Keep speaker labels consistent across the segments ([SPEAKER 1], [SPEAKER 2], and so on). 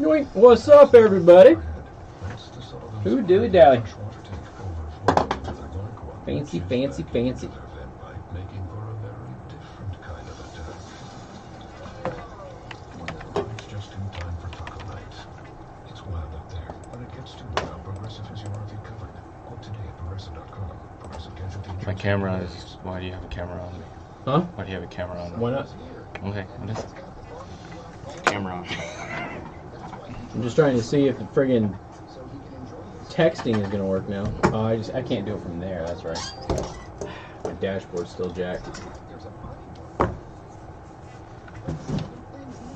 [SPEAKER 1] Yoink. What's up, everybody? Who do it, Dally? Fancy, fancy, fancy.
[SPEAKER 2] My camera is... Why do you have a camera on me?
[SPEAKER 1] Huh?
[SPEAKER 2] Why do you have a camera on me?
[SPEAKER 1] Why not?
[SPEAKER 2] Okay, what is it? Camera on.
[SPEAKER 1] I'm just trying to see if the friggin' texting is gonna work now. Oh, I can't do it from there. That's right. My dashboard's still jacked.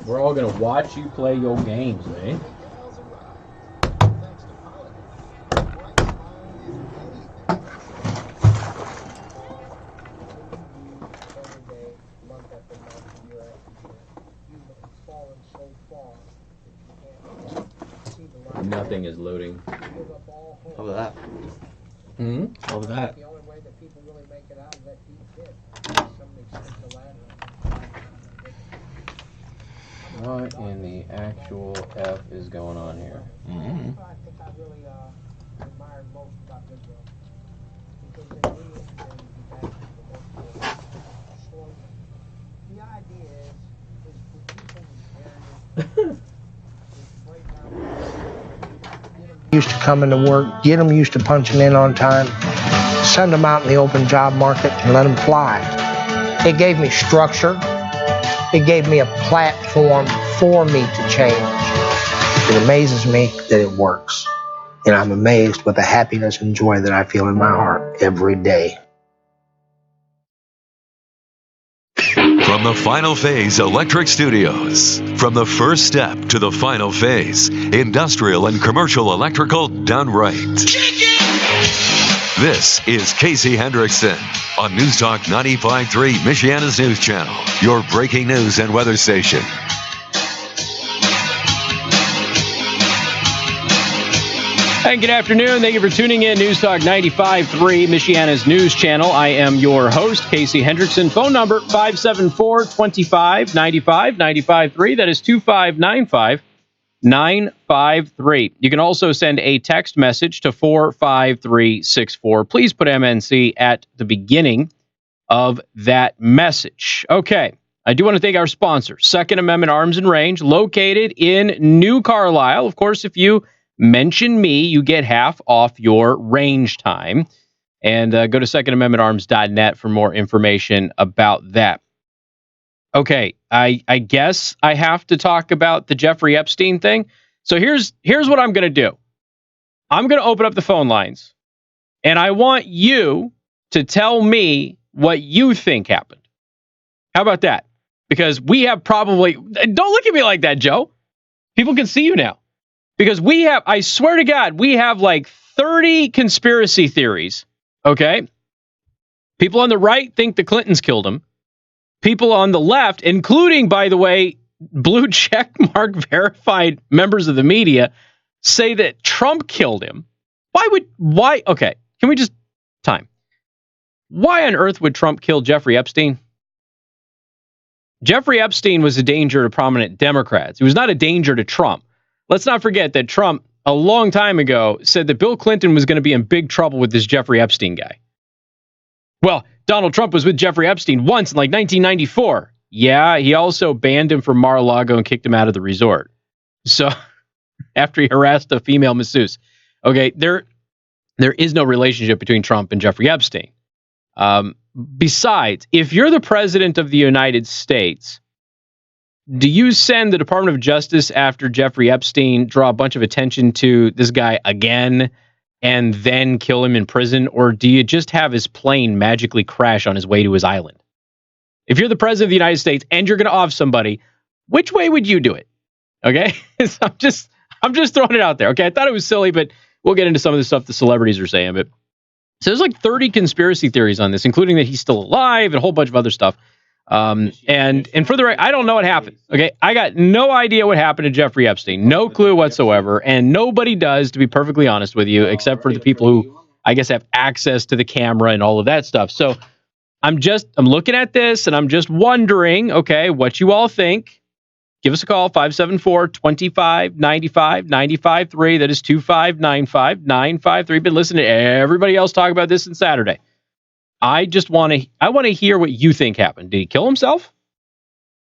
[SPEAKER 1] We're all gonna watch you play your games, man. Nothing is loading.
[SPEAKER 2] How about that?
[SPEAKER 1] Hmm?
[SPEAKER 2] How about that?
[SPEAKER 1] What in the actual F is going on here?
[SPEAKER 2] Mm-hmm.
[SPEAKER 3] Used to coming to work, get them used to punching in on time, send them out in the open job market and let them fly. It gave me structure. It gave me a platform for me to change. It amazes me that it works. And I'm amazed with the happiness and joy that I feel in my heart every day.
[SPEAKER 4] From the Final Phase Electric Studios. From the first step to the final phase, industrial and commercial electrical done right. This is Casey Hendrickson on News Talk 95.3, Michiana's News Channel, your breaking news and weather station.
[SPEAKER 1] Hey, good afternoon. Thank you for tuning in. News Talk 95.3, Michiana's News Channel. I am your host, Casey Hendrickson. Phone number 574-2595-95.3. That is 2595-953. You can also send a text message to 45364. Please put MNC at the beginning of that message. Okay. I do want to thank our sponsor, Second Amendment Arms and Range, located in New Carlisle. Of course, if you mention me, you get half off your range time. And go to secondamendmentarms.net for more information about that. Okay, I guess I have to talk about the Jeffrey Epstein thing. So here's what I'm going to do. I'm going to open up the phone lines, and I want you to tell me what you think happened. How about that? Because we have probably... Don't look at me like that, Joe. People can see you now. Because we have, I swear to God, we have like 30 conspiracy theories, okay? People on the right think the Clintons killed him. People on the left, including, by the way, blue check mark verified members of the media, say that Trump killed him. Okay, can we just, time. Why on earth would Trump kill Jeffrey Epstein? Jeffrey Epstein was a danger to prominent Democrats. He was not a danger to Trump. Let's not forget that Trump, a long time ago, said that Bill Clinton was going to be in big trouble with this Jeffrey Epstein guy. Well, Donald Trump was with Jeffrey Epstein once in like 1994. Yeah, he also banned him from Mar-a-Lago and kicked him out of the resort. So, after he harassed a female masseuse. Okay, there is no relationship between Trump and Jeffrey Epstein. Besides, if you're the president of the United States... Do you send the Department of Justice after Jeffrey Epstein, draw a bunch of attention to this guy again, and then kill him in prison? Or do you just have his plane magically crash on his way to his island? If you're the president of the United States and you're going to off somebody, which way would you do it? Okay? So I'm just throwing it out there. Okay, I thought it was silly, but we'll get into some of the stuff the celebrities are saying. But so there's like 30 conspiracy theories on this, including that he's still alive and a whole bunch of other stuff. And for the record, I don't know what happened. Okay, I got no idea what happened to Jeffrey Epstein, no clue whatsoever, and nobody does, to be perfectly honest with you, except for the people who I guess have access to the camera and all of that stuff. So I'm looking at this and I'm just wondering, okay, what you all think. give us a call, 574-2595-95.3. That is 2595-953. Been listening to everybody else talk about this on Saturday. I want to hear what you think happened. Did he kill himself?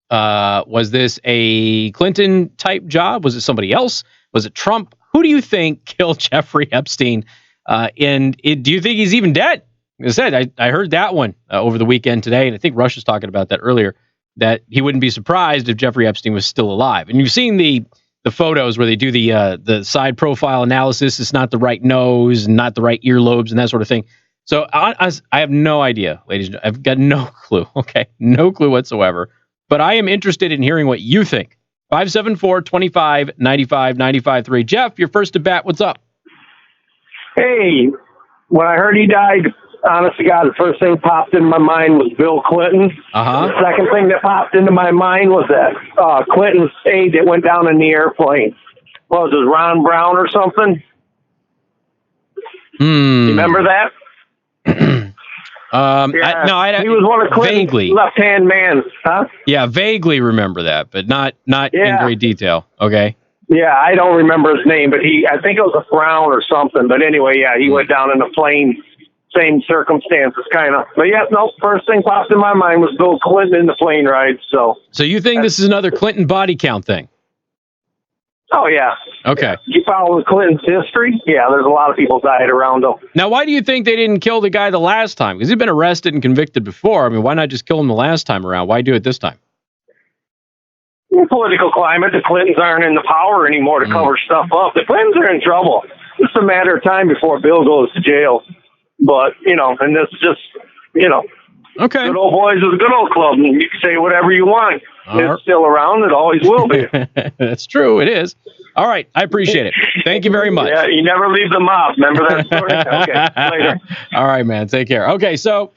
[SPEAKER 1] Was this a Clinton type job? Was it somebody else? Was it Trump? Who do you think killed Jeffrey Epstein? Do you think he's even dead? As I said, I heard that one over the weekend today, and I think Rush was talking about that earlier, that he wouldn't be surprised if Jeffrey Epstein was still alive. And you've seen the photos where they do the side profile analysis. It's not the right nose and not the right earlobes and that sort of thing. So I have no idea, ladies and gentlemen. I've got no clue, okay? No clue whatsoever. But I am interested in hearing what you think. 574-2595-95.3. Jeff, you're first to bat. What's up?
[SPEAKER 5] Hey, when I heard he died, honest to God, the first thing popped into my mind was Bill Clinton. The second thing that popped into my mind was that Clinton's aide that went down in the airplane. What was it, Ron Brown or something? You remember that?
[SPEAKER 1] He
[SPEAKER 5] was one of Clinton's left-hand man, huh?
[SPEAKER 1] Yeah, vaguely remember that, but not in great detail. Okay.
[SPEAKER 5] Yeah, I don't remember his name, but I think it was a Brown or something. But anyway, yeah, he went down in a plane, same circumstances, kind of. But yeah, no, first thing popped in my mind was Bill Clinton in the plane ride. So
[SPEAKER 1] you think this is another Clinton body count thing?
[SPEAKER 5] Oh, yeah.
[SPEAKER 1] Okay.
[SPEAKER 5] You follow Clinton's history? Yeah, there's a lot of people died around him.
[SPEAKER 1] Now, why do you think they didn't kill the guy the last time? Because he'd been arrested and convicted before. I mean, why not just kill him the last time around? Why do it this time?
[SPEAKER 5] In political climate, the Clintons aren't in the power anymore to cover stuff up. The Clintons are in trouble. It's a matter of time before Bill goes to jail. But, and this just,
[SPEAKER 1] okay.
[SPEAKER 5] Good old boys is a good old club, and you can say whatever you want. It's still around. It always will be.
[SPEAKER 1] That's true. It is. All right. I appreciate it. Thank you very much.
[SPEAKER 5] Yeah, you never leave the mob. Remember that story? Okay, later.
[SPEAKER 1] All right, man. Take care. Okay, so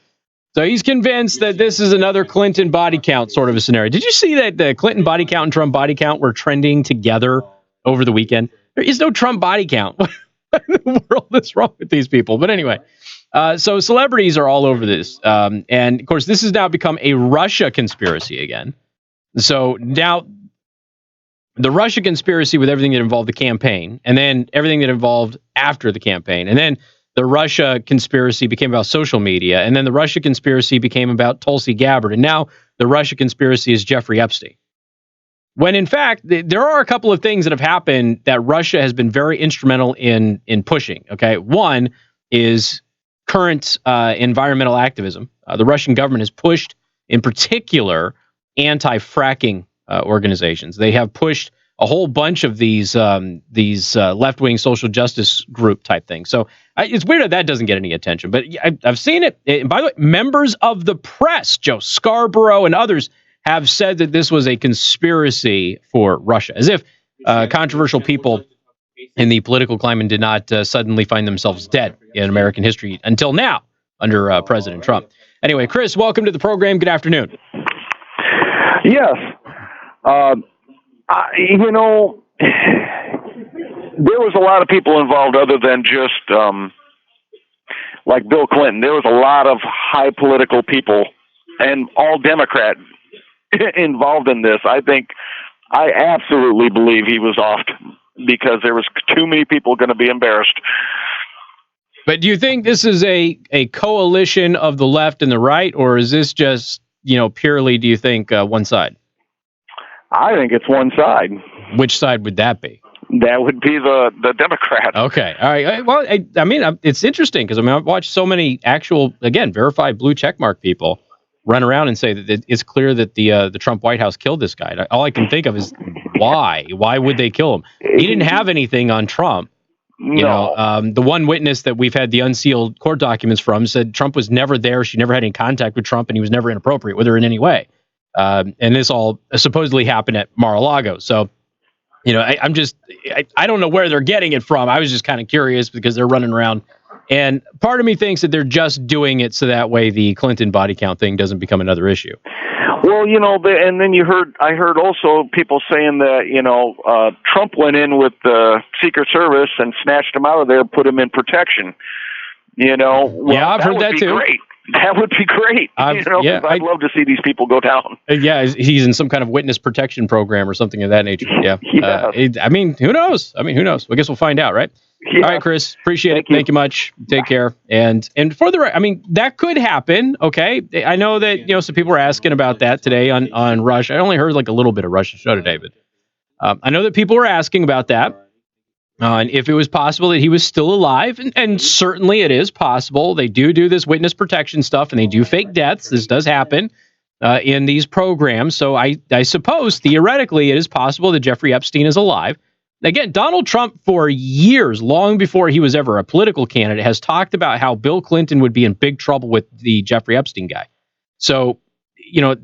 [SPEAKER 1] he's convinced that this is another Clinton body count sort of a scenario. Did you see that the Clinton body count and Trump body count were trending together over the weekend? There is no Trump body count. What in the world is wrong with these people? But anyway, so celebrities are all over this. And, of course, this has now become a Russia conspiracy again. So now the Russia conspiracy with everything that involved the campaign, and then everything that involved after the campaign, and then the Russia conspiracy became about social media, and then the Russia conspiracy became about Tulsi Gabbard, and now the Russia conspiracy is Jeffrey Epstein. When in fact, there are a couple of things that have happened that Russia has been very instrumental in pushing. Okay, one is current environmental activism. The Russian government has pushed, in particular, anti-fracking organizations. They have pushed a whole bunch of these left-wing social justice group type things. So it's weird that doesn't get any attention, but I've seen it. And by the way, members of the press, Joe Scarborough and others, have said that this was a conspiracy for Russia, as if controversial people in the political climate did not suddenly find themselves dead in American history until now under President Trump. Anyway, Chris, welcome to the program. Good afternoon.
[SPEAKER 6] Yes. There was a lot of people involved other than just like Bill Clinton. There was a lot of high political people and all Democrat involved in this. I absolutely believe he was offed because there was too many people going to be embarrassed.
[SPEAKER 1] But do you think this is a coalition of the left and the right, or is this just, purely, do you think, one side?
[SPEAKER 6] I think it's one side.
[SPEAKER 1] Which side would that be?
[SPEAKER 6] That would be the Democrats.
[SPEAKER 1] Okay. All right. Well, I mean, it's interesting because, I've watched so many actual, again, verified blue checkmark people run around and say that it's clear that the Trump White House killed this guy. All I can think of is why? Why would they kill him? He didn't have anything on Trump. The one witness that we've had the unsealed court documents from said Trump was never there. She never had any contact with Trump, and he was never inappropriate with her in any way. And this all supposedly happened at Mar-a-Lago. So, I don't know where they're getting it from. I was just kind of curious because they're running around. And part of me thinks that they're just doing it so that way the Clinton body count thing doesn't become another issue.
[SPEAKER 6] Well, and then I heard also people saying that, Trump went in with the Secret Service and snatched him out of there, put him in protection.
[SPEAKER 1] I've heard that too.
[SPEAKER 6] Great. That would be great. I'd love to see these people go down.
[SPEAKER 1] Yeah, he's in some kind of witness protection program or something of that nature. Yeah. I mean, who knows? I guess we'll find out, right? Yeah. All right, Chris. Appreciate it. Thank you much. Take care. And for the right, that could happen. Okay. I know that some people were asking about that today on Rush. I only heard like a little bit of Rush's show today, but I know that people were asking about that. And if it was possible that he was still alive, and certainly it is possible. They do this witness protection stuff, and they do fake deaths. This does happen in these programs. So I suppose, theoretically, it is possible that Jeffrey Epstein is alive. Again, Donald Trump, for years, long before he was ever a political candidate, has talked about how Bill Clinton would be in big trouble with the Jeffrey Epstein guy. So,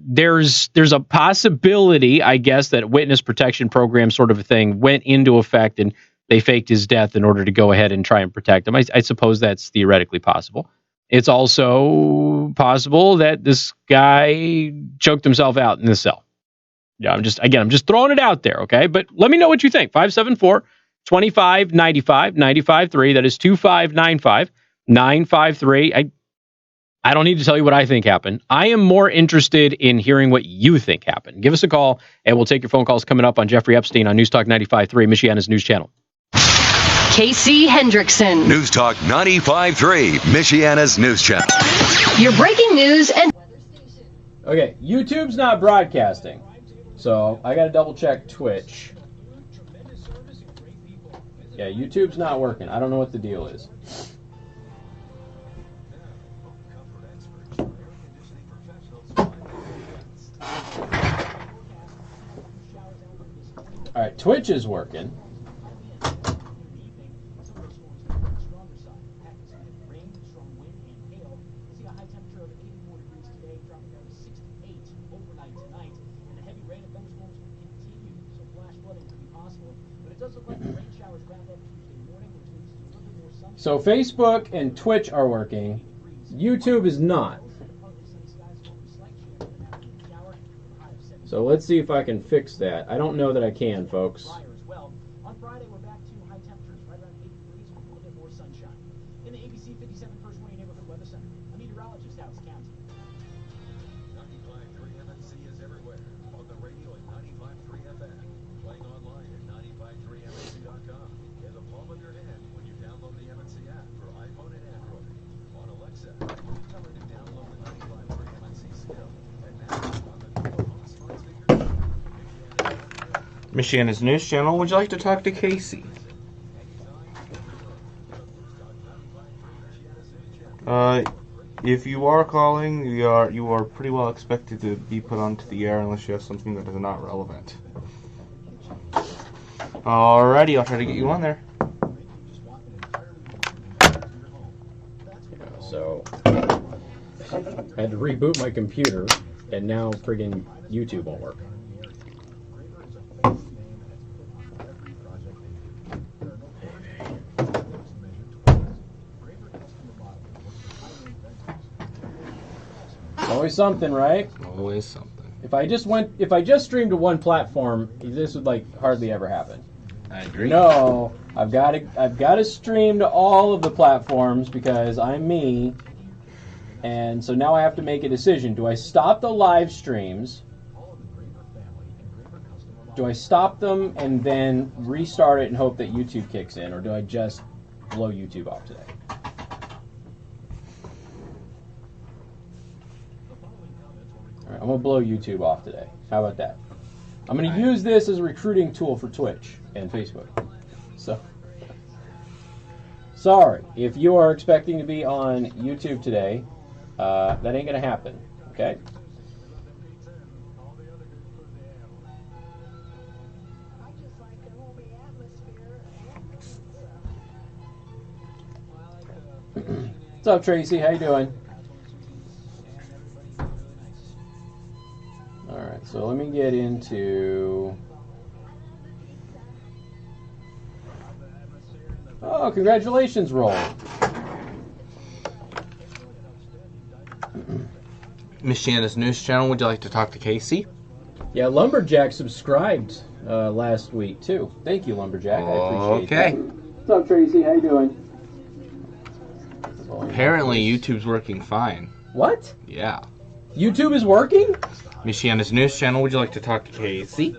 [SPEAKER 1] there's a possibility, I guess, that witness protection program sort of a thing went into effect and they faked his death in order to go ahead and try and protect him. I suppose that's theoretically possible. It's also possible that this guy choked himself out in the cell. Yeah, I'm just throwing it out there, okay? But let me know what you think. 574-2595, 95.3. That is 2595-953. I don't need to tell you what I think happened. I am more interested in hearing what you think happened. Give us a call, and we'll take your phone calls coming up on Jeffrey Epstein on News Talk 95.3, Michiana's news channel.
[SPEAKER 7] Casey Hendrickson.
[SPEAKER 4] News Talk 95.3, Michiana's news channel.
[SPEAKER 7] Your breaking news and...
[SPEAKER 1] Okay, YouTube's not broadcasting, so I got to double check Twitch. Yeah, YouTube's not working. I don't know what the deal is. All right, Twitch is working. So Facebook and Twitch are working. YouTube is not. So let's see if I can fix that. I don't know that I can, folks.
[SPEAKER 8] On Friday, we're back to high temperatures, right around 80 degrees with a little bit more sunshine. In the ABC 57 First Warning Neighborhood Weather Center, a meteorologist out of county.
[SPEAKER 9] 95.3 MNC is everywhere. On the radio at 95.3 FM. Playing online at 95.3MNC.com. In the palm of your hand when you download the MNC app for iPhone and Android. On Alexa, tell her to download the 95.3 MNC skill. And now on the Google Home Smart Speaker.
[SPEAKER 2] Michiana's news channel. Would you like to talk to Casey? If you are calling, you are pretty well expected to be put onto the air unless you have something that is not relevant. Alrighty, I'll try to get you on there.
[SPEAKER 1] So I had to reboot my computer, and now friggin' YouTube won't work. Always something, right?
[SPEAKER 2] Always something.
[SPEAKER 1] If I just streamed to one platform, this would hardly ever happen.
[SPEAKER 2] I agree.
[SPEAKER 1] No, I've got to stream to all of the platforms because I'm me, and so now I have to make a decision. Do I stop the live streams? Do I stop them and then restart it and hope that YouTube kicks in, or do I just blow YouTube off today? All right, I'm going to blow YouTube off today. How about that? I'm going to use this as a recruiting tool for Twitch and Facebook. So, sorry. If you are expecting to be on YouTube today, that ain't going to happen. Okay? What's up, Tracy? How you doing? Alright, so let me get into... Oh, congratulations, Roll.
[SPEAKER 2] Michiana's news channel, would you like to talk to Casey?
[SPEAKER 1] Yeah, Lumberjack subscribed last week, too. Thank you, Lumberjack. I appreciate that. What's up, Tracy? How you doing?
[SPEAKER 2] Apparently, YouTube's working fine.
[SPEAKER 10] What?
[SPEAKER 2] Yeah.
[SPEAKER 10] YouTube is working?
[SPEAKER 2] Michiana's news channel. Would you like to talk to Casey?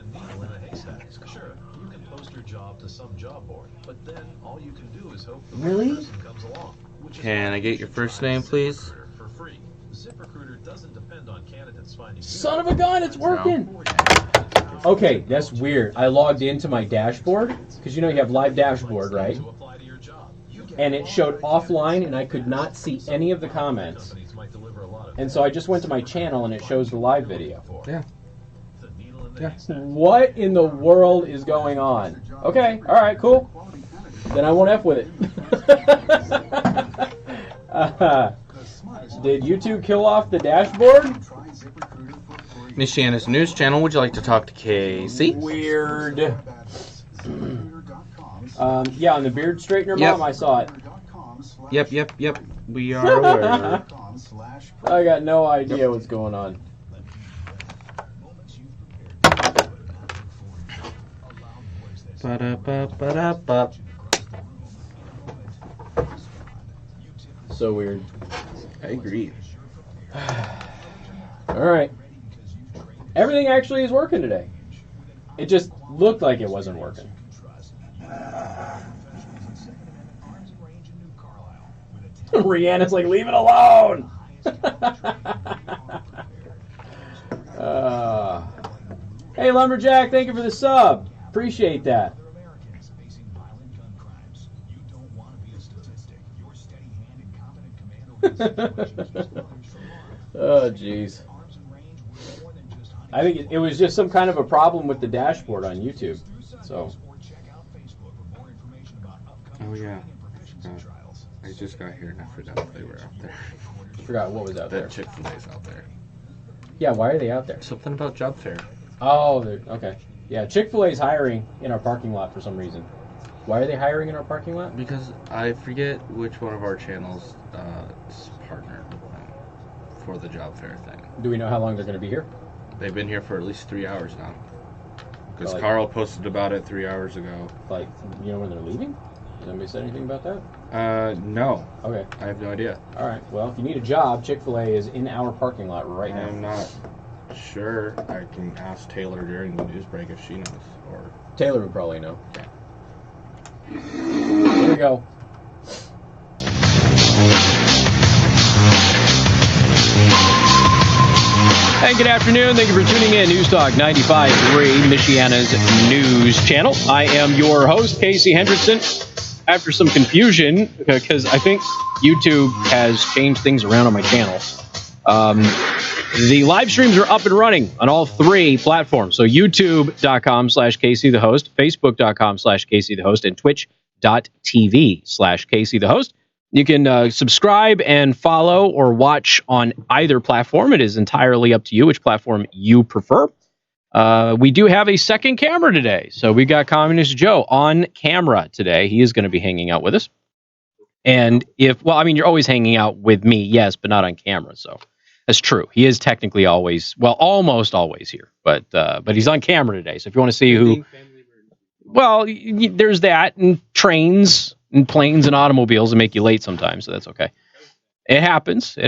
[SPEAKER 9] Sure, you can post your job to some job board, but then all you can do is hope the
[SPEAKER 10] Really?
[SPEAKER 9] person comes along.
[SPEAKER 2] Can I get your first name, please?
[SPEAKER 9] For free. ZipRecruiter doesn't depend on candidates finding
[SPEAKER 10] Son of a gun, it's working! Okay, that's weird. I logged into my dashboard, because you know you have live dashboard, right? And it showed offline, and I could not see any of the comments. And so I just went to my channel, and it shows the live video.
[SPEAKER 2] Yeah.
[SPEAKER 10] Yeah. What in the world is going on? Okay, alright, cool. Then I won't F with it. Did YouTube kill off the dashboard?
[SPEAKER 2] Michiana's news channel. Would you like to talk to Casey?
[SPEAKER 10] Weird. Yeah, on the beard straightener,
[SPEAKER 2] Yep.
[SPEAKER 10] Mom, I saw it.
[SPEAKER 2] Yep. We are aware.
[SPEAKER 10] I got no idea what's going on.
[SPEAKER 2] Ba-da-ba-ba-da-ba.
[SPEAKER 10] So weird.
[SPEAKER 2] I agree.
[SPEAKER 10] Alright. Everything actually is working today. It just looked like it wasn't working. Rihanna's like, leave it alone! Hey, Lumberjack, thank you for the sub. Appreciate that. Oh, jeez. I think it was just some kind of a problem with the dashboard on YouTube. So.
[SPEAKER 2] Oh yeah. I just got here and I forgot they were out there.
[SPEAKER 10] Forgot what was out there.
[SPEAKER 2] That Chick-fil-A's out there.
[SPEAKER 10] Yeah, why are they out there?
[SPEAKER 2] Something about job fair.
[SPEAKER 10] Oh, okay. Yeah, Chick-fil-A's hiring in our parking lot for some reason. Why are they hiring in our parking lot?
[SPEAKER 2] Because I forget which one of our channels is partnered with them for the job fair thing.
[SPEAKER 10] Do we know how long they're going to be here?
[SPEAKER 2] They've been here for at least 3 hours now. Because
[SPEAKER 10] Like-
[SPEAKER 2] Carl posted about it 3 hours ago.
[SPEAKER 10] Like, you know when they're leaving? Has anybody said anything about that?
[SPEAKER 2] No.
[SPEAKER 10] Okay.
[SPEAKER 2] I have no idea.
[SPEAKER 10] All right. Well, if you need a job, Chick-fil-A is in our parking lot right now.
[SPEAKER 2] I'm not sure. I can ask Taylor during the news break if she knows. Or
[SPEAKER 10] Taylor would probably know. Yeah. Here we go. Hey, good afternoon. Thank you for tuning in. News Talk 95.3, Michiana's news channel. I am your host, Casey Hendrickson. After some confusion, because I think YouTube has changed things around on my channel, the live streams are up and running on all 3 platforms. So youtube.com/Casey the host, facebook.com/Casey the host, and twitch.tv/Casey the host. You can subscribe and follow or watch on either platform. It is entirely up to you which platform you prefer. We do have a second camera today. So we got Communist Joe on camera today. He is going to be hanging out with us. And you're always hanging out with me, yes, but not on camera. So that's true. He is technically always, almost always here. But he's on camera today. So if you want to see who... Well, there's that, and trains and planes and automobiles that make you late sometimes, so that's okay. It happens.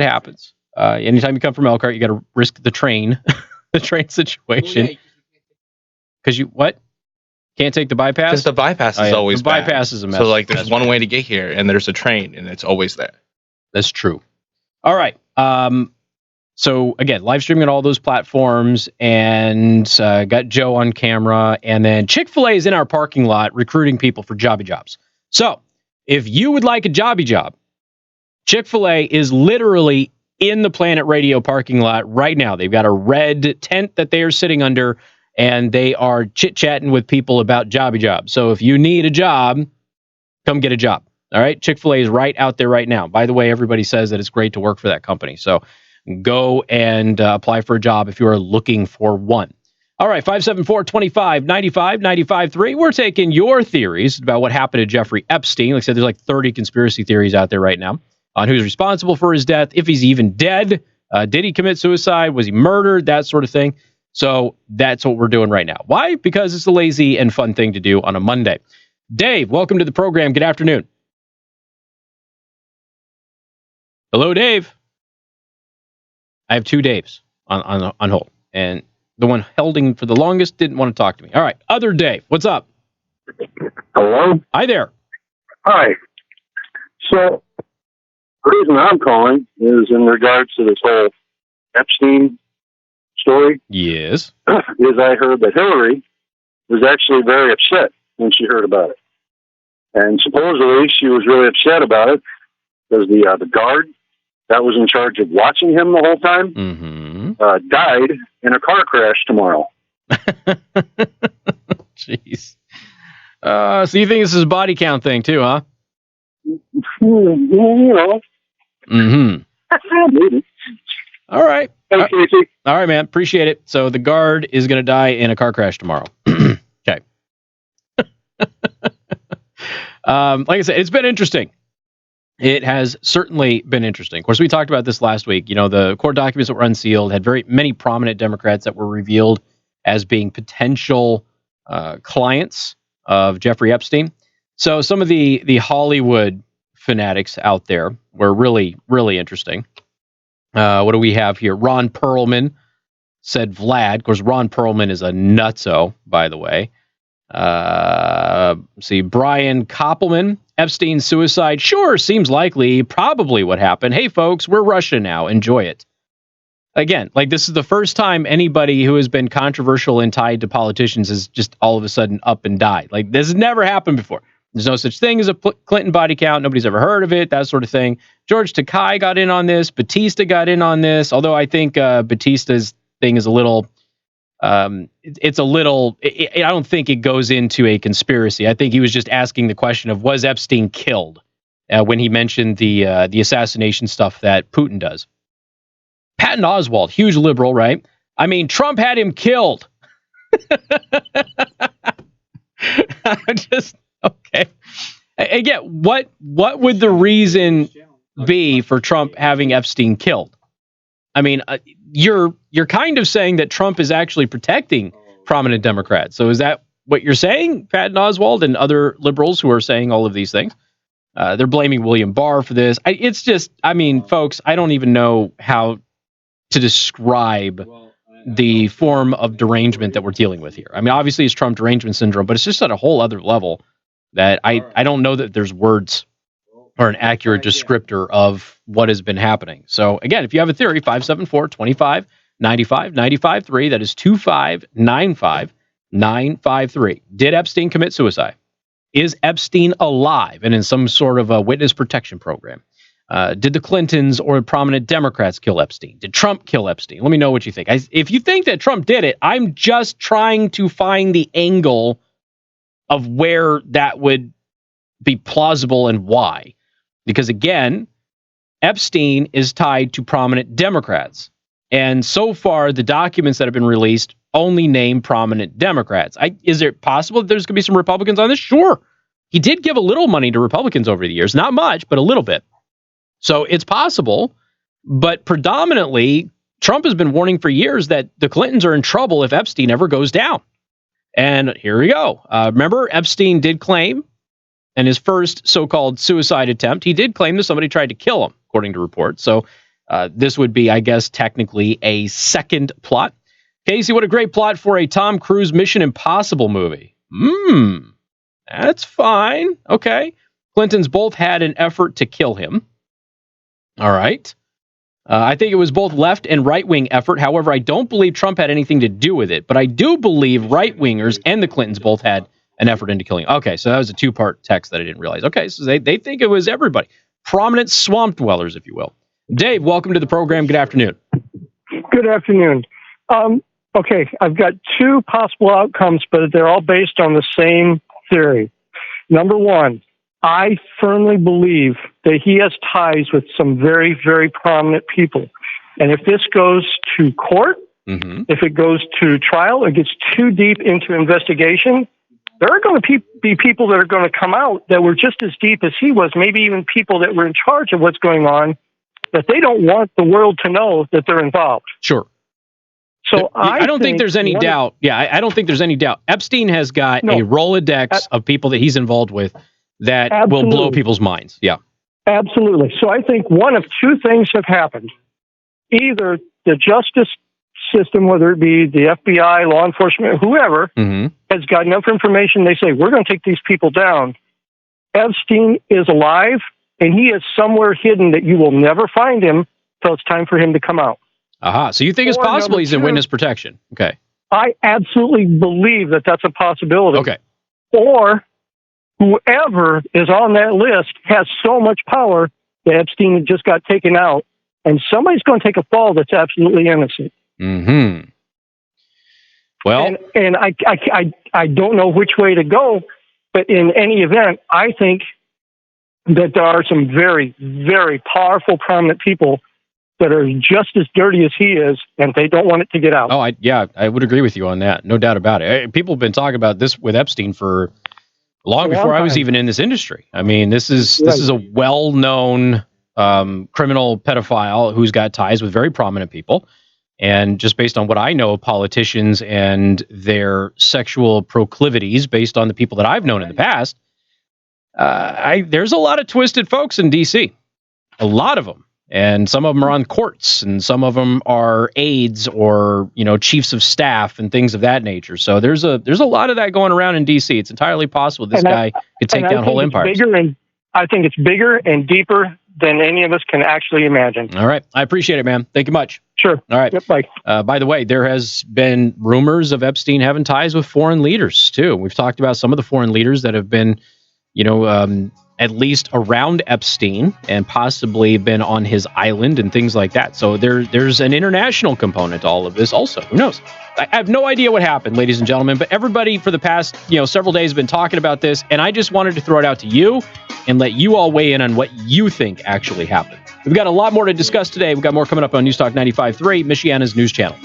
[SPEAKER 10] Anytime you come from Elkhart, you got to risk the train, the train situation. Because you what? Can't take the bypass?
[SPEAKER 11] Because the bypass is always
[SPEAKER 10] the bypass
[SPEAKER 11] bad.
[SPEAKER 10] is a mess.
[SPEAKER 11] So there's one way to get here, and there's a train, and it's always there.
[SPEAKER 10] That's true. All right. So again, live streaming on all those platforms, and got Joe on camera, and then Chick-fil-A is in our parking lot recruiting people for jobby jobs. So if you would like a jobby job, Chick-fil-A is literally in the Planet Radio parking lot right now. They've got a red tent that they are sitting under, and they are chit-chatting with people about jobby jobs. So if you need a job, come get a job. All right? Chick-fil-A is right out there right now. By the way, everybody says that it's great to work for that company. So go and apply for a job if you are looking for one. All right, 574-25-95-95-3. We're taking your theories about what happened to Jeffrey Epstein. Like I said, there's like 30 conspiracy theories out there right now on who's responsible for his death, if he's even dead, did he commit suicide, was he murdered, that sort of thing. So that's what we're doing right now. Why? Because it's a lazy and fun thing to do on a Monday. Dave, welcome to the program. Good afternoon. Hello, Dave.
[SPEAKER 1] I have 2 Daves on hold, and the one holding for the longest didn't want to talk to me. All right, other Dave, what's up?
[SPEAKER 12] Hello?
[SPEAKER 1] Hi there.
[SPEAKER 12] Hi. So, the reason I'm calling is in regards to this whole Epstein story.
[SPEAKER 1] Yes.
[SPEAKER 12] Is I heard that Hillary was actually very upset when she heard about it. And supposedly she was really upset about it because the guard that was in charge of watching him the whole time died in a car crash tomorrow.
[SPEAKER 1] Jeez. So you think this is a body count thing too, huh?
[SPEAKER 12] You know. Maybe.
[SPEAKER 1] All right.
[SPEAKER 12] Thanks, Casey.
[SPEAKER 1] All right, man. Appreciate it. So the guard is going to die in a car crash tomorrow. Okay. Like I said, it's been interesting. It has certainly been interesting. Of course, we talked about this last week. You know, the court documents that were unsealed had very many prominent Democrats that were revealed as being potential clients of Jeffrey Epstein. So some of the Hollywood fanatics out there were really, really interesting. What do we have here? Ron Perlman said Vlad. Of course, Ron Perlman is a nutso, by the way. Let's see, Brian Koppelman, Epstein's suicide. Sure, seems likely. Probably what happened. Hey, folks, we're Russia now. Enjoy it. Again, like this is the first time anybody who has been controversial and tied to politicians has just all of a sudden up and died. Like this has never happened before. There's no such thing as a Clinton body count. Nobody's ever heard of it, that sort of thing. George Takei got in on this. Batista got in on this. Although I think Batista's thing is a little, it's a little, I don't think it goes into a conspiracy. I think he was just asking the question of, was Epstein killed? When he mentioned the assassination stuff that Putin does. Patton Oswalt, huge liberal, right? I mean, Trump had him killed. Just okay. Again, what would the reason be for Trump having Epstein killed? I mean, you're kind of saying that Trump is actually protecting prominent Democrats. So is that what you're saying, Patton Oswalt and other liberals who are saying all of these things? They're blaming William Barr for this. It's just, I mean, folks, I don't even know how to describe the form of derangement that we're dealing with here. I mean, obviously it's Trump derangement syndrome, but it's just at a whole other level that I don't know that there's words or an accurate descriptor of what has been happening. So again, if you have a theory, 574-25-95, 95-3, that is 25-95-953. Did Epstein commit suicide? Is Epstein alive and in some sort of a witness protection program? Did the Clintons or prominent Democrats kill Epstein? Did Trump kill Epstein? Let me know what you think. If you think that Trump did it, I'm just trying to find the angle of where that would be plausible and why. Because again, Epstein is tied to prominent Democrats. And so far, the documents that have been released only name prominent Democrats. Is it possible that there's going to be some Republicans on this? Sure. He did give a little money to Republicans over the years. Not much, but a little bit. So it's possible, but predominantly, Trump has been warning for years that the Clintons are in trouble if Epstein ever goes down. And here we go. Remember, Epstein did claim in his first so-called suicide attempt, he did claim that somebody tried to kill him, according to reports. So this would be, I guess, technically a second plot. Casey, what a great plot for a Tom Cruise Mission Impossible movie. That's fine. Okay. Clintons both had an effort to kill him. All right. I think it was both left and right-wing effort. However, I don't believe Trump had anything to do with it. But I do believe right-wingers and the Clintons both had an effort into killing. Okay, so that was a two-part text that I didn't realize. Okay, so they think it was everybody. Prominent swamp dwellers, if you will. Dave, welcome to the program. Good afternoon.
[SPEAKER 13] Good afternoon. Okay, I've got two possible outcomes, but they're all based on the same theory. Number one, I firmly believe that he has ties with some very, very prominent people. And if this goes to court, if it goes to trial, it gets too deep into investigation, there are going to be people that are going to come out that were just as deep as he was, maybe even people that were in charge of what's going on, that they don't want the world to know that they're involved.
[SPEAKER 1] Sure.
[SPEAKER 13] So
[SPEAKER 1] I don't think there's any doubt. Yeah, I don't think there's any doubt. Epstein has got a Rolodex of people that he's involved with that will blow people's minds. Yeah.
[SPEAKER 13] Absolutely. So I think one of two things have happened. Either the justice system, whether it be the FBI, law enforcement, whoever, has got enough information. They say, we're going to take these people down. Epstein is alive, and he is somewhere hidden that you will never find him till it's time for him to come out.
[SPEAKER 1] Aha. So you think it's possible he's in witness protection? Okay.
[SPEAKER 13] I absolutely believe that that's a possibility.
[SPEAKER 1] Okay.
[SPEAKER 13] Or whoever is on that list has so much power that Epstein just got taken out, and somebody's going to take a fall that's absolutely innocent.
[SPEAKER 1] Mm-hmm. Well,
[SPEAKER 13] and I don't know which way to go, but in any event, I think that there are some very, very powerful, prominent people that are just as dirty as he is, and they don't want it to get out.
[SPEAKER 1] Oh, I would agree with you on that. No doubt about it. People have been talking about this with Epstein for long before I was even in this industry. I mean, this is a well-known criminal pedophile who's got ties with very prominent people. And just based on what I know of politicians and their sexual proclivities, based on the people that I've known in the past, there's a lot of twisted folks in D.C. A lot of them. And some of them are on courts, and some of them are aides or, chiefs of staff and things of that nature. So there's a lot of that going around in D.C. It's entirely possible this guy could take down whole empires.
[SPEAKER 13] I think it's bigger and deeper than any of us can actually imagine.
[SPEAKER 1] All right. I appreciate it, man. Thank you much.
[SPEAKER 13] Sure.
[SPEAKER 1] All right.
[SPEAKER 13] Yep, bye.
[SPEAKER 1] By the way, there has been rumors of Epstein having ties with foreign leaders, too. We've talked about some of the foreign leaders that have been, at least around Epstein and possibly been on his island and things like that. So there's an international component to all of this also. Who knows? I have no idea what happened, ladies and gentlemen, but everybody for the past, several days have been talking about this, and I just wanted to throw it out to you and let you all weigh in on what you think actually happened. We've got a lot more to discuss today. We've got more coming up on News Talk 95.3, Michiana's news channel.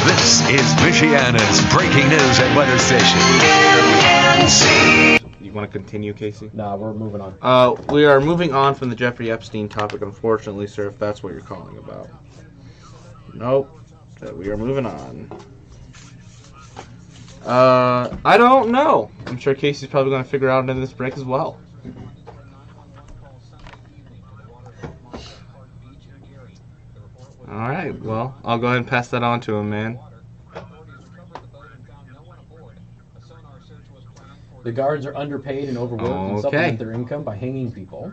[SPEAKER 4] This is Michiana's breaking news and weather station.
[SPEAKER 2] You want to continue, Casey?
[SPEAKER 1] No, we're moving on.
[SPEAKER 2] We are moving on from the Jeffrey Epstein topic, unfortunately, sir, if that's what you're calling about. Nope. We are moving on. I don't know. I'm sure Casey's probably going to figure out into this break as well. Alright, well, I'll go ahead and pass that on to him, man.
[SPEAKER 1] The guards are underpaid and overworked and supplement their income by hanging people.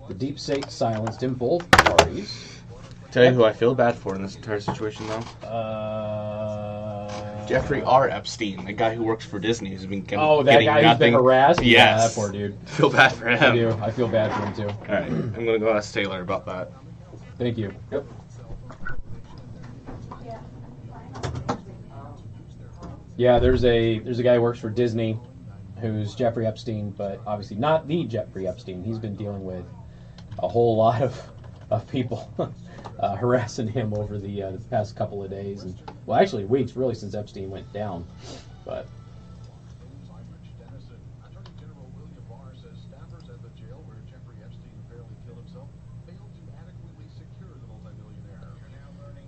[SPEAKER 1] The deep state silenced in both parties.
[SPEAKER 2] Tell you who I feel bad for in this entire situation, though? Jeffrey R. Epstein, the guy who works for Disney, who's been getting
[SPEAKER 1] that guy who's been harassed?
[SPEAKER 2] Yes.
[SPEAKER 1] Yeah, that poor dude.
[SPEAKER 2] I feel bad for him.
[SPEAKER 1] I do. I feel bad for him, too.
[SPEAKER 2] All right. I'm going to go ask Taylor about that.
[SPEAKER 1] Thank you. Yep. Yeah, there's a guy who works for Disney who's Jeffrey Epstein, but obviously not the Jeffrey Epstein. He's been dealing with a whole lot of people harassing him over the past couple of days, and well, actually weeks, really, since Epstein went down. But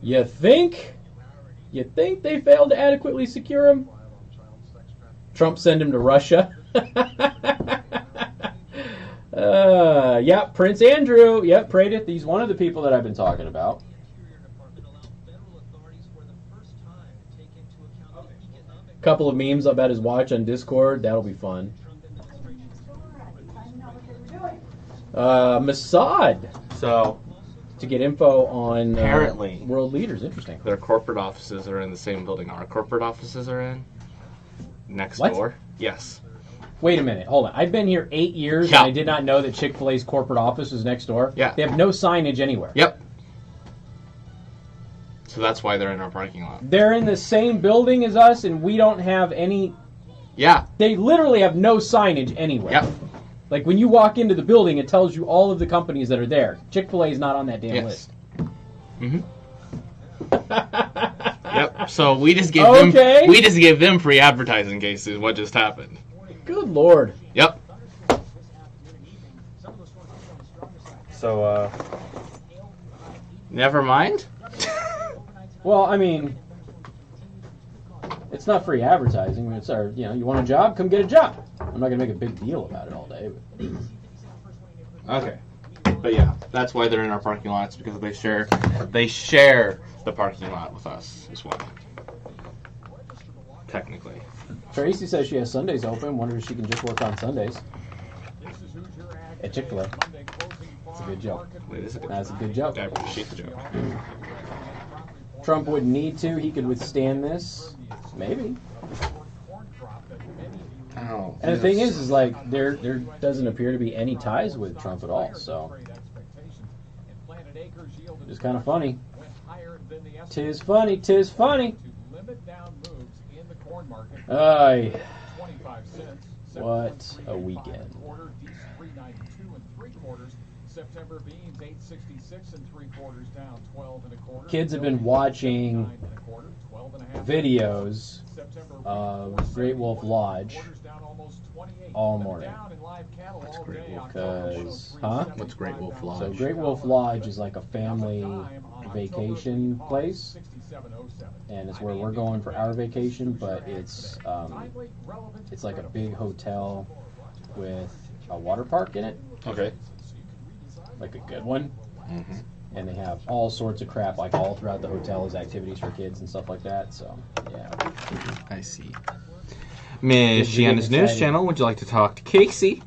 [SPEAKER 1] you think they failed to adequately secure him? Trump sent him to Russia. Yeah, Prince Andrew. Yep, Pradith. He's one of the people that I've been talking about. Couple of memes about his watch on Discord. That'll be fun. Mossad.
[SPEAKER 2] So,
[SPEAKER 1] to get info on
[SPEAKER 2] apparently
[SPEAKER 1] world leaders. Interesting.
[SPEAKER 2] Their corporate offices are in the same building our corporate offices are in. Next
[SPEAKER 1] What?
[SPEAKER 2] door. Yes.
[SPEAKER 1] Wait a minute. Hold on. I've been here 8 years,
[SPEAKER 2] Yeah.
[SPEAKER 1] and I did not know that Chick-fil-A's corporate office was next door.
[SPEAKER 2] Yeah.
[SPEAKER 1] They have no signage anywhere.
[SPEAKER 2] Yep. So that's why they're in our parking lot.
[SPEAKER 1] They're in the same building as us, and we don't have any...
[SPEAKER 2] Yeah.
[SPEAKER 1] They literally have no signage anywhere.
[SPEAKER 2] Yep.
[SPEAKER 1] Like, when you walk into the building, it tells you all of the companies that are there. Chick-fil-A is not on that damn list.
[SPEAKER 2] Mm-hmm. Yep. So we just gave them free advertising, Casey, is what just happened.
[SPEAKER 1] Good Lord.
[SPEAKER 2] Yep. So, never mind.
[SPEAKER 1] Well, I mean, it's not free advertising. It's our, you want a job? Come get a job. I'm not going to make a big deal about it all day. But.
[SPEAKER 2] Okay. But yeah, that's why they're in our parking lots, because they share the parking lot with us as well. Technically.
[SPEAKER 10] Tracy says she has Sundays open. Wonders if she can just work on Sundays. At Chick-fil-A. That's a good joke. That's a good joke.
[SPEAKER 2] I appreciate the joke.
[SPEAKER 10] Trump wouldn't need to. He could withstand this. Maybe.
[SPEAKER 2] Oh,
[SPEAKER 10] and the thing is like there doesn't appear to be any ties with Trump at all. So it's kind of funny. Tis funny. Tis funny. Ay. What a weekend. September beans 866 3/4 down 12 1/4. Kids have been watching videos of Great Wolf Lodge all morning.
[SPEAKER 2] What's Great Wolf?
[SPEAKER 10] Because,
[SPEAKER 2] What's Great Wolf Lodge?
[SPEAKER 10] So Great Wolf Lodge is like a family vacation place, and it's where we're going for our vacation. But it's like a big hotel with a water park in it.
[SPEAKER 2] Okay.
[SPEAKER 10] Like a good one.
[SPEAKER 2] Mm-hmm.
[SPEAKER 10] And they have all sorts of crap, like all throughout the hotel is activities for kids and stuff like that. So, yeah.
[SPEAKER 2] I see. Miss Gianna's News Channel, would you like to talk to Casey?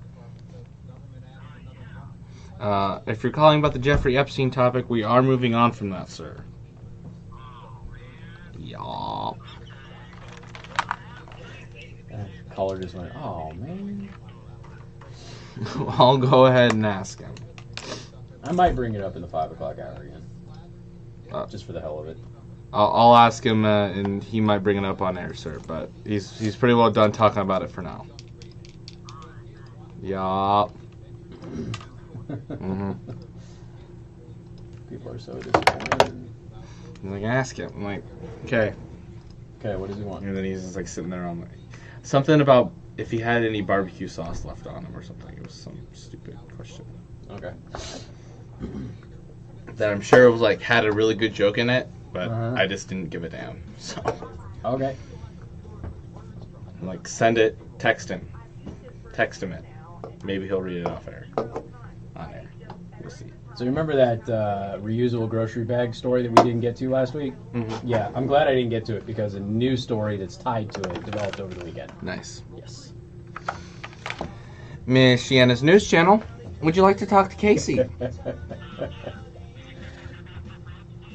[SPEAKER 2] If you're calling about the Jeffrey Epstein topic, we are moving on from that, sir. Yeah.
[SPEAKER 10] Caller just went, oh, man.
[SPEAKER 2] I'll go ahead and ask him.
[SPEAKER 10] I might bring it up in the 5 o'clock hour again. Just for the hell of it.
[SPEAKER 2] I'll ask him, and he might bring it up on air, sir. But he's pretty well done talking about it for now. Yeah. Mm-hmm.
[SPEAKER 10] People are so disappointed.
[SPEAKER 2] I'm like, ask him. I'm like, okay.
[SPEAKER 10] Okay, what does he want?
[SPEAKER 2] And then he's just like sitting there on like something about if he had any barbecue sauce left on him or something. It was some stupid question.
[SPEAKER 10] Okay.
[SPEAKER 2] That I'm sure it was like had a really good joke in it, but I just didn't give a damn. So.
[SPEAKER 10] Okay.
[SPEAKER 2] I'm like, send it, text him it. Maybe he'll read it off air. On air. We'll see.
[SPEAKER 10] So remember that reusable grocery bag story that we didn't get to last week?
[SPEAKER 2] Mm-hmm.
[SPEAKER 10] Yeah, I'm glad I didn't get to it because a new story that's tied to it developed over the weekend.
[SPEAKER 2] Nice.
[SPEAKER 10] Yes.
[SPEAKER 2] Miss Gianna's News Channel, would you like to talk to Casey?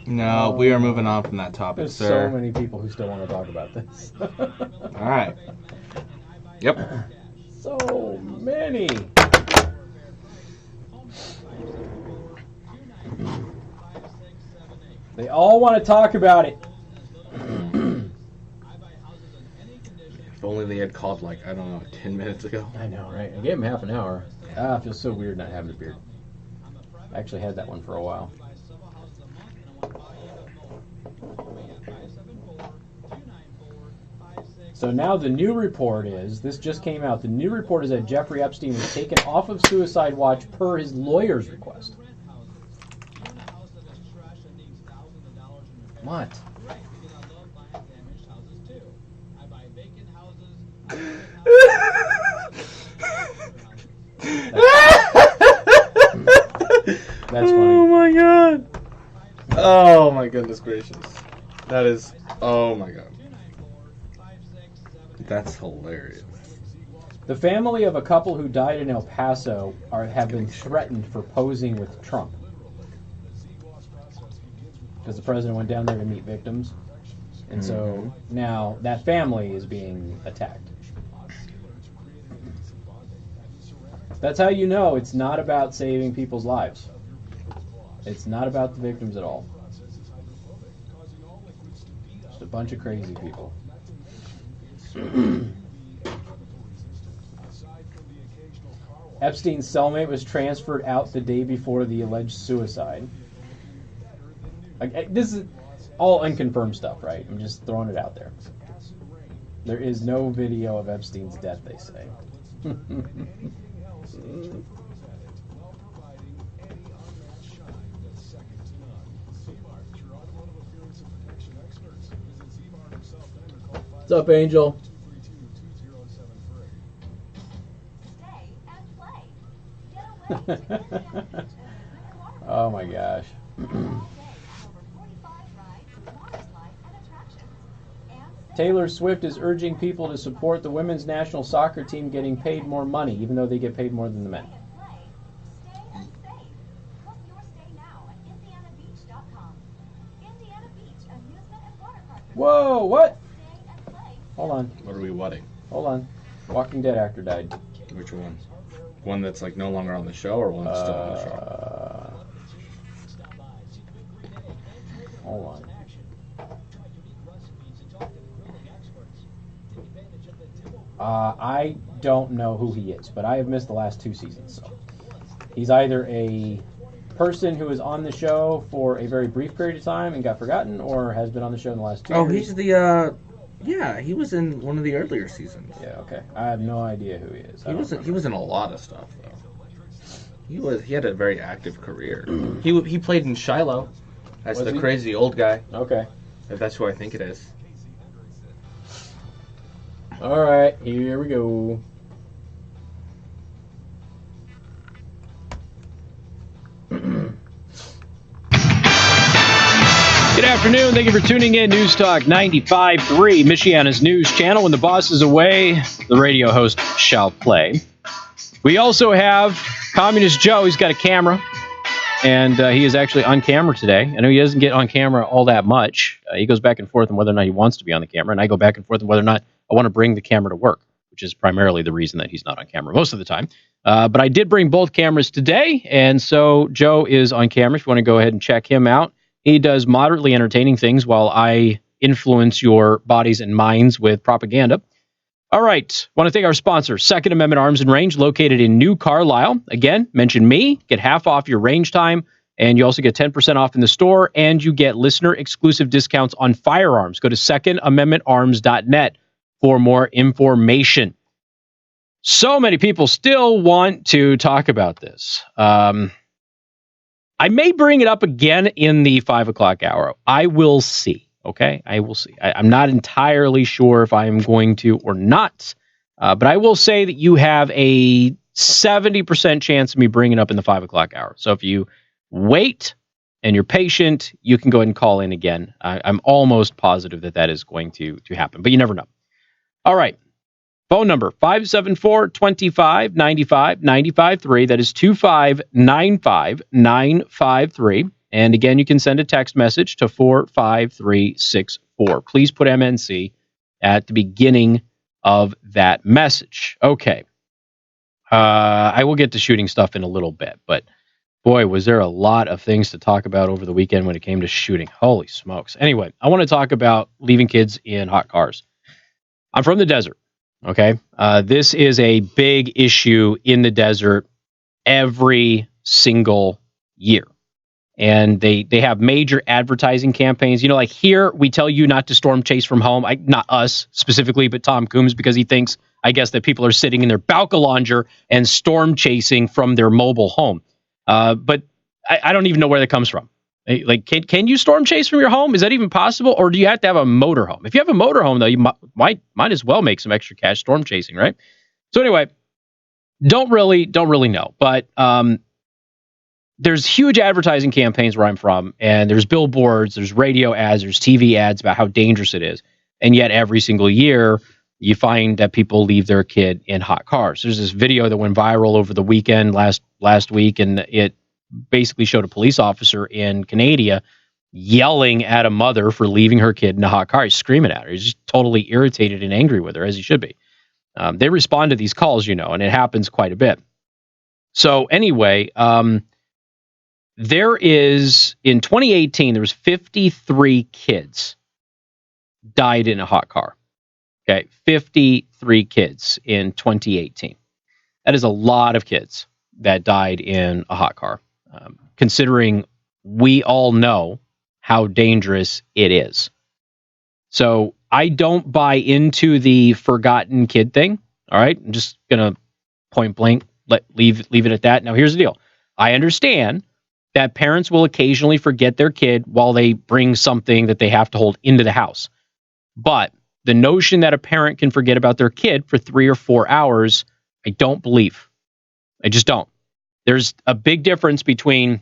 [SPEAKER 2] No, we are moving on from that topic,
[SPEAKER 10] There's
[SPEAKER 2] sir.
[SPEAKER 10] so many people who still want to talk about this.
[SPEAKER 2] All right. Yep.
[SPEAKER 10] So many. They all want to talk about it.
[SPEAKER 2] If only they had called, like, I don't know, 10 minutes ago.
[SPEAKER 10] I know, right? I gave him half an hour. It feels so weird not having a beard. I actually had that one for a while. So now the new report is, this just came out, the new report is that Jeffrey Epstein was taken off of suicide watch per his lawyer's request. What? That's funny.
[SPEAKER 2] Oh my god. Oh my goodness gracious. That is, oh my god. That's hilarious.
[SPEAKER 10] The family of a couple who died in El Paso have been threatened for posing with Trump. Because the president went down there to meet victims. And so now that family is being attacked. That's how you know it's not about saving people's lives. It's not about the victims at all. Just a bunch of crazy people. Epstein's cellmate was transferred out the day before the alleged suicide. This is all unconfirmed stuff, right? I'm just throwing it out there. There is no video of Epstein's death, they say. What's up, Angel?
[SPEAKER 1] Oh my gosh. Taylor Swift is urging people to support the women's national soccer team getting paid more money, even though they get paid more than the men. Whoa, what? Hold on.
[SPEAKER 2] What are we whatting?
[SPEAKER 1] Hold on. Walking Dead actor died.
[SPEAKER 2] Which one? One that's like no longer on the show, or one that's still on the show?
[SPEAKER 1] Hold on. I don't know who he is, but I have missed the last 2 seasons. So he's either a person who is on the show for a very brief period of time and got forgotten, or has been on the show in the last 2 years.
[SPEAKER 10] Oh, he's the yeah, he was in one of the earlier seasons.
[SPEAKER 1] Yeah, okay. I have no idea who he is.
[SPEAKER 10] He was in a lot of stuff though. He had a very active career. he played in Shiloh as the crazy old guy.
[SPEAKER 1] Okay.
[SPEAKER 10] If that's who I think it is.
[SPEAKER 1] All right, here we go. Good afternoon. Thank you for tuning in. News Talk 95.3, Michiana's news channel. When the boss is away, the radio host shall play. We also have Communist Joe. He's got a camera, and he is actually on camera today. I know he doesn't get on camera all that much. He goes back and forth on whether or not he wants to be on the camera, and I go back and forth on whether or not I want to bring the camera to work, which is primarily the reason that he's not on camera most of the time. But I did bring both cameras today, and so Joe is on camera if you want to go ahead and check him out. He does moderately entertaining things while I influence your bodies and minds with propaganda. All right. Want to thank our sponsor, Second Amendment Arms and Range, located in New Carlisle. Again, mention me, get half off your range time, and you also get 10% off in the store, and you get listener-exclusive discounts on firearms. Go to secondamendmentarms.net for more information. So many people still want to talk about this. I may bring it up again in the 5 o'clock hour. I will see. Okay, I will see. I'm not entirely sure if I am going to or not, but I will say that you have a 70% chance of me bringing it up in the 5 o'clock hour. So if you wait and you're patient, you can go ahead and call in again. I'm almost positive that that is going to happen, but you never know. All right. Phone number 574-25-95-95-3. That is 2595-953. And again, you can send a text message to 45364. Please put MNC at the beginning of that message. Okay. I will get to shooting stuff in a little bit, but boy, was there a lot of things to talk about over the weekend when it came to shooting. Holy smokes. Anyway, I want to talk about leaving kids in hot cars. I'm from the desert. Okay. This is a big issue in the desert every single year. And they have major advertising campaigns. You know, like here, we tell you not to storm chase from home. Not us specifically, but Tom Coombs, because he thinks, I guess, that people are sitting in their Balcalanger and storm chasing from their mobile home. But I don't even know where that comes from. Like, can you storm chase from your home? Is that even possible? Or do you have to have a motorhome? If you have a motorhome, though, you might as well make some extra cash storm chasing, right? So anyway, don't really know. But there's huge advertising campaigns where I'm from, and there's billboards, there's radio ads, there's TV ads about how dangerous it is. And yet every single year, you find that people leave their kid in hot cars. There's this video that went viral over the weekend last week, and it basically showed a police officer in Canada yelling at a mother for leaving her kid in a hot car. He's screaming at her. He's just totally irritated and angry with her, as he should be. They respond to these calls, and it happens quite a bit. So anyway, there is, in 2018, there was 53 kids died in a hot car. Okay, 53 kids in 2018. That is a lot of kids that died in a hot car. Considering we all know how dangerous it is. So I don't buy into the forgotten kid thing. All right. I'm just going to point blank, leave it at that. Now, here's the deal. I understand that parents will occasionally forget their kid while they bring something that they have to hold into the house. But the notion that a parent can forget about their kid for 3 or 4 hours, I don't believe. I just don't. There's a big difference between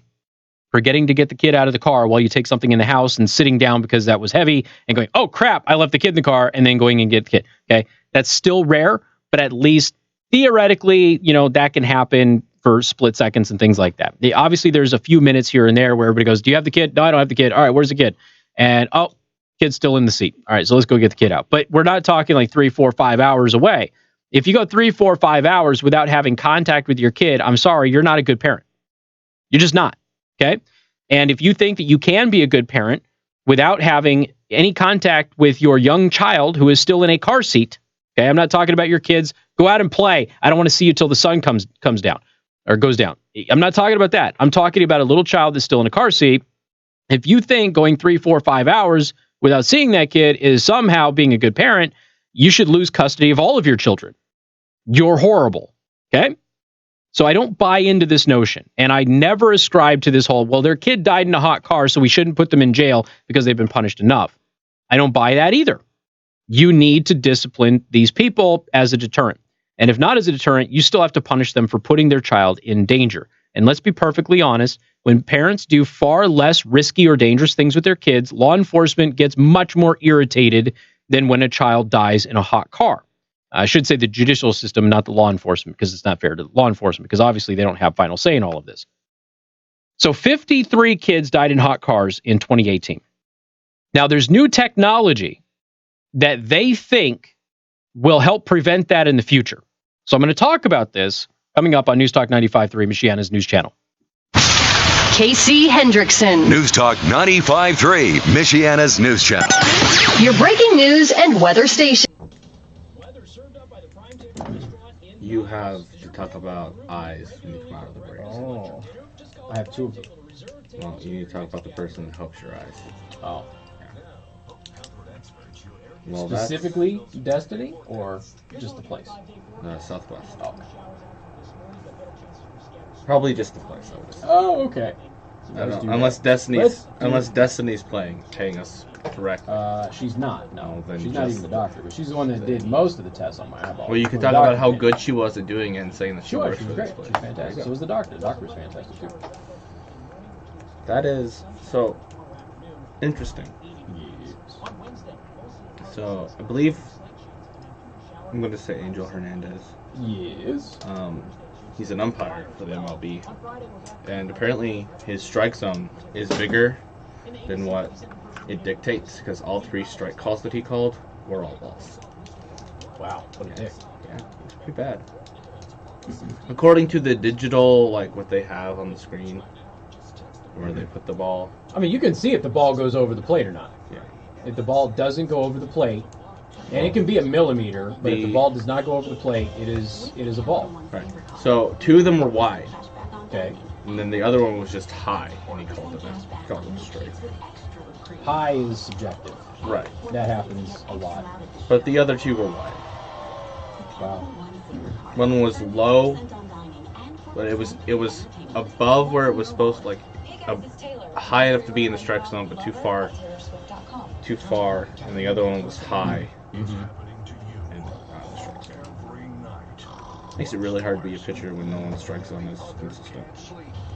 [SPEAKER 1] forgetting to get the kid out of the car while you take something in the house and sitting down because that was heavy and going, oh crap, I left the kid in the car, and then going and get the kid. Okay. That's still rare, but at least theoretically, that can happen for split seconds and things like that. Obviously, there's a few minutes here and there where everybody goes, do you have the kid? No, I don't have the kid. All right, where's the kid? And, oh, kid's still in the seat. All right, so let's go get the kid out. But we're not talking like 3, 4, 5 hours away. If you go 3, 4, 5 hours without having contact with your kid, I'm sorry, you're not a good parent. You're just not. Okay? And if you think that you can be a good parent without having any contact with your young child who is still in a car seat, okay, I'm not talking about your kids. Go out and play. I don't want to see you till the sun comes down or goes down. I'm not talking about that. I'm talking about a little child that's still in a car seat. If you think going 3, 4, 5 hours without seeing that kid is somehow being a good parent, you should lose custody of all of your children. You're horrible. Okay? So I don't buy into this notion. And I never ascribe to this whole, well, their kid died in a hot car, so we shouldn't put them in jail because they've been punished enough. I don't buy that either. You need to discipline these people as a deterrent. And if not as a deterrent, you still have to punish them for putting their child in danger. And let's be perfectly honest, when parents do far less risky or dangerous things with their kids, law enforcement gets much more irritated than when a child dies in a hot car. I should say the judicial system, not the law enforcement, because it's not fair to law enforcement, because obviously they don't have final say in all of this. So 53 kids died in hot cars in 2018. Now, there's new technology that they think will help prevent that in the future. So I'm going to talk about this coming up on News Talk 95.3, Michiana's news channel.
[SPEAKER 7] Casey Hendrickson.
[SPEAKER 4] News Talk 95.3, Michiana's news channel.
[SPEAKER 7] Your breaking news and weather station.
[SPEAKER 2] You have to talk about eyes when you come out of the break.
[SPEAKER 1] Oh, I have 2 of them.
[SPEAKER 2] Well, you need to talk about the person that helps your eyes.
[SPEAKER 1] Oh.
[SPEAKER 2] Well,
[SPEAKER 1] specifically Destiny or just the place?
[SPEAKER 2] Southwest.
[SPEAKER 1] Oh.
[SPEAKER 2] Probably just the place, I would say.
[SPEAKER 1] Oh, okay.
[SPEAKER 2] Unless Destiny's paying us directly.
[SPEAKER 1] She's not. No,
[SPEAKER 2] then
[SPEAKER 1] she's not even the doctor, but she's the one that did most of the tests on my eyeball.
[SPEAKER 2] Well, you can talk about how good she was at doing it and saying that she worked
[SPEAKER 1] was
[SPEAKER 2] for
[SPEAKER 1] great.
[SPEAKER 2] this place.
[SPEAKER 1] She's fantastic. So was the doctor. The doctor was fantastic too.
[SPEAKER 2] That is so interesting. So I believe I'm going to say Angel Hernandez.
[SPEAKER 1] Yes.
[SPEAKER 2] He's an umpire for the MLB, and apparently his strike zone is bigger than what it dictates because all 3 strike calls that he called were all balls.
[SPEAKER 1] Wow, what a dick.
[SPEAKER 2] Yeah, it's pretty bad. According to the digital, like what they have on the screen, where they put the ball.
[SPEAKER 1] I mean, you can see if the ball goes over the plate or not.
[SPEAKER 2] Yeah.
[SPEAKER 1] If the ball doesn't go over the plate, and it can be a millimeter, but if the ball does not go over the plate, it is a ball.
[SPEAKER 2] Right. So 2 of them were wide.
[SPEAKER 1] Okay.
[SPEAKER 2] And then the other one was just high, and he called it straight.
[SPEAKER 1] High is subjective.
[SPEAKER 2] Right.
[SPEAKER 1] That happens a lot.
[SPEAKER 2] But the other 2 were wide.
[SPEAKER 1] Wow.
[SPEAKER 2] One was low, but it was above where it was supposed to, like high enough to be in the strike zone, but too far, and the other one was high. Mm-hmm. And the strike zone. Makes it really hard to be a pitcher when no one's strike zone is consistent.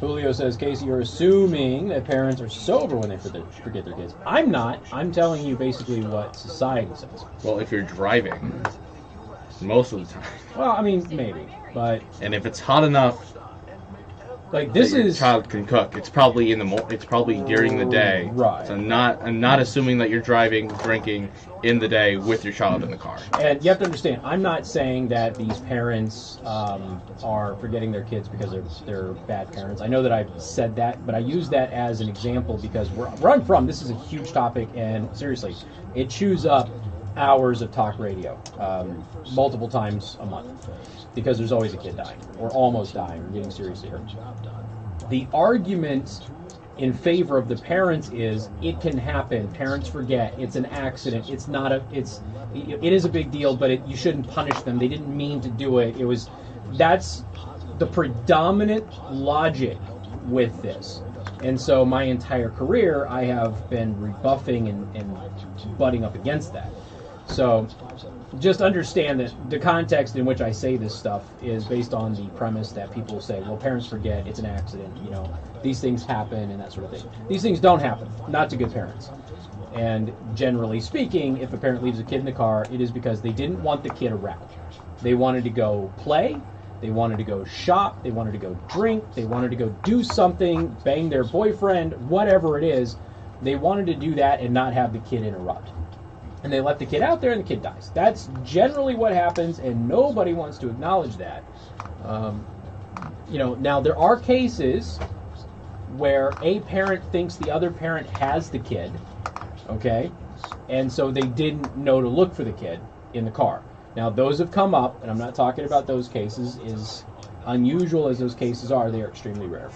[SPEAKER 1] Julio says, Casey, you're assuming that parents are sober when they forget their kids. I'm not. I'm telling you basically what society says.
[SPEAKER 2] Well, if you're driving, most of the time.
[SPEAKER 1] Well, I mean, maybe, but.
[SPEAKER 2] And if it's hot enough.
[SPEAKER 1] Like this
[SPEAKER 2] your
[SPEAKER 1] is
[SPEAKER 2] child can cook. It's probably it's probably during the day.
[SPEAKER 1] Right.
[SPEAKER 2] So I'm not assuming that you're drinking in the day with your child in the car.
[SPEAKER 1] And you have to understand, I'm not saying that these parents are forgetting their kids because they're bad parents. I know that I've said that, but I use that as an example because where I'm from, this is a huge topic, and seriously, it chews up hours of talk radio multiple times a month because there's always a kid dying or almost dying or getting seriously hurt. The argument in favor of the parents is it can happen. Parents forget. It's an accident. It's not it is a big deal, but you shouldn't punish them. They didn't mean to do it. That's the predominant logic with this. And so my entire career I have been rebuffing and butting up against that.
[SPEAKER 10] So just understand that the context in which I say this stuff is based on the premise that people say, well, parents forget, it's an accident, these things happen and that sort of thing. These things don't happen, not to good parents. And generally speaking, if a parent leaves a kid in the car, it is because they didn't want the kid around. They wanted to go play, they wanted to go shop, they wanted to go drink, they wanted to go do something, bang their boyfriend, whatever it is. They wanted to do that and not have the kid interrupt. And they let the kid out there and the kid dies. That's generally what happens, and nobody wants to acknowledge that. Now there are cases where a parent thinks the other parent has the kid, okay? And so they didn't know to look for the kid in the car. Now those have come up, and I'm not talking about those cases. As unusual as those cases are, they are extremely rare.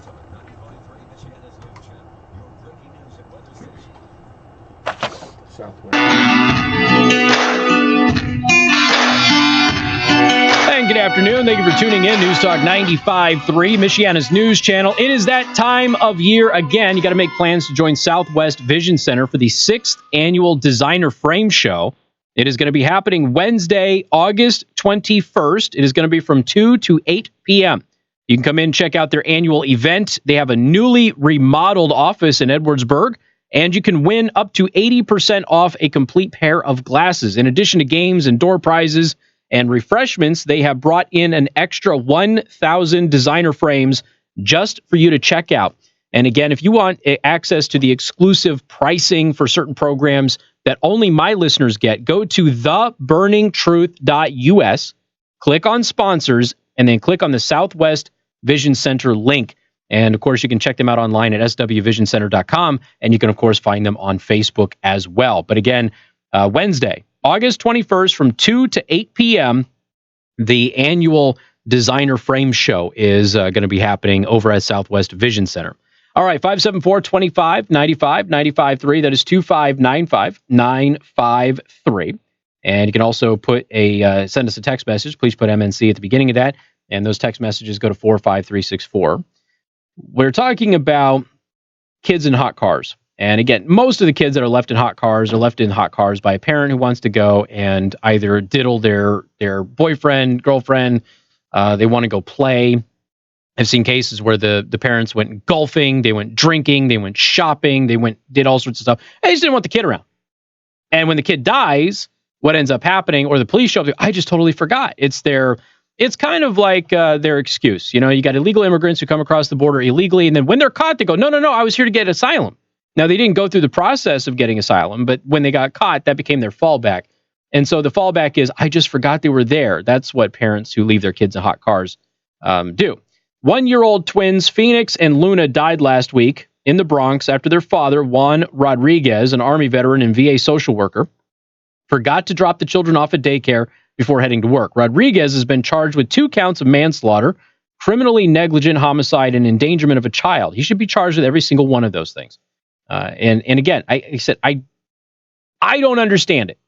[SPEAKER 10] And good afternoon. Thank you for tuning in. News Talk 95.3, Michiana's news channel. It is that time of year again. You got to make plans to join Southwest Vision Center for the 6th annual Designer Frame Show. It is going to be happening Wednesday, August 21st. It is going to be from 2 to 8 p.m. You can come in and check out their annual event. They have a newly remodeled office in Edwardsburg, and you can win up to 80% off a complete pair of glasses. In addition to games and door prizes and refreshments, they have brought in an extra 1,000 designer frames just for you to check out. And again, if you want access to the exclusive pricing for certain programs that only my listeners get, go to theburningtruth.us, click on sponsors, and then click on the Southwest Vision Center link. And, of course, you can check them out online at swvisioncenter.com, and you can, of course, find them on Facebook as well. But, again, Wednesday, August 21st from 2 to 8 p.m., the annual Designer Frame Show is going to be happening over at Southwest Vision Center. All right, 574-2595, 95.3. That is 2595-953. And you can also send us a text message. Please put MNC at the beginning of that, and those text messages go to 45364. We're talking about kids in hot cars. And again, most of the kids that are left in hot cars are left in hot cars by a parent who wants to go and either diddle their boyfriend, girlfriend. They want to go play. I've seen cases where the parents went golfing, they went drinking, they went shopping, did all sorts of stuff. They just didn't want the kid around. And when the kid dies, what ends up happening, or the police show up, I just totally forgot. It's kind of like their excuse. You got illegal immigrants who come across the border illegally, and then when they're caught, they go, no, I was here to get asylum. Now, they didn't go through the process of getting asylum, but when they got caught, that became their fallback. And so the fallback is, I just forgot they were there. That's what parents who leave their kids in hot cars do. 1-year-old twins Phoenix and Luna died last week in the Bronx after their father, Juan Rodriguez, an Army veteran and VA social worker, forgot to drop the children off at daycare before heading to work. Rodriguez has been charged with 2 counts of manslaughter, criminally negligent homicide, and endangerment of a child. He should be charged with every single one of those things. And again, I said, I don't understand it.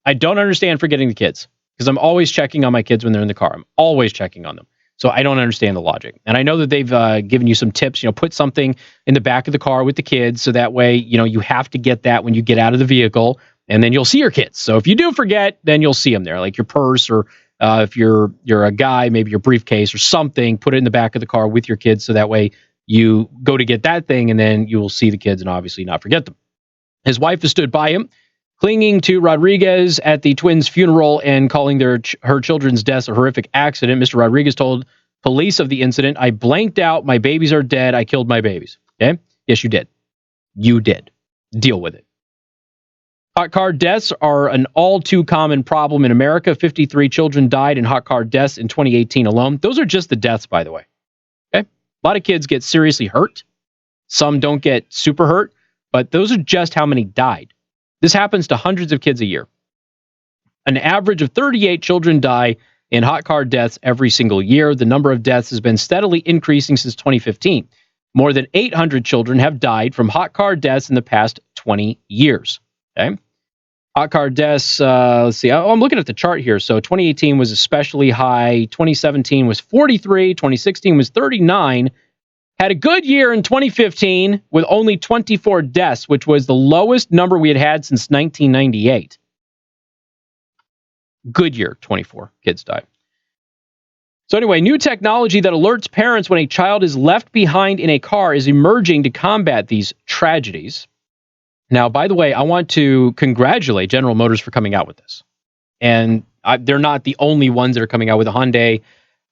[SPEAKER 10] I don't understand forgetting the kids, because I'm always checking on my kids when they're in the car. I'm always checking on them. So I don't understand the logic. And I know that they've given you some tips, put something in the back of the car with the kids. So that way, you have to get that when you get out of the vehicle, and then you'll see your kids. So if you do forget, then you'll see them there, like your purse, or if you're a guy, maybe your briefcase or something, put it in the back of the car with your kids. So that way you go to get that thing, and then you will see the kids and obviously not forget them. His wife has stood by him, clinging to Rodriguez at the twins' funeral and calling her children's deaths a horrific accident. Mr. Rodriguez told police of the incident, "I blanked out. My babies are dead. I killed my babies." Okay? Yes, you did. You did. Deal with it. Hot car deaths are an all too common problem in America. 53 children died in hot car deaths in 2018 alone. Those are just the deaths, by the way. Okay? A lot of kids get seriously hurt. Some don't get super hurt, but those are just how many died. This happens to hundreds of kids a year. An average of 38 children die in hot car deaths every single year. The number of deaths has been steadily increasing since 2015. More than 800 children have died from hot car deaths in the past 20 years. Okay? Hot car deaths, let's see. Oh, I'm looking at the chart here. So 2018 was especially high. 2017 was 43. 2016 was 39. Had a good year in 2015 with only 24 deaths, which was the lowest number we had since 1998.
[SPEAKER 1] Goodyear, 24 kids died. So anyway, new technology that alerts parents when a child is left behind in a car is emerging to combat these tragedies. Now, by the way, I want to congratulate General Motors for coming out with this. And they're not the only ones that are coming out with it. Hyundai,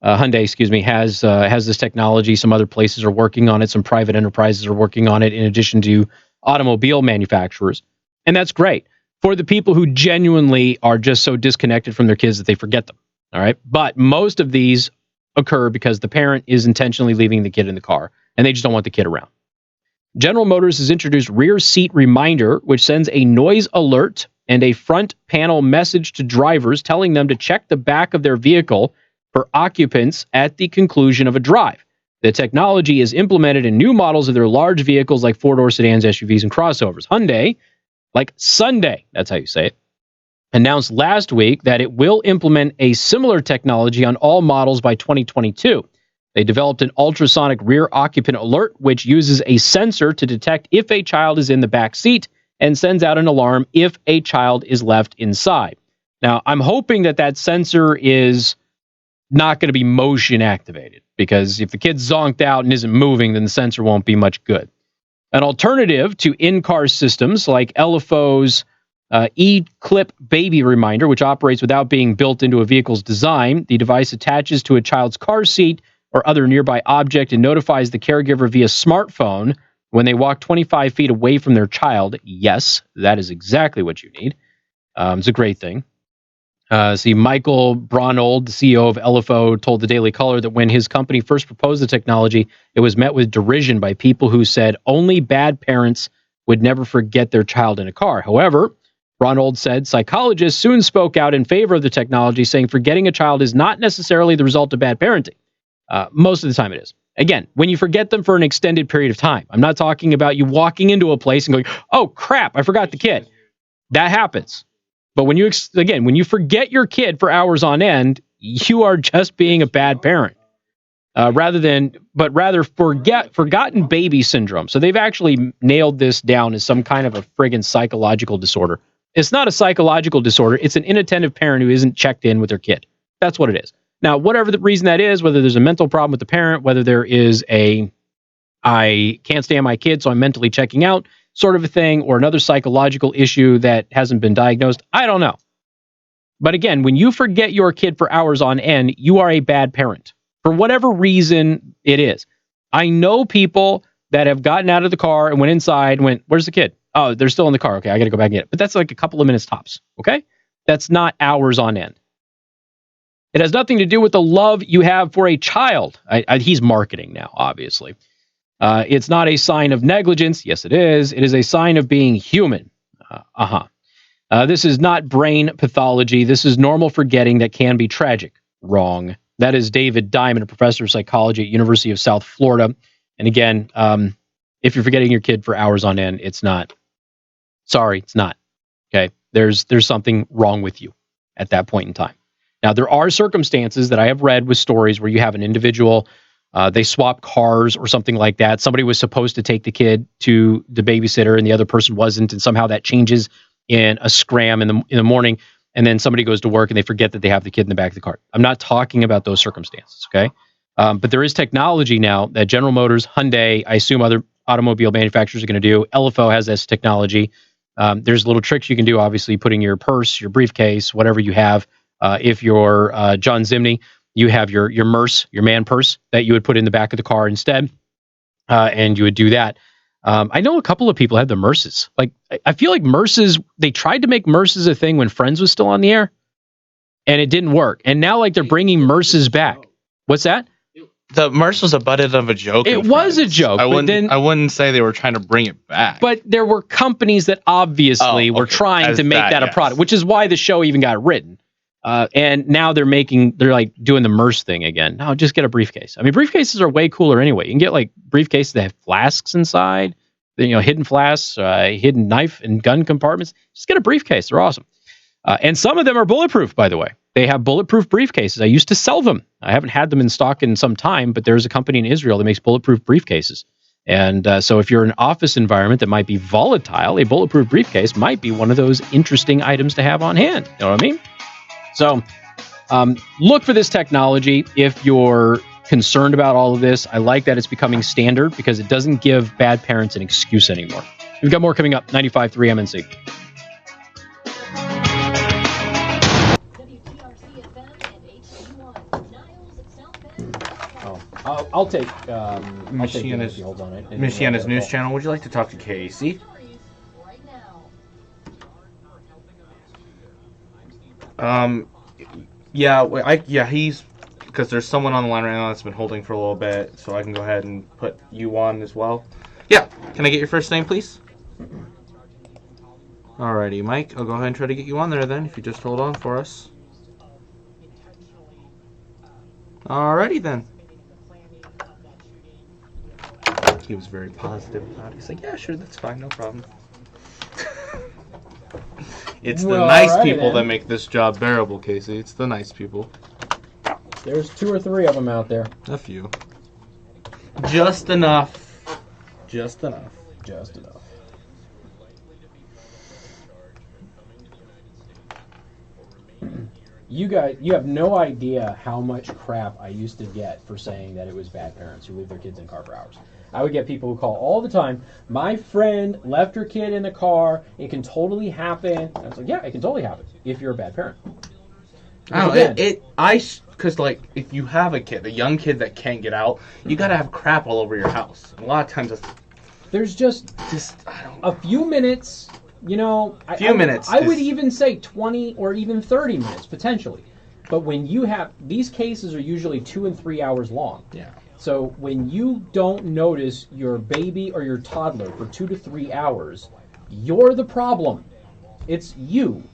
[SPEAKER 1] has this technology. Some other places are working on it. Some private enterprises are working on it in addition to automobile manufacturers. And that's great for the people who genuinely are just so disconnected from their kids that they forget them. All right. But most of these occur because the parent is intentionally leaving the kid in the car and they just don't want the kid around. General Motors has introduced Rear Seat Reminder, which sends a noise alert and a front panel message to drivers telling them to check the back of their vehicle for occupants at the conclusion of a drive. The technology is implemented in new models of their large vehicles like four-door sedans, SUVs, and crossovers. Hyundai, like Sunday, that's how you say it, announced last week that it will implement a similar technology on all models by 2022. They developed an ultrasonic rear occupant alert, which uses a sensor to detect if a child is in the back seat and sends out an alarm if a child is left inside. Now, I'm hoping that that sensor is not going to be motion activated, because if the kid's zonked out and isn't moving, then the sensor won't be much good. An alternative to in-car systems like LFO's E-Clip Baby Reminder, which operates without being built into a vehicle's design. The device attaches to a child's car seat or other nearby object and notifies the caregiver via smartphone when they walk 25 feet away from their child. Yes, that is exactly what you need. It's a great thing. Michael Bronold, the CEO of LFO, told the Daily Caller that when his company first proposed the technology, it was met with derision by people who said only bad parents would never forget their child in a car. However, Bronold said psychologists soon spoke out in favor of the technology, saying forgetting a child is not necessarily the result of bad parenting. Most of the time it is. Again, when you forget them for an extended period of time. I'm not talking about you walking into a place and going, oh, crap, I forgot the kid. That happens. But when you forget your kid for hours on end, you are just being a bad parent. Rather forgotten baby syndrome. So they've actually nailed this down as some kind of a friggin' psychological disorder. It's not a psychological disorder. It's an inattentive parent who isn't checked in with their kid. That's what it is. Now, whatever the reason that is, whether there's a mental problem with the parent, whether there is I can't stand my kid, so I'm mentally checking out sort of a thing, or another psychological issue that hasn't been diagnosed, I don't know. But again, when you forget your kid for hours on end, you are a bad parent. For whatever reason it is. I know people that have gotten out of the car and went inside and went, where's the kid? Oh, they're still in the car. Okay, I got to go back and get it. But that's like a couple of minutes tops, okay? That's not hours on end. It has nothing to do with the love you have for a child. He's marketing now, obviously. It's not a sign of negligence. Yes, it is. It is a sign of being human. This is not brain pathology. This is normal forgetting that can be tragic. Wrong. That is David Diamond, a professor of psychology at University of South Florida. And again, if you're forgetting your kid for hours on end, it's not. Sorry, it's not. Okay? There's something wrong with you at that point in time. Now, there are circumstances that I have read with stories where you have an individual, they swap cars or something like that. Somebody was supposed to take the kid to the babysitter and the other person wasn't, and somehow that changes in a scram in the morning, and then somebody goes to work and they forget that they have the kid in the back of the car. I'm not talking about those circumstances, okay? But there is technology now that General Motors, Hyundai, I assume other automobile manufacturers are going to do. LFO has this technology. There's little tricks you can do, obviously, putting your purse, your briefcase, whatever you have. If you're John Zimney, you have your MERS, your man purse, that you would put in the back of the car instead, and you would do that. I know a couple of people have the MERSes. Like, I feel like MERSes, they tried to make MERSes a thing when Friends was still on the air, and it didn't work. And now, like, they're bringing MERSes back. What's that?
[SPEAKER 11] The MERS was a butt end of a joke.
[SPEAKER 1] It was a joke.
[SPEAKER 11] I wouldn't say they were trying to bring it back.
[SPEAKER 1] But there were companies that obviously were trying to make that a product, which is why the show even got written. And now they're like doing the MERS thing again. No, just get a briefcase. I mean, briefcases are way cooler anyway. You can get like briefcases that have flasks inside, hidden flasks, hidden knife and gun compartments. Just get a briefcase. They're awesome. And some of them are bulletproof, by the way. They have bulletproof briefcases. I used to sell them. I haven't had them in stock in some time, but there's a company in Israel that makes bulletproof briefcases. And so if you're in an office environment that might be volatile, a bulletproof briefcase might be one of those interesting items to have on hand. You know what I mean? So look for this technology if you're concerned about all of this. I like that it's becoming standard because it doesn't give bad parents an excuse anymore. We've got more coming up. 95.3 MNC. I'll take
[SPEAKER 2] Michiana's news channel. Would you like to talk to Casey? He's because there's someone on the line right now that's been holding for a little bit, so I can go ahead and put you on as well. Yeah, can I get your first name, please? Alrighty, Mike. I'll go ahead and try to get you on there then, if you just hold on for us. Alrighty then. He was very positive about it. He's like, yeah, sure, that's fine, no problem. It's the nice people that make this job bearable, Casey. It's the nice people.
[SPEAKER 1] There's 2 or 3 of them out there.
[SPEAKER 2] A few. Just enough. Just enough.
[SPEAKER 1] Just enough. You have no idea how much crap I used to get for saying that it was bad parents who leave their kids in the car for hours. I would get people who call all the time, my friend left her kid in the car, it can totally happen. I was like, yeah, it can totally happen if you're a bad parent.
[SPEAKER 2] Because like, if you have a kid, a young kid that can't get out, you gotta have crap all over your house. And a lot of times
[SPEAKER 1] there's just a few minutes,
[SPEAKER 2] minutes.
[SPEAKER 1] I would even say 20 or even 30 minutes, potentially. But when you have, these cases are usually 2 and 3 hours long.
[SPEAKER 2] Yeah.
[SPEAKER 1] So when you don't notice your baby or your toddler for 2 to 3 hours, you're the problem. It's you.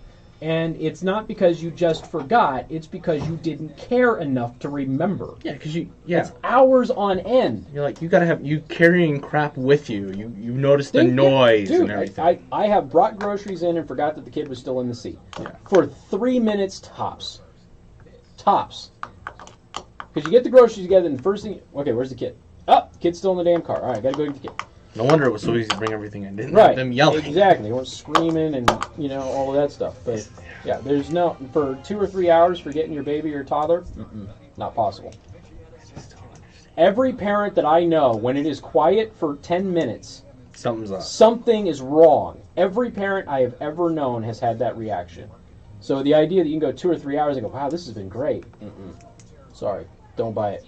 [SPEAKER 1] And it's not because you just forgot, it's because you didn't care enough to remember.
[SPEAKER 2] Yeah, because
[SPEAKER 1] it's hours on end.
[SPEAKER 2] You're like, you gotta have you carrying crap with you. You notice the noise and everything.
[SPEAKER 1] I have brought groceries in and forgot that the kid was still in the seat.
[SPEAKER 2] Yeah.
[SPEAKER 1] For 3 minutes tops. Tops. Because you get the groceries together and the first thing, okay, where's the kid? Oh, kid's still in the damn car. All right, gotta go get the kid.
[SPEAKER 2] No wonder it was so easy to bring everything in. Didn't
[SPEAKER 1] right.
[SPEAKER 2] have them yelling.
[SPEAKER 1] Exactly. They weren't screaming and, all of that stuff. But, yeah, there's no, for 2 or 3 hours for getting your baby or toddler, not possible. Every parent that I know, when it is quiet for 10 minutes,
[SPEAKER 2] something's up.
[SPEAKER 1] Something is wrong. Every parent I have ever known has had that reaction. So the idea that you can go 2 or 3 hours and go, wow, this has been great. Sorry, don't buy it.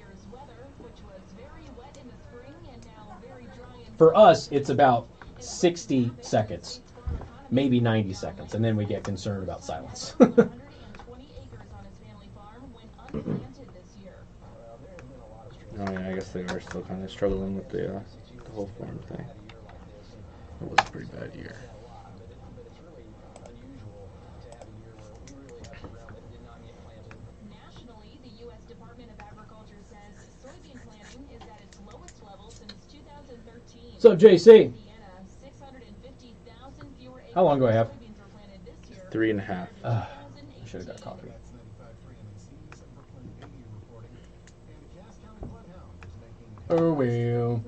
[SPEAKER 1] For us, it's about 60 seconds, maybe 90 seconds, and then we get concerned about silence.
[SPEAKER 2] Oh yeah, I guess they are still kind of struggling with the whole farm thing. It was a pretty bad year.
[SPEAKER 14] Nationally, the U.S. Department of Agriculture says soybean planting is at its lowest level since 2013.
[SPEAKER 1] What's up, JC? How long do I have?
[SPEAKER 2] 3.5.
[SPEAKER 1] I should have got coffee. Oh well.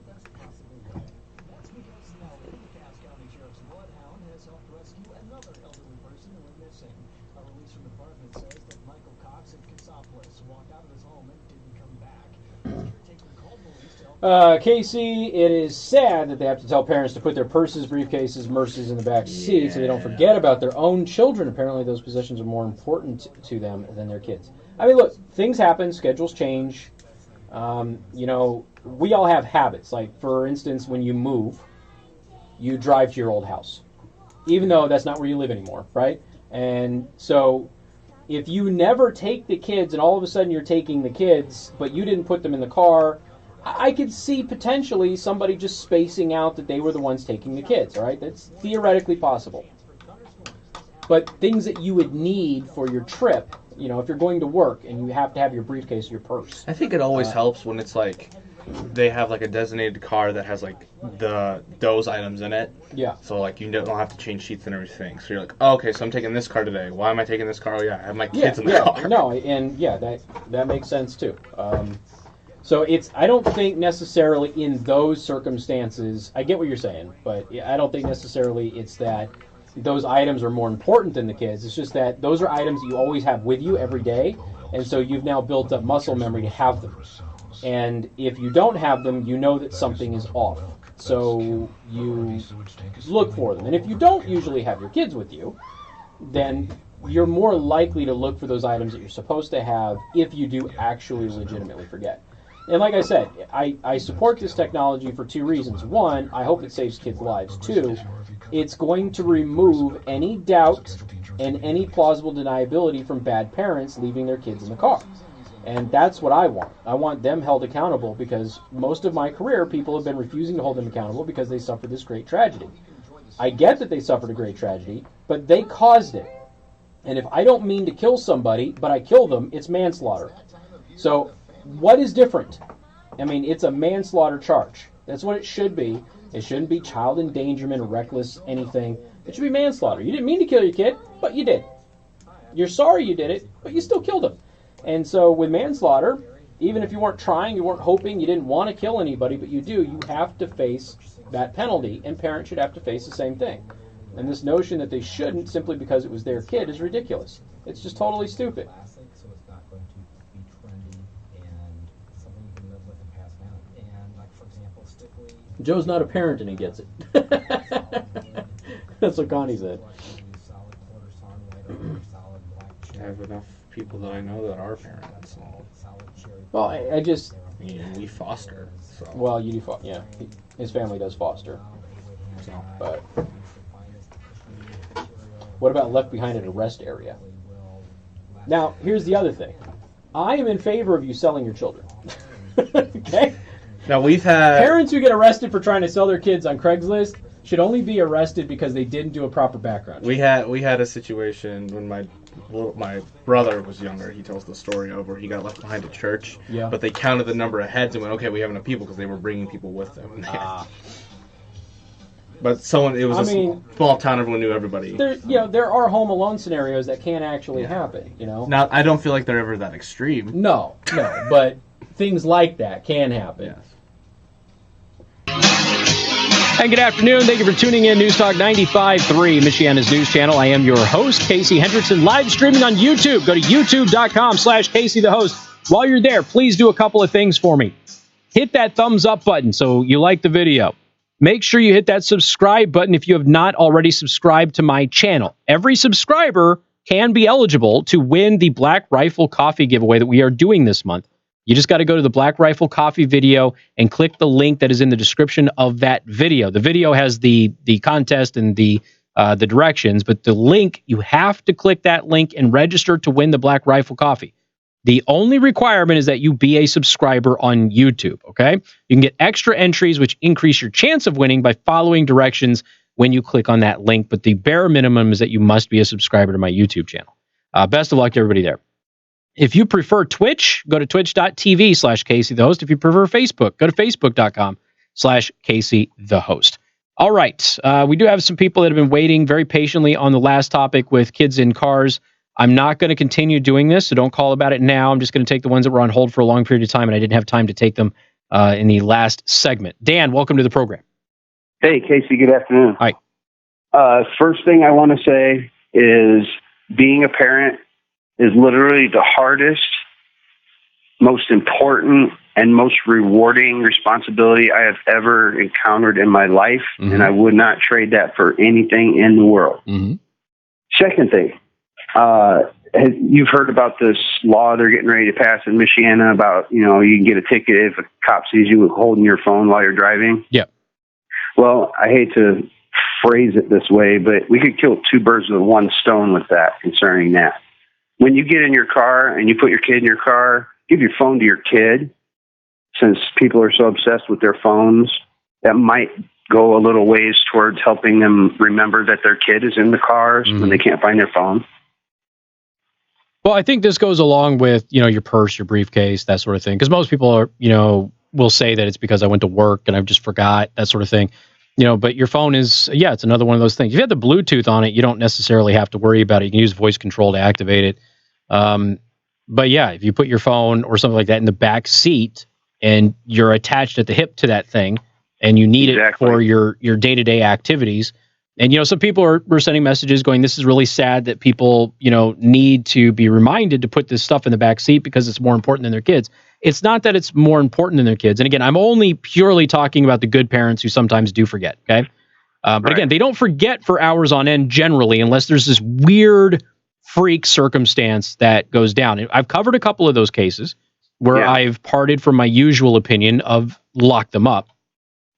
[SPEAKER 1] Casey, it is sad that they have to tell parents to put their purses, briefcases, mercies in the back seat so they don't forget about their own children. Apparently those possessions are more important to them than their kids. I mean, look, things happen, schedules change. We all have habits. Like, for instance, when you move, you drive to your old house, even though that's not where you live anymore, right? And so if you never take the kids and all of a sudden you're taking the kids, but you didn't put them in the car, I could see potentially somebody just spacing out that they were the ones taking the kids, all right? That's theoretically possible. But things that you would need for your trip, if you're going to work and you have to have your briefcase, your purse.
[SPEAKER 2] I think it always helps when it's like they have like a designated car that has like those items in it.
[SPEAKER 1] Yeah.
[SPEAKER 2] So like you don't have to change sheets and everything. So you're like, oh, okay, so I'm taking this car today. Why am I taking this car? Oh, yeah, I have my kids in the car.
[SPEAKER 1] No, and that makes sense too. So I don't think necessarily in those circumstances, I get what you're saying, but I don't think necessarily it's that
[SPEAKER 10] those items are more important than the kids. It's just that those are items that you always have with you every day, and so you've now built up muscle memory to have them. And if you don't have them, you know that something is off. So you look for them. And if you don't usually have your kids with you, then you're more likely to look for those items that you're supposed to have if you do actually legitimately forget. And like I said, I support this technology for two reasons. One, I hope it saves kids' lives. Two, it's going to remove any doubt and any plausible deniability from bad parents leaving their kids in the car. And that's what I want. I want them held accountable, because most of my career, people have been refusing to hold them accountable because they suffered this great tragedy. I get that they suffered a great tragedy, but they caused it. And if I don't mean to kill somebody, but I kill them, it's manslaughter. So what is different? I mean, it's a manslaughter charge. That's what it should be. It shouldn't be child endangerment or reckless anything. It should be manslaughter. You didn't mean to kill your kid, but you did. You're sorry you did it, but you still killed him. And so with manslaughter, even if you weren't trying, you weren't hoping, you didn't want to kill anybody, but you do, you have to face that penalty, and parents should have to face the same thing. And this notion that they shouldn't simply because it was their kid is ridiculous. It's just totally stupid. Joe's not a parent and he gets it. That's what Connie said.
[SPEAKER 2] I have enough people that I know that are parents.
[SPEAKER 10] Well, I just...
[SPEAKER 2] I mean, we foster. So.
[SPEAKER 10] Well, you do yeah. His family does foster.
[SPEAKER 2] So.
[SPEAKER 10] But what about left behind at a rest area? Now, here's the other thing. I am in favor of you selling your children. Okay?
[SPEAKER 2] Now, we've had...
[SPEAKER 10] Parents who get arrested for trying to sell their kids on Craigslist should only be arrested because they didn't do a proper background check.
[SPEAKER 2] We had a situation when my brother was younger. He tells the story over. He got left behind at church, but they counted the number of heads and went, okay, we have enough people, because they were bringing people with them. But it was a small town. Everyone knew everybody.
[SPEAKER 10] There are Home Alone scenarios that can actually happen.
[SPEAKER 2] Now, I don't feel like they're ever that extreme.
[SPEAKER 10] No, but things like that can happen.
[SPEAKER 2] Yes.
[SPEAKER 1] And good afternoon. Thank you for tuning in. News Talk 95.3, Michiana's news channel. I am your host, Casey Hendrickson, live streaming on YouTube. Go to youtube.com/Casey the host. While you're there, please do a couple of things for me. Hit that thumbs up button so you like the video. Make sure you hit that subscribe button if you have not already subscribed to my channel. Every subscriber can be eligible to win the Black Rifle Coffee giveaway that we are doing this month. You just got to go to the Black Rifle Coffee video and click the link that is in the description of that video. The video has the contest and the directions, but the link, you have to click that link and register to win the Black Rifle Coffee. The only requirement is that you be a subscriber on YouTube, okay? You can get extra entries, which increase your chance of winning by following directions when you click on that link, but the bare minimum is that you must be a subscriber to my YouTube channel. Best of luck to everybody there. If you prefer Twitch, go to twitch.tv/Casey the host. If you prefer Facebook, go to facebook.com/Casey the host. All right. We do have some people that have been waiting very patiently on the last topic with kids in cars. I'm not going to continue doing this, so don't call about it now. I'm just going to take the ones that were on hold for a long period of time, and I didn't have time to take them in the last segment. Dan, welcome to the program.
[SPEAKER 15] Hey, Casey. Good afternoon.
[SPEAKER 1] Hi.
[SPEAKER 15] First thing I want to say is being a parent is literally the hardest, most important, and most rewarding responsibility I have ever encountered in my life, and I would not trade that for anything in the world. Second thing, you've heard about this law they're getting ready to pass in Michiana about, you can get a ticket if a cop sees you holding your phone while you're driving.
[SPEAKER 1] Yeah.
[SPEAKER 15] Well, I hate to phrase it this way, but we could kill two birds with one stone with that concerning that. When you get in your car and you put your kid in your car, give your phone to your kid. Since people are so obsessed with their phones, that might go a little ways towards helping them remember that their kid is in the cars when they can't find their phone.
[SPEAKER 1] Well, I think this goes along with, your purse, your briefcase, that sort of thing. Because most people are, will say that it's because I went to work and I just forgot, that sort of thing. But your phone is, it's another one of those things. If you have the Bluetooth on it, you don't necessarily have to worry about it. You can use voice control to activate it. But yeah, if you put your phone or something like that in the back seat and you're attached at the hip to that thing and you need it for your day-to-day activities, And, some people were sending messages going, this is really sad that people, need to be reminded to put this stuff in the back seat because it's more important than their kids. It's not that it's more important than their kids. And again, I'm only purely talking about the good parents who sometimes do forget. Okay. But again, they don't forget for hours on end generally, unless there's this weird freak circumstance that goes down. And I've covered a couple of those cases where I've parted from my usual opinion of lock them up,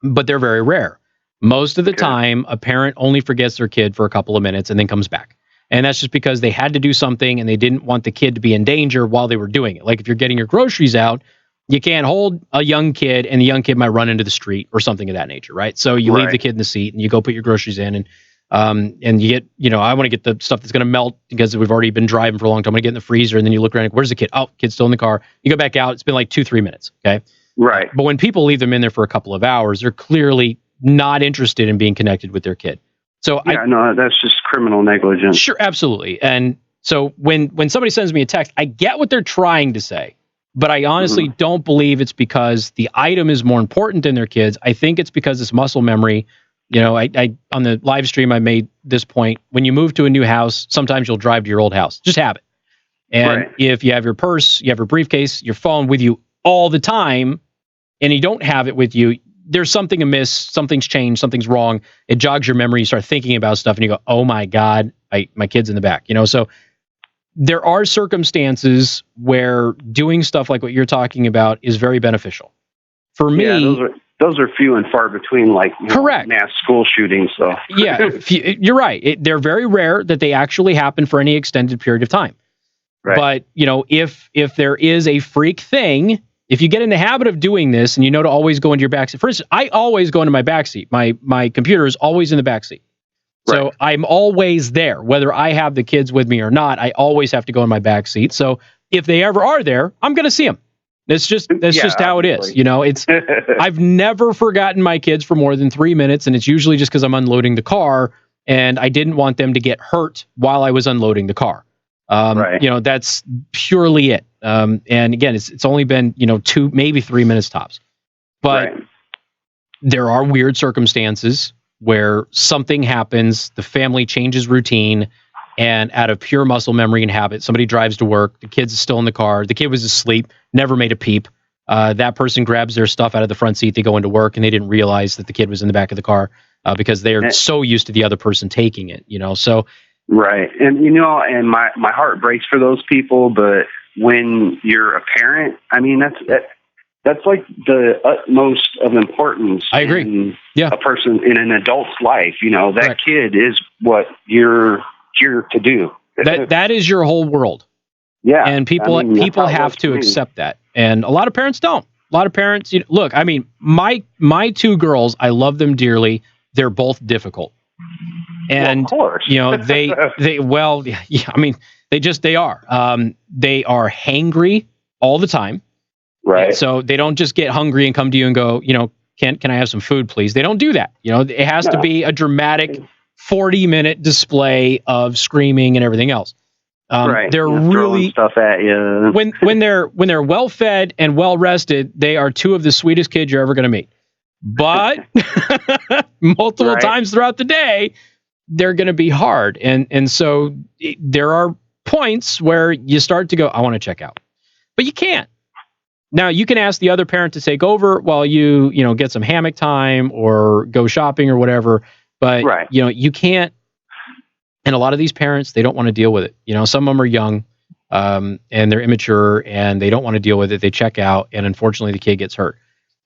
[SPEAKER 1] but they're very rare. Most of the time, a parent only forgets their kid for a couple of minutes and then comes back. And that's just because they had to do something and they didn't want the kid to be in danger while they were doing it. Like if you're getting your groceries out, you can't hold a young kid and the young kid might run into the street or something of that nature, right? So you leave the kid in the seat and you go put your groceries in and you get, I want to get the stuff that's going to melt because we've already been driving for a long time. I'm going to get in the freezer and then you look around, where's the kid? Oh, kid's still in the car. You go back out. It's been like 2-3 minutes. Okay.
[SPEAKER 15] Right.
[SPEAKER 1] But when people leave them in there for a couple of hours, they're clearly not interested in being connected with their kid. So
[SPEAKER 15] no, that's just criminal negligence.
[SPEAKER 1] Sure, absolutely. And so when somebody sends me a text, I get what they're trying to say, but I honestly don't believe it's because the item is more important than their kids. I think it's because it's muscle memory. I on the live stream I made this point. When you move to a new house, sometimes you'll drive to your old house. Just have it. And if you have your purse, you have your briefcase, your phone with you all the time, and you don't have it with you, there's something amiss, something's changed, something's wrong. It jogs your memory. You start thinking about stuff and you go, oh my God, my kid's in the back, so there are circumstances where doing stuff like what you're talking about is very beneficial. For me,
[SPEAKER 15] those are few and far between, like mass school shootings. So
[SPEAKER 1] you're right. They're very rare that they actually happen for any extended period of time. Right. But, if there is a freak thing, if you get in the habit of doing this and to always go into your backseat. For instance, I always go into my backseat. My computer is always in the backseat. So I'm always there. Whether I have the kids with me or not, I always have to go in my backseat. So if they ever are there, I'm going to see them. That's just how it is. It's I've never forgotten my kids for more than 3 minutes, and it's usually just because I'm unloading the car and I didn't want them to get hurt while I was unloading the car. That's purely it. And again, it's only been 2, maybe 3 minutes tops. But there are weird circumstances where something happens, the family changes routine, and out of pure muscle memory and habit, somebody drives to work, the kid's still in the car, the kid was asleep, never made a peep. That person grabs their stuff out of the front seat, they go into work, and they didn't realize that the kid was in the back of the car because they're so used to the other person taking it, so.
[SPEAKER 15] Right. And, and my heart breaks for those people, but when you're a parent, I mean, that's like the utmost of importance.
[SPEAKER 1] I agree.
[SPEAKER 15] In a person in an adult's life, that kid is what you're here to do.
[SPEAKER 1] That is your whole world.
[SPEAKER 15] Yeah.
[SPEAKER 1] And people have to accept that. And a lot of parents don't. A lot of parents, look, I mean, my 2 girls, I love them dearly. They're both difficult. And,
[SPEAKER 15] of course.
[SPEAKER 1] they are. They are hangry all the time.
[SPEAKER 15] Right.
[SPEAKER 1] And so they don't just get hungry and come to you and go, can I have some food, please? They don't do that. It has to be a dramatic 40-minute display of screaming and everything else. They're really
[SPEAKER 15] stuff at you.
[SPEAKER 1] when they're well fed and well rested, they are 2 of the sweetest kids you're ever going to meet. But multiple times throughout the day, they're going to be hard. And so there are points where you start to go, I want to check out. But you can't. Now, you can ask the other parent to take over while you get some hammock time or go shopping or whatever. But, you can't. And a lot of these parents, they don't want to deal with it. Some of them are young and they're immature and they don't want to deal with it. They check out and unfortunately the kid gets hurt.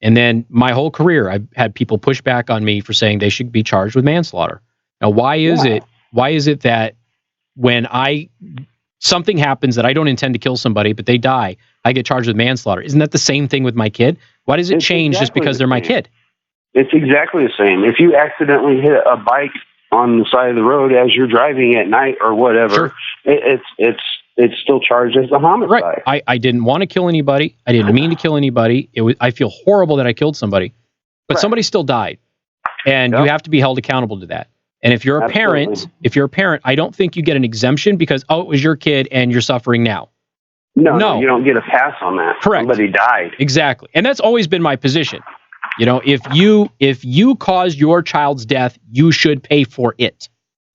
[SPEAKER 1] And then my whole career, I've had people push back on me for saying they should be charged with manslaughter. Now, why is it that when something happens that I don't intend to kill somebody, but they die, I get charged with manslaughter? Isn't that the same thing with my kid? Why does it change just because they're my kid?
[SPEAKER 15] It's exactly the same. If you accidentally hit a bike on the side of the road as you're driving at night or whatever, it's still charged as a homicide.
[SPEAKER 1] Right. I didn't want to kill anybody. I didn't mean to kill anybody. I feel horrible that I killed somebody, but somebody still died, and you have to be held accountable to that. And if you're a parent, I don't think you get an exemption because it was your kid and you're suffering now.
[SPEAKER 15] No, you don't get a pass on that.
[SPEAKER 1] Correct.
[SPEAKER 15] Somebody died.
[SPEAKER 1] Exactly. And that's always been my position. You know, if you caused your child's death, you should pay for it,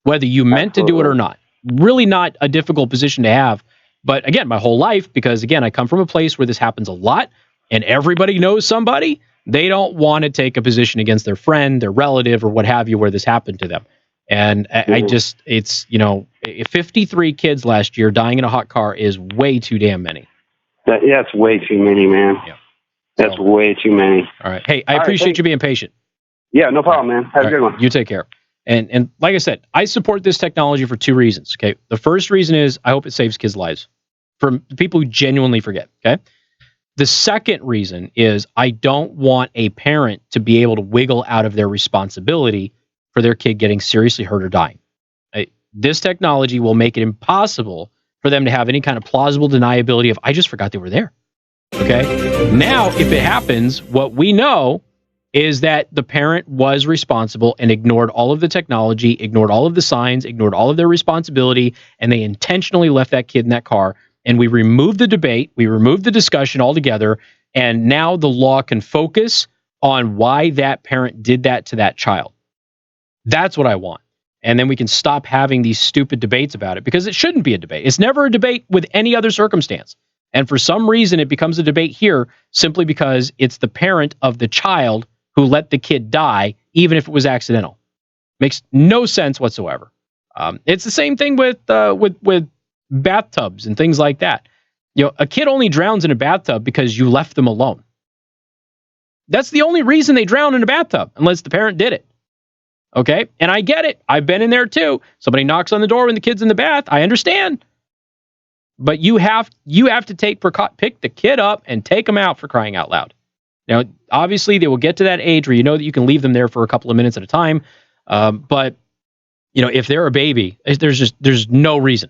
[SPEAKER 1] whether you meant to do it or not. Really not a difficult position to have. But again, my whole life, because again, I come from a place where this happens a lot and everybody knows somebody, they don't want to take a position against their friend, their relative, or what have you, where this happened to them. And I just, it's, 53 kids last year dying in a hot car is way too damn many.
[SPEAKER 15] That's way too many, man. Yeah. That's way too many.
[SPEAKER 1] All right. Hey, I appreciate you being patient.
[SPEAKER 15] Yeah, no problem, man. Have a good one.
[SPEAKER 1] You take care. And like I said, I support this technology for two reasons. Okay. The first reason is I hope it saves kids' lives from people who genuinely forget. Okay. The second reason is I don't want a parent to be able to wiggle out of their responsibility for their kid getting seriously hurt or dying. This technology will make it impossible for them to have any kind of plausible deniability of, I just forgot they were there. Okay. Now, if it happens, what we know is that the parent was responsible and ignored all of the technology, ignored all of the signs, ignored all of their responsibility, and they intentionally left that kid in that car. And we removed the debate, we removed the discussion altogether, and now the law can focus on why that parent did that to that child. That's what I want. And then we can stop having these stupid debates about it, because it shouldn't be a debate. It's never a debate with any other circumstance. And for some reason, it becomes a debate here simply because it's the parent of the child who let the kid die, even if it was accidental. Makes no sense whatsoever. It's the same thing with bathtubs and things like that. A kid only drowns in a bathtub because you left them alone. That's the only reason they drown in a bathtub, unless the parent did it. Okay? And I get it. I've been in there too. Somebody knocks on the door when the kid's in the bath. I understand. But you have to pick the kid up and take them out, for crying out loud. Now, obviously, they will get to that age where you know that you can leave them there for a couple of minutes at a time. But if they're a baby, there's no reason.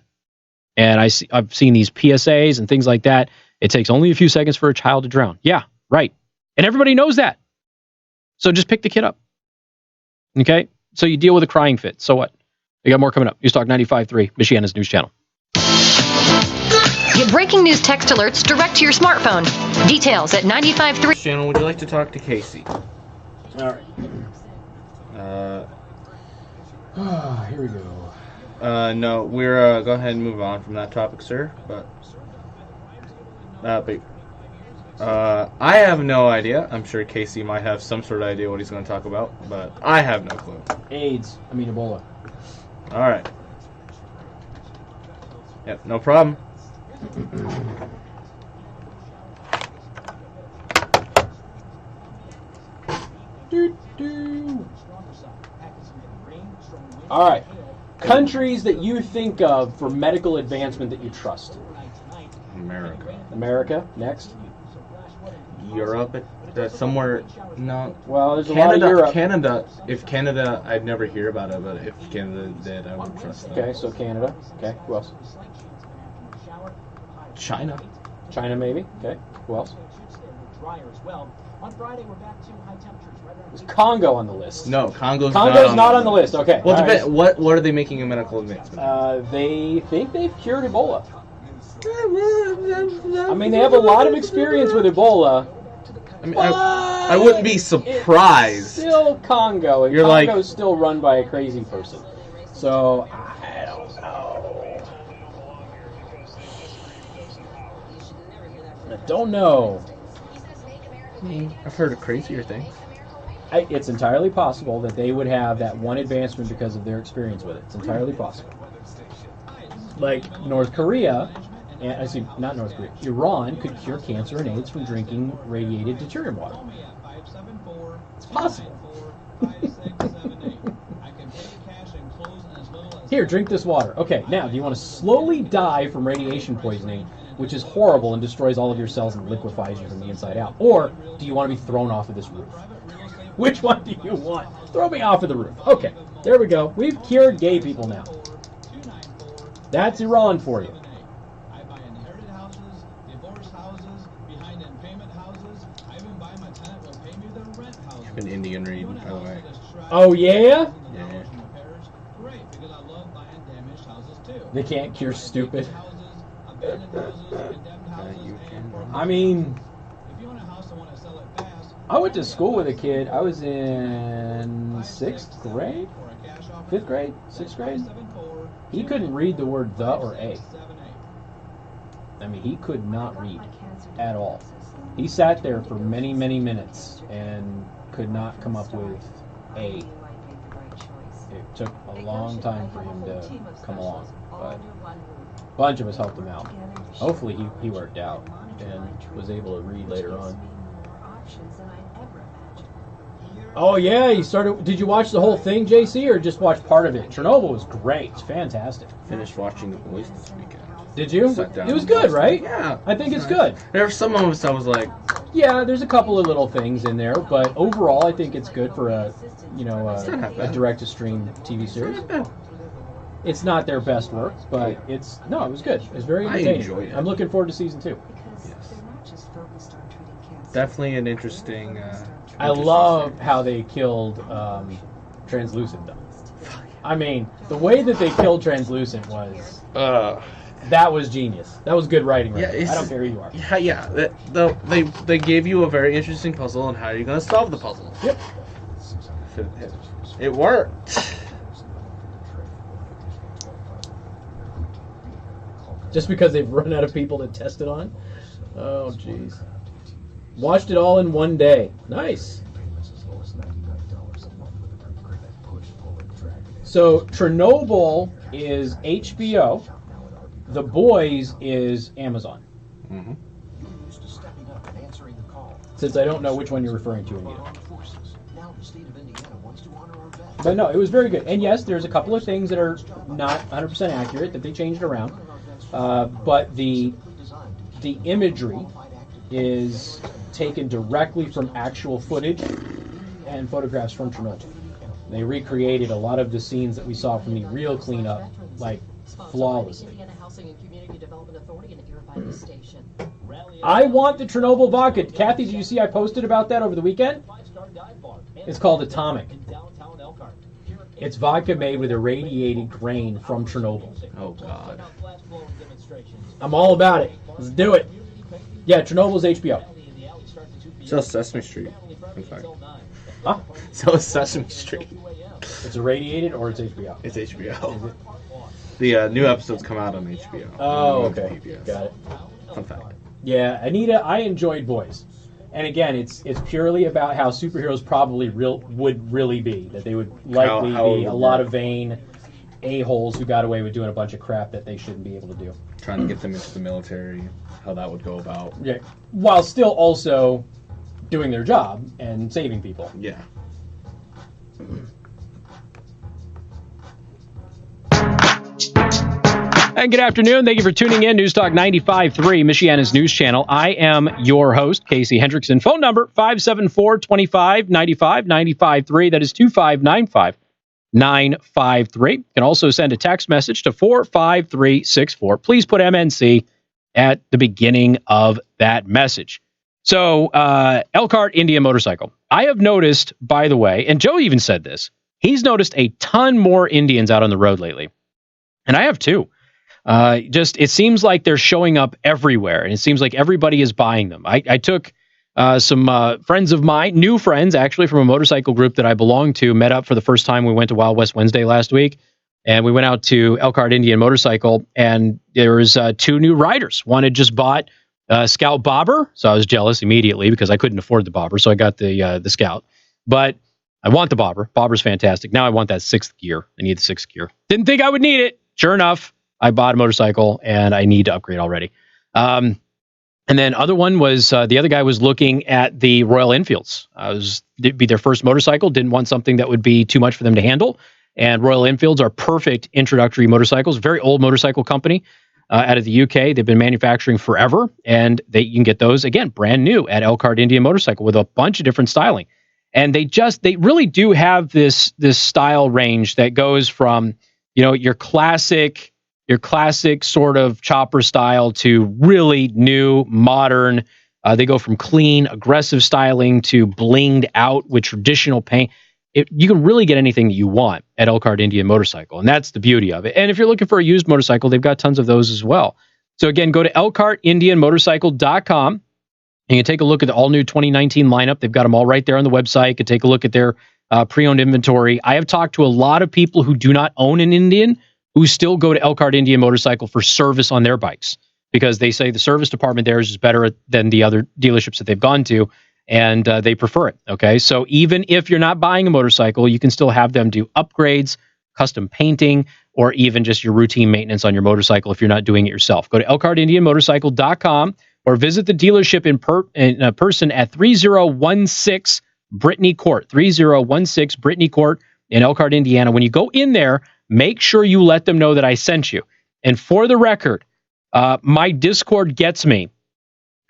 [SPEAKER 1] And I've seen these PSAs and things like that. It takes only a few seconds for a child to drown. Yeah, right. And everybody knows that. So just pick the kid up. Okay? So you deal with a crying fit. So what? We got more coming up. News Talk 95.3, Michiana's news channel.
[SPEAKER 7] Get breaking news text alerts direct to your smartphone. Details at 95.3.
[SPEAKER 2] Channel, would you like to talk to Casey?
[SPEAKER 1] All right. Here we go.
[SPEAKER 2] No, we're go ahead and move on from that topic, sir. But I have no idea. I'm sure Casey might have some sort of idea what he's going to talk about, but I have no clue.
[SPEAKER 1] Ebola.
[SPEAKER 2] All right. Yep, no problem.
[SPEAKER 1] All right. Countries that you think of for medical advancement that you trust. America. Next.
[SPEAKER 2] Europe. Somewhere. No.
[SPEAKER 1] Well, there's
[SPEAKER 2] Canada,
[SPEAKER 1] a lot of Europe.
[SPEAKER 2] Canada. If Canada, I'd never hear about it, but if Canada did, I would trust them.
[SPEAKER 1] Okay, so Canada. Okay, who else?
[SPEAKER 2] China.
[SPEAKER 1] China, maybe. Okay, who else?
[SPEAKER 8] On Friday, we're back to high temperatures.
[SPEAKER 1] Is Congo on the list?
[SPEAKER 2] No, Congo's
[SPEAKER 1] not on the list. Okay.
[SPEAKER 2] Well, what are they making a medical advancement?
[SPEAKER 1] They think they've cured Ebola. I mean, they have a lot of experience with Ebola.
[SPEAKER 2] I mean, I wouldn't be surprised.
[SPEAKER 1] It's still Congo, and Congo's still run by a crazy person. So I don't know. I don't know.
[SPEAKER 2] I've heard of crazier things.
[SPEAKER 1] It's entirely possible that they would have that one advancement because of their experience with it. It's entirely possible. Like North Korea, not North Korea, Iran could cure cancer and AIDS from drinking radiated deuterium water. It's possible. Here, drink this water. Okay, now, do you want to slowly die from radiation poisoning, which is horrible and destroys all of your cells and liquefies you from the inside out? Or do you want to be thrown off of this roof? Which one do you want? Throw me off of the roof. Okay, there we go. We've cured gay people now. That's Iran for you.
[SPEAKER 8] I buy inherited houses, divorce houses, behind in payment houses. I even buy my tenant will pay me their rent houses.
[SPEAKER 2] An Indian read, by the way.
[SPEAKER 1] Oh, yeah?
[SPEAKER 2] Yeah.
[SPEAKER 8] Great, because I love buying damaged houses too.
[SPEAKER 1] They can't cure stupid.
[SPEAKER 8] Abandoned houses, condemned houses,
[SPEAKER 1] I mean...
[SPEAKER 8] If you own a house and want to sell it fast,
[SPEAKER 10] I went to school with a kid. I was in 6th grade, 5th grade, 6th grade. He couldn't read the word the or a. I mean, he could not read at all. He sat there for many, many minutes and could not come up with a. It took a long time for him to come along, but a bunch of us helped him out. Hopefully he worked out and was able to read later on. Oh yeah, he started. Did you watch the whole thing, JC, or just watch part of it? Chernobyl was great. It's fantastic.
[SPEAKER 2] Finished watching The Boys this weekend.
[SPEAKER 10] Did you? It was good, right?
[SPEAKER 2] Yeah.
[SPEAKER 10] I think it's good.
[SPEAKER 2] There were some moments I was like,
[SPEAKER 10] yeah, there's a couple of little things in there, but overall, I think it's good for a direct-to-stream TV series. It's not their best work, but it was good. It was very entertaining.
[SPEAKER 2] I enjoyed it.
[SPEAKER 10] I'm looking forward to season 2.
[SPEAKER 2] Definitely an interesting.
[SPEAKER 10] I love how they killed Translucent, though. I mean, the way that they killed Translucent was that was genius. That was good writing. Right? I don't care who you are.
[SPEAKER 2] Yeah. They gave you a very interesting puzzle, and how are you going to solve the puzzle?
[SPEAKER 10] Yep.
[SPEAKER 2] It worked.
[SPEAKER 10] Just because they've run out of people to test it on? Oh, jeez. Watched it all in one day. Nice. So, Chernobyl is HBO. The Boys is Amazon.
[SPEAKER 2] Mm-hmm.
[SPEAKER 10] Since I don't know which one you're referring to, Anita. But no, it was very good. And yes, there's a couple of things that are not 100% accurate that they changed around. But the imagery is taken directly from actual footage and photographs from Chernobyl. They recreated a lot of the scenes that we saw from the real cleanup, like, flawlessly. I want the Chernobyl vodka. Kathy, did you see I posted about that over the weekend? It's called Atomic. It's vodka made with irradiated grain from Chernobyl.
[SPEAKER 2] Oh, God.
[SPEAKER 10] I'm all about it. Let's do it. Yeah, Chernobyl's HBO.
[SPEAKER 2] So Sesame Street, in fact.
[SPEAKER 10] Huh?
[SPEAKER 2] So Sesame Street.
[SPEAKER 10] It's irradiated or it's HBO?
[SPEAKER 2] It's HBO. The new episodes come out on HBO.
[SPEAKER 10] Oh, okay. Got it.
[SPEAKER 2] Fun fact.
[SPEAKER 10] Yeah, Anita, I enjoyed Boys. And again, it's purely about how superheroes probably would really be. That they would likely be a lot of vain a-holes who got away with doing a bunch of crap that they shouldn't be able to do.
[SPEAKER 2] Trying to get them into the military, how that would go about.
[SPEAKER 10] Yeah, while still also doing their job and saving people.
[SPEAKER 2] Yeah.
[SPEAKER 1] And good afternoon. Thank you for tuning in. News Talk 95.3, Michiana's news channel. I am your host, Casey Hendrickson. Phone number 574-2595, 95.3. That is 2595-953. You can also send a text message to 45364. Please put MNC at the beginning of that message. So, Elkhart Indian Motorcycle. I have noticed, by the way, and Joe even said this, he's noticed a ton more Indians out on the road lately. And I have too. It seems like they're showing up everywhere, and it seems like everybody is buying them. I took some friends of mine, new friends actually, from a motorcycle group that I belong to, met up for the first time. We went to Wild West Wednesday last week, and we went out to Elkhart Indian Motorcycle, and there was 2 new riders. One had just bought Scout Bobber, so I was jealous immediately because I couldn't afford the Bobber, so I got the Scout. But I want the Bobber. Bobber's fantastic. Now I want that 6th gear. I need the 6th gear. Didn't think I would need it. Sure enough, I bought a motorcycle, and I need to upgrade already. And then other one was, the other guy was looking at the Royal Enfields. It'd be their first motorcycle, didn't want something that would be too much for them to handle. And Royal Enfields are perfect introductory motorcycles. Very old motorcycle company out of the UK. They've been manufacturing forever, and you can get those, again, brand new at Elkhart Indian Motorcycle with a bunch of different styling. And they really do have this style range that goes from, your classic sort of chopper style to really new, modern. They go from clean, aggressive styling to blinged out with traditional paint. You can really get anything that you want at Elkhart Indian Motorcycle, and that's the beauty of it. And if you're looking for a used motorcycle, they've got tons of those as well. So again, go to ElkhartIndianMotorcycle.com You can take a look at the all-new 2019 lineup. They've got them all right there on the website. You can take a look at their pre-owned inventory. I have talked to a lot of people who do not own an Indian who still go to Elkhart Indian Motorcycle for service on their bikes because they say the service department there is just better than the other dealerships that they've gone to, and they prefer it. Okay, so even if you're not buying a motorcycle, you can still have them do upgrades, custom painting, or even just your routine maintenance on your motorcycle if you're not doing it yourself. Go to ElkhartIndianMotorcycle.com or visit the dealership in person at 3016 Brittany Court, 3016 Brittany Court in Elkhart, Indiana. When you go in there, make sure you let them know that I sent you. And for the record, my Discord gets me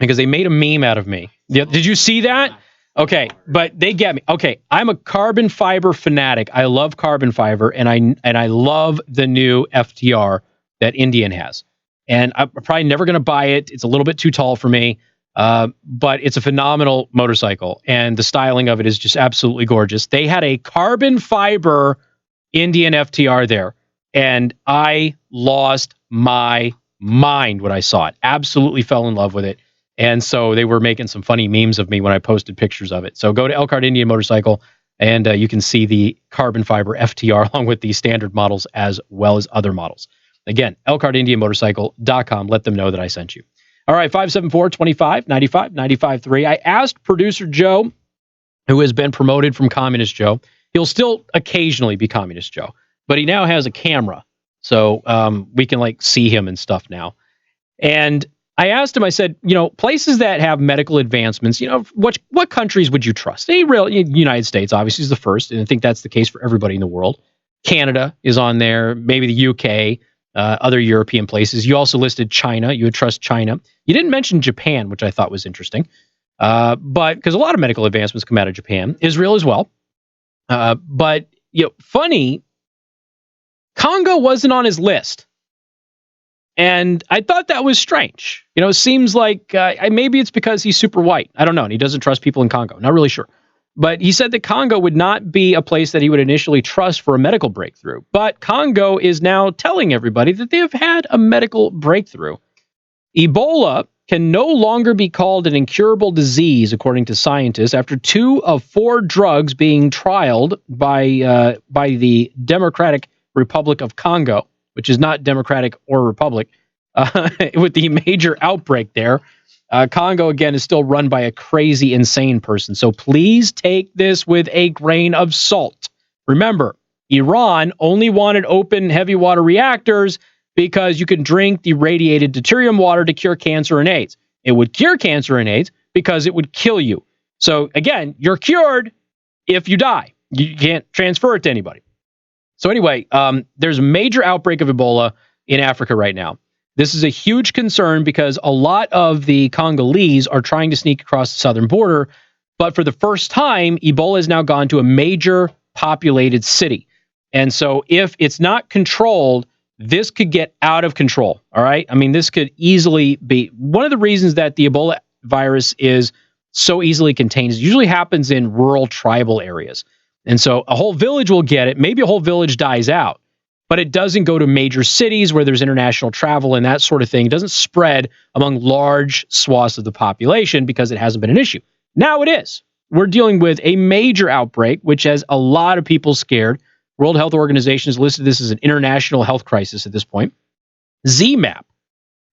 [SPEAKER 1] because they made a meme out of me. Did you see that? Okay, but they get me. Okay, I'm a carbon fiber fanatic. I love carbon fiber, and I love the new FTR that Indian has. And I'm probably never going to buy it. It's a little bit too tall for me, but it's a phenomenal motorcycle, and the styling of it is just absolutely gorgeous. They had a carbon fiber Indian FTR there, and I lost my mind when I saw it. Absolutely fell in love with it. And so they were making some funny memes of me when I posted pictures of it. So go to Elkhart Indian Motorcycle, and you can see the carbon fiber FTR along with the standard models as well as other models. Again, ElkhartIndianMotorcycle.com. Let them know that I sent you. All right, 574-25-95-95-3. I asked producer Joe, who has been promoted from Communist Joe. He'll still occasionally be Communist Joe, but he now has a camera, so we can see him and stuff now. And I asked him, I said, places that have medical advancements, what countries would you trust? United States, obviously, is the first, and I think that's the case for everybody in the world. Canada is on there, maybe the UK, other European places. You also listed China. You would trust China. You didn't mention Japan, which I thought was interesting, but because a lot of medical advancements come out of Japan. Israel as well. But funny, Congo wasn't on his list. And I thought that was strange. It seems like maybe it's because he's super white. I don't know. And he doesn't trust people in Congo. Not really sure. But he said that Congo would not be a place that he would initially trust for a medical breakthrough. But Congo is now telling everybody that they have had a medical breakthrough. Ebola can no longer be called an incurable disease, according to scientists, after 2 of 4 drugs being trialed by the Democratic Republic of Congo, which is not Democratic or Republic, with the major outbreak there. Congo, again, is still run by a crazy, insane person. So please take this with a grain of salt. Remember, Iran only wanted open heavy water reactors because you can drink the radiated deuterium water to cure cancer and AIDS. It would cure cancer and AIDS because it would kill you. So again, you're cured if you die. You can't transfer it to anybody. So anyway, there's a major outbreak of Ebola in Africa right now. This is a huge concern because a lot of the Congolese are trying to sneak across the southern border, but for the first time, Ebola has now gone to a major populated city. And so if it's not controlled, this could get out of control, all right? I mean, this could easily be one of the reasons that the Ebola virus is so easily contained. It usually happens in rural tribal areas. And so a whole village will get it. Maybe a whole village dies out, but it doesn't go to major cities where there's international travel and that sort of thing. It doesn't spread among large swaths of the population because it hasn't been an issue. Now it is. We're dealing with a major outbreak, which has a lot of people scared. World Health Organization has listed this as an international health crisis at this point. ZMapp,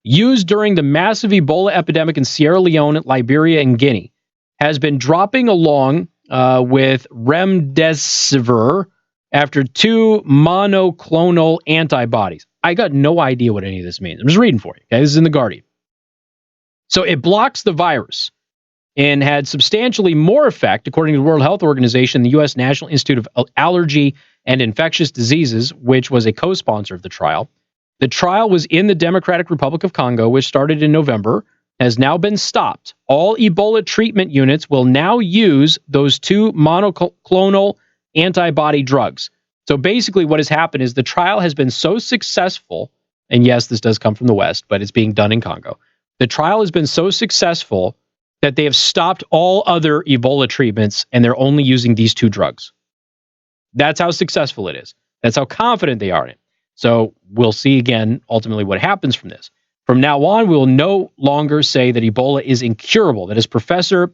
[SPEAKER 1] used during the massive Ebola epidemic in Sierra Leone, Liberia, and Guinea, has been dropping along with remdesivir after 2 monoclonal antibodies. I got no idea what any of this means. I'm just reading for you. Okay, this is in The Guardian. So it blocks the virus and had substantially more effect, according to the World Health Organization, the U.S. National Institute of Allergy and Infectious Diseases, which was a co-sponsor of the trial. The trial was in the Democratic Republic of Congo, which started in November, has now been stopped. All Ebola treatment units will now use those 2 monoclonal antibody drugs. So basically what has happened is the trial has been so successful, and yes, this does come from the West, but it's being done in Congo. The trial has been so successful that they have stopped all other Ebola treatments, and they're only using these 2 drugs. That's how successful it is. That's how confident they are in it. So we'll see again, ultimately, what happens from this. From now on, we will no longer say that Ebola is incurable. That is Professor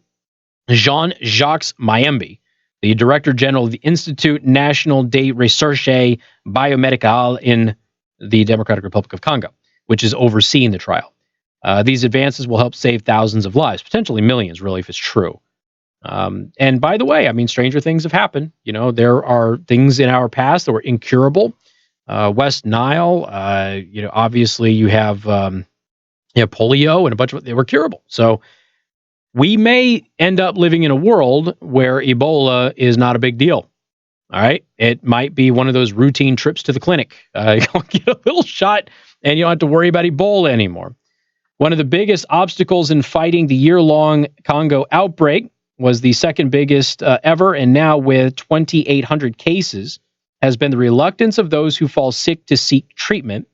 [SPEAKER 1] Jean-Jacques Mayembe, the Director General of the Institut National de Recherche Biomédicale in the Democratic Republic of Congo, which is overseeing the trial. These advances will help save thousands of lives, potentially millions, really, if it's true. And by the way, I mean, stranger things have happened. You know, there are things in our past that were incurable. West Nile, obviously you have polio and a bunch of, they were curable. So we may end up living in a world where Ebola is not a big deal. All right. It might be one of those routine trips to the clinic. You'll get a little shot and you don't have to worry about Ebola anymore. One of the biggest obstacles in fighting the year-long Congo outbreak was the second biggest ever, and now with 2,800 cases, has been the reluctance of those who fall sick to seek treatment.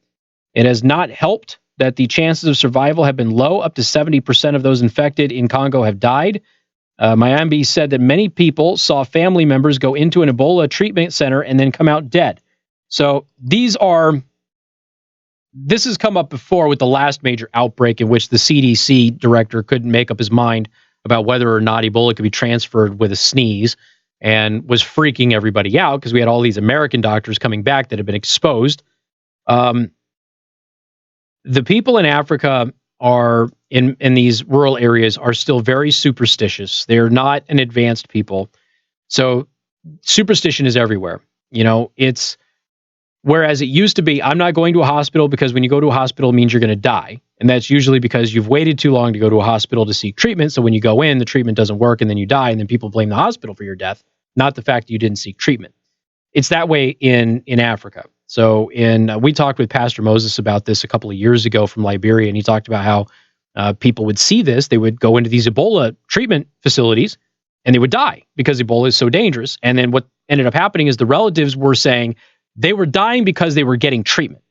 [SPEAKER 1] It has not helped that the chances of survival have been low. Up to 70% of those infected in Congo have died. Mayembe said that many people saw family members go into an Ebola treatment center and then come out dead. So this has come up before with the last major outbreak in which the CDC director couldn't make up his mind about whether or not Ebola could be transferred with a sneeze and was freaking everybody out because we had all these American doctors coming back that had been exposed. The people in Africa are in these rural areas are still very superstitious. They're not an advanced people. So superstition is everywhere. You know, it's whereas it used to be, I'm not going to a hospital because when you go to a hospital, it means you're going to die. And that's usually because you've waited too long to go to a hospital to seek treatment. So when you go in, the treatment doesn't work and then you die. And then people blame the hospital for your death, not the fact that you didn't seek treatment. It's that way in Africa. So we talked with Pastor Moses about this a couple of years ago from Liberia, and he talked about how people would see this. They would go into these Ebola treatment facilities and they would die because Ebola is so dangerous. And then what ended up happening is the relatives were saying they were dying because they were getting treatment.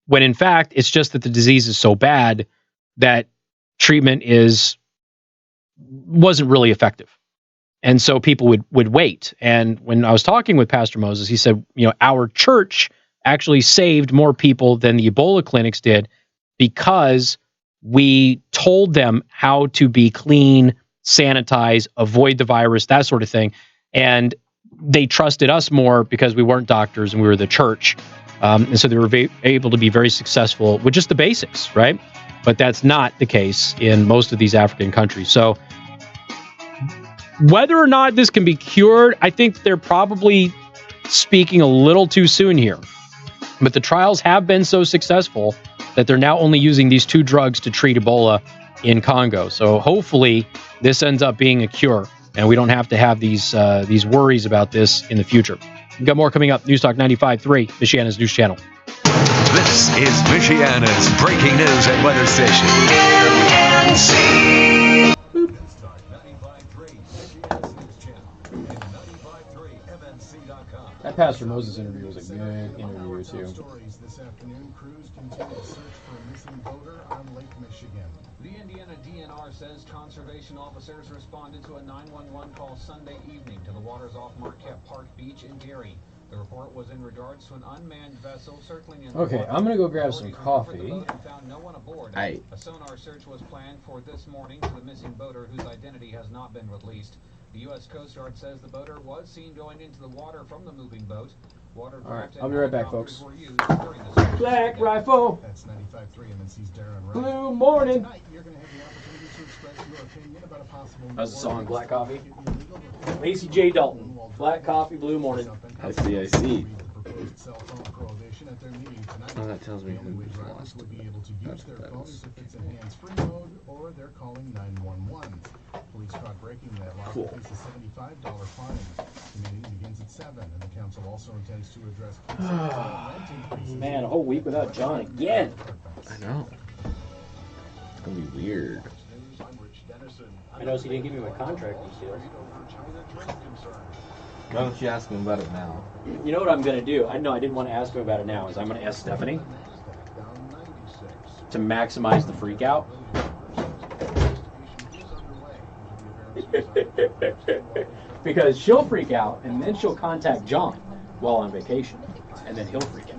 [SPEAKER 1] When in fact, it's just that the disease is so bad that treatment wasn't really effective. And so people would wait. And when I was talking with Pastor Moses, he said, our church actually saved more people than the Ebola clinics did because we told them how to be clean, sanitize, avoid the virus, that sort of thing. And they trusted us more because we weren't doctors and we were the church. And so they were able to be very successful with just the basics, right? But that's not the case in most of these African countries. So whether or not this can be cured, I think they're probably speaking a little too soon here. But the trials have been so successful that they're now only using these two drugs to treat Ebola in Congo. So hopefully this ends up being a cure and we don't have to have these worries about this in the future. We've got more coming up. News Talk 95.3, Michiana's news channel.
[SPEAKER 4] This is Michiana's breaking news and weather station. MNC.
[SPEAKER 1] That Pastor Moses interview was a good interview, too.
[SPEAKER 8] Stories this afternoon, crews continue to search for a missing boater on Lake Michigan. The Indiana DNR says conservation officers responded to a 911 call Sunday evening to the waters off Marquette Park Beach in Gary. The report was in regards to an unmanned vessel circling in.
[SPEAKER 1] Okay, I'm gonna go grab some coffee.
[SPEAKER 8] Found no one aboard.
[SPEAKER 2] A
[SPEAKER 8] sonar search was planned for this morning for the missing boater, whose identity has not been released. The U.S. Coast Guard says the boater was seen going into the water from the moving boat.
[SPEAKER 1] All right, I'll be right back, folks. Black Rifle.
[SPEAKER 8] That's 95.3 MNC's Darren Wright.
[SPEAKER 1] Blue Morning.
[SPEAKER 8] Tonight, you're going to have the opportunity to express your opinion about a possible.
[SPEAKER 1] How's the song, Black Coffee? Lacey J. Dalton. Black Coffee, Blue Morning.
[SPEAKER 2] I see.
[SPEAKER 8] Oh,
[SPEAKER 2] that tells me who lost.
[SPEAKER 8] Would be able to use their phones if it's in hands-free mode, or they're calling 911. Police caught breaking that law will face a $75 fine. The meeting begins at 7, and the council also intends to address rent increases.
[SPEAKER 1] Man, a whole week without John again.
[SPEAKER 2] I know. It's gonna be weird.
[SPEAKER 1] I noticed he didn't give me my contract details.
[SPEAKER 2] Why don't you ask him about it now?
[SPEAKER 1] You know what I'm going to do? I didn't want to ask him about it now. I'm going to ask Stephanie to maximize the freak out. Because she'll freak out, and then she'll contact John while on vacation, and then he'll freak out.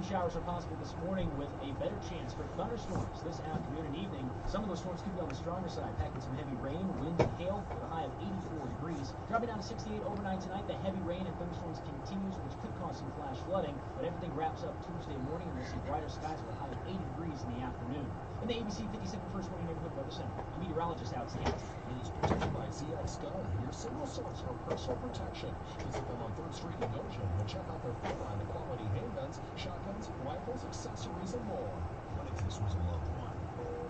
[SPEAKER 16] showers are possible this morning with a better chance for thunderstorms this afternoon and evening. Some of those storms could be on the stronger side, packing some heavy rain, wind, and hail with a high of 84 degrees. Dropping down to 68 overnight tonight, the heavy rain and thunderstorms continues, which could cause some flash flooding, but everything wraps up Tuesday morning, and we'll see brighter skies with a high of 80 degrees in the afternoon. In the ABC 57 First Warning Neighborhood Weather Center, a meteorologist out stands.
[SPEAKER 9] News presented by CX Gun, your single source for personal protection. Visit them on 3rd Street in Goshen and check out their full line of quality handguns, shotguns, rifles, accessories, and more. What if this was a loved one?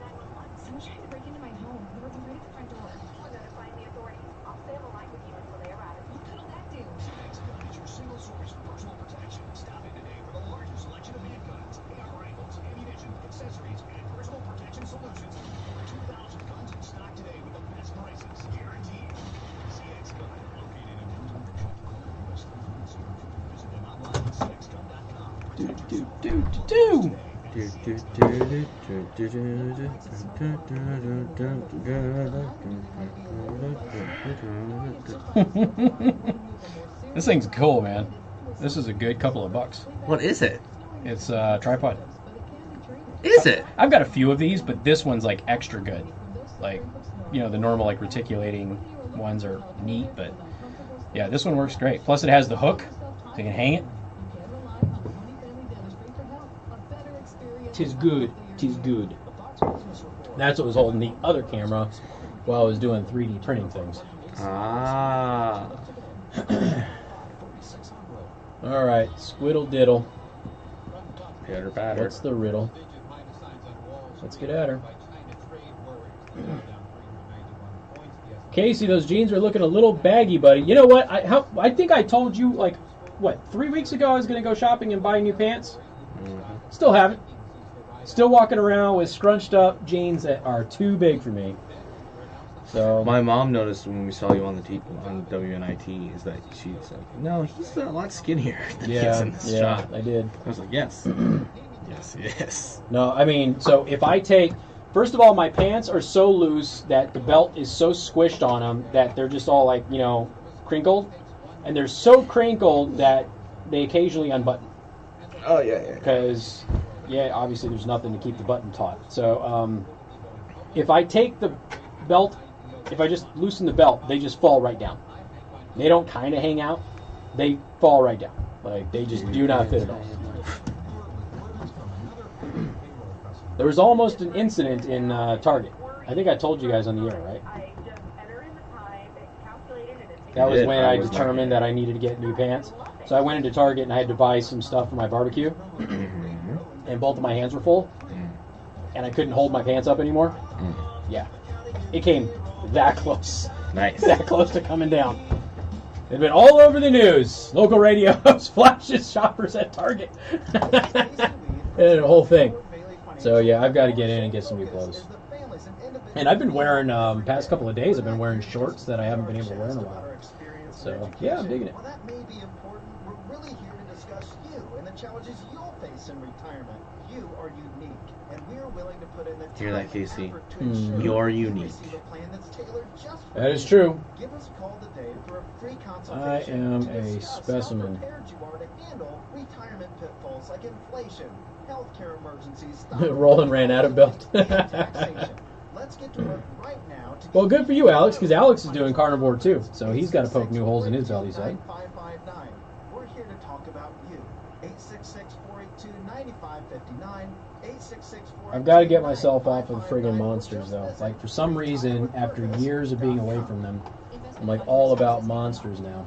[SPEAKER 14] 911. Someone's trying to break into my home. We were right at the front door. We're notifying the authorities. I'll stay on the line with you until they arrive. What could all that do?
[SPEAKER 9] CX Gun is your single source for personal protection. Stop in today for the largest selection of handguns, AR rifles, ammunition, accessories, and personal protection solutions. Over 2,000 guns in stock today with the best prices, guaranteed. CX Gun, located in Newton, West 3rd Street. Visit them online at cxgun.com.
[SPEAKER 10] This thing's cool, man. This is a good couple of bucks.
[SPEAKER 2] What is it?
[SPEAKER 10] It's a tripod.
[SPEAKER 2] Is it?
[SPEAKER 10] I've got a few of these, but this one's like extra good. Like, you know, the normal like reticulating ones are neat, but yeah, this one works great. Plus it has the hook, so you can hang it. Tis good. Tis good. That's what was holding the other camera while I was doing 3D printing things.
[SPEAKER 2] Ah.
[SPEAKER 10] All right, squiddle diddle.
[SPEAKER 2] Pitter patter.
[SPEAKER 10] What's the riddle? Let's get at her. Casey, those jeans are looking a little baggy, buddy. You know what? I think I told you, like, what, 3 weeks ago I was going to go shopping and buy new pants? Mm-hmm. Still haven't. Still walking around with scrunched up jeans that are too big for me. So
[SPEAKER 2] my mom noticed when we saw you on the on WNIT is that she's like, no, he's a lot skinnier than he is in this shot.
[SPEAKER 10] I did.
[SPEAKER 2] I was like, yes. yes.
[SPEAKER 10] No, I mean, so if I take, first of all, my pants are so loose that the belt is so squished on them that they're just all like, you know, crinkled. And they're so crinkled that they occasionally unbutton.
[SPEAKER 2] Oh, yeah.
[SPEAKER 10] Because, yeah, obviously there's nothing to keep the button taut. So if I take the belt, if I just loosen the belt, they just fall right down. They don't kind of hang out. They fall right down. Like, they just do not fit at all. There was almost an incident in Target. I think I told you guys on the air, right? That was when I determined that I needed to get new pants. So I went into Target and I had to buy some stuff for my barbecue. And both of my hands were full. And I couldn't hold my pants up anymore. Yeah. It came that close.
[SPEAKER 2] Nice.
[SPEAKER 10] That close to coming down. It'd been all over the news. Local radio flashes shoppers at Target. And the whole thing. So yeah, I've got to get in and get some new clothes. And I've been wearing, past couple of days, I've been wearing shorts that I haven't been able to wear in a while. So yeah, I'm digging it.
[SPEAKER 17] Well, that may be important. We're really here to discuss you and the challenges you'll face in retirement. You are unique, and we're willing to put in the
[SPEAKER 2] Hear that, Casey? You're unique.
[SPEAKER 10] That is true.
[SPEAKER 17] Give us a call today for a free
[SPEAKER 10] I
[SPEAKER 17] consultation.
[SPEAKER 10] am a specimen.
[SPEAKER 17] How prepared you are to handle retirement pitfalls like inflation, healthcare emergencies.
[SPEAKER 10] Roland ran out of belt.
[SPEAKER 17] Let's get to work right now.
[SPEAKER 10] Well, good for you, Alex, because Alex is doing carnivore too, so he's got to poke new holes in his belt, he said.
[SPEAKER 17] We're here to talk about you. 866-482-9559. 866-482-9559.
[SPEAKER 10] I've got to get myself off of friggin' monsters, though. Like, for some reason, after years of being away from them, I'm like all about monsters now.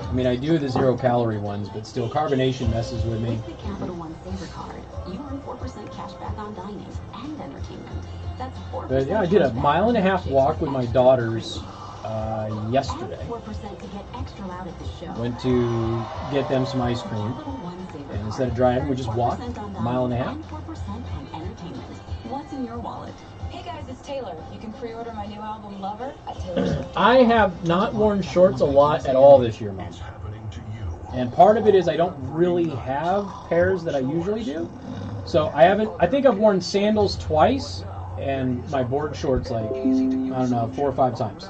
[SPEAKER 10] I mean, I do the 0-calorie ones, but still, carbonation messes with me.
[SPEAKER 18] With the Capital One Saver Card, you earn 4% cash back on dining and entertainment. That's 4%.
[SPEAKER 10] But yeah, I did a 1.5-mile walk with my daughters yesterday.
[SPEAKER 18] 4% to get extra loud at the show.
[SPEAKER 10] Went to get them some ice cream, and instead of driving, we just walked 1.5 miles.
[SPEAKER 18] And 4% on entertainment. What's in your wallet?
[SPEAKER 14] Hey guys, it's Taylor. You can pre-order my new album Lover at Taylor's.
[SPEAKER 10] I have not worn shorts a lot at all this year, Mom. And part of it is I don't really have pairs that I usually do. So I think I've worn sandals twice and my board shorts like, I don't know, 4 or 5 times.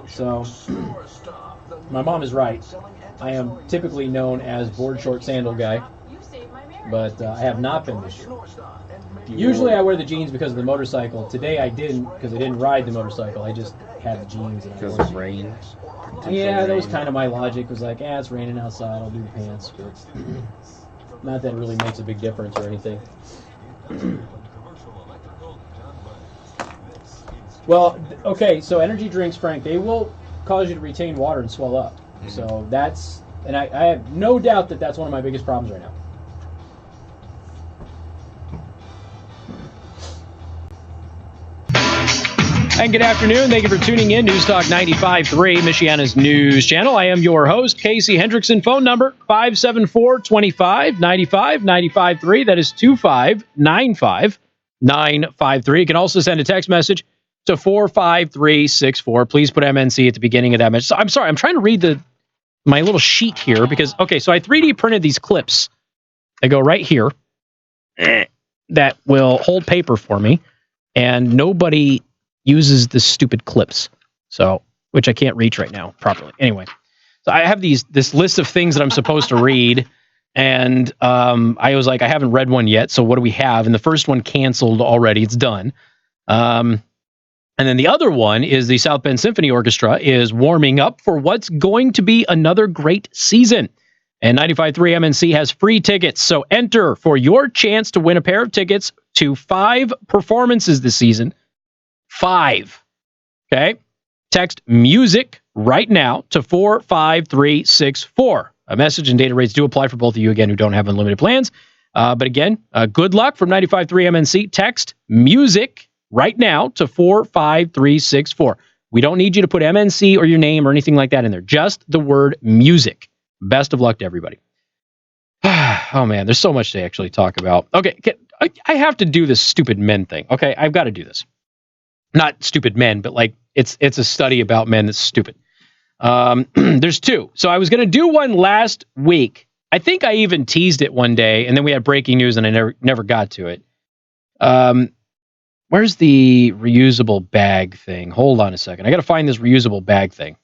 [SPEAKER 10] So my mom is right. I am typically known as board short sandal guy, but I have not been this year. Usually I wear the jeans because of the motorcycle. Today I didn't because I didn't ride the motorcycle. I just had the jeans.
[SPEAKER 2] Because of rain.
[SPEAKER 10] Yeah, that was kind of my logic. Was like, it's raining outside. I'll do the pants, but not that it really makes a big difference or anything. Well, okay, so energy drinks, Frank, they will cause you to retain water and swell up. Mm-hmm. So that's, and I have no doubt that that's one of my biggest problems right now. And good afternoon. Thank you for tuning in. News Talk 95.3, Michiana's news channel. I am your host, Casey Hendrickson. Phone number 574-25-95-95.3. That is 25-95-953. You can also send a text message to 45364. Please put MNC at the beginning of that message. So, I'm sorry, I'm trying to read my little sheet here because, okay, so I 3D printed these clips. They go right here that will hold paper for me, and nobody uses the stupid clips, so which I can't reach right now properly. Anyway, so I have this list of things that I'm supposed to read, and I was like, I haven't read one yet, so what do we have? And the first one canceled already. It's done. And then the other one is the South Bend Symphony Orchestra is warming up for what's going to be another great season. And 95.3 MNC has free tickets, so enter for your chance to win a pair of tickets to 5 performances this season. 5. Okay? Text music right now to 45364. A message and data rates do apply for both of you, again, who don't have unlimited plans. But again, good luck from 95.3 MNC. Text music right now to 45364. We don't need you to put MNC or your name or anything like that in there. Just the word music. Best of luck to everybody. Oh, man, there's so much to actually talk about. Okay, I have to do this stupid men thing. Okay, I've got to do this. Not stupid men, but like it's a study about men that's stupid. There's 2. So I was going to do one last week. I think I even teased it one day, and then we had breaking news, and I never got to it. Where's the reusable bag thing? Hold on a second. I got to find this reusable bag thing.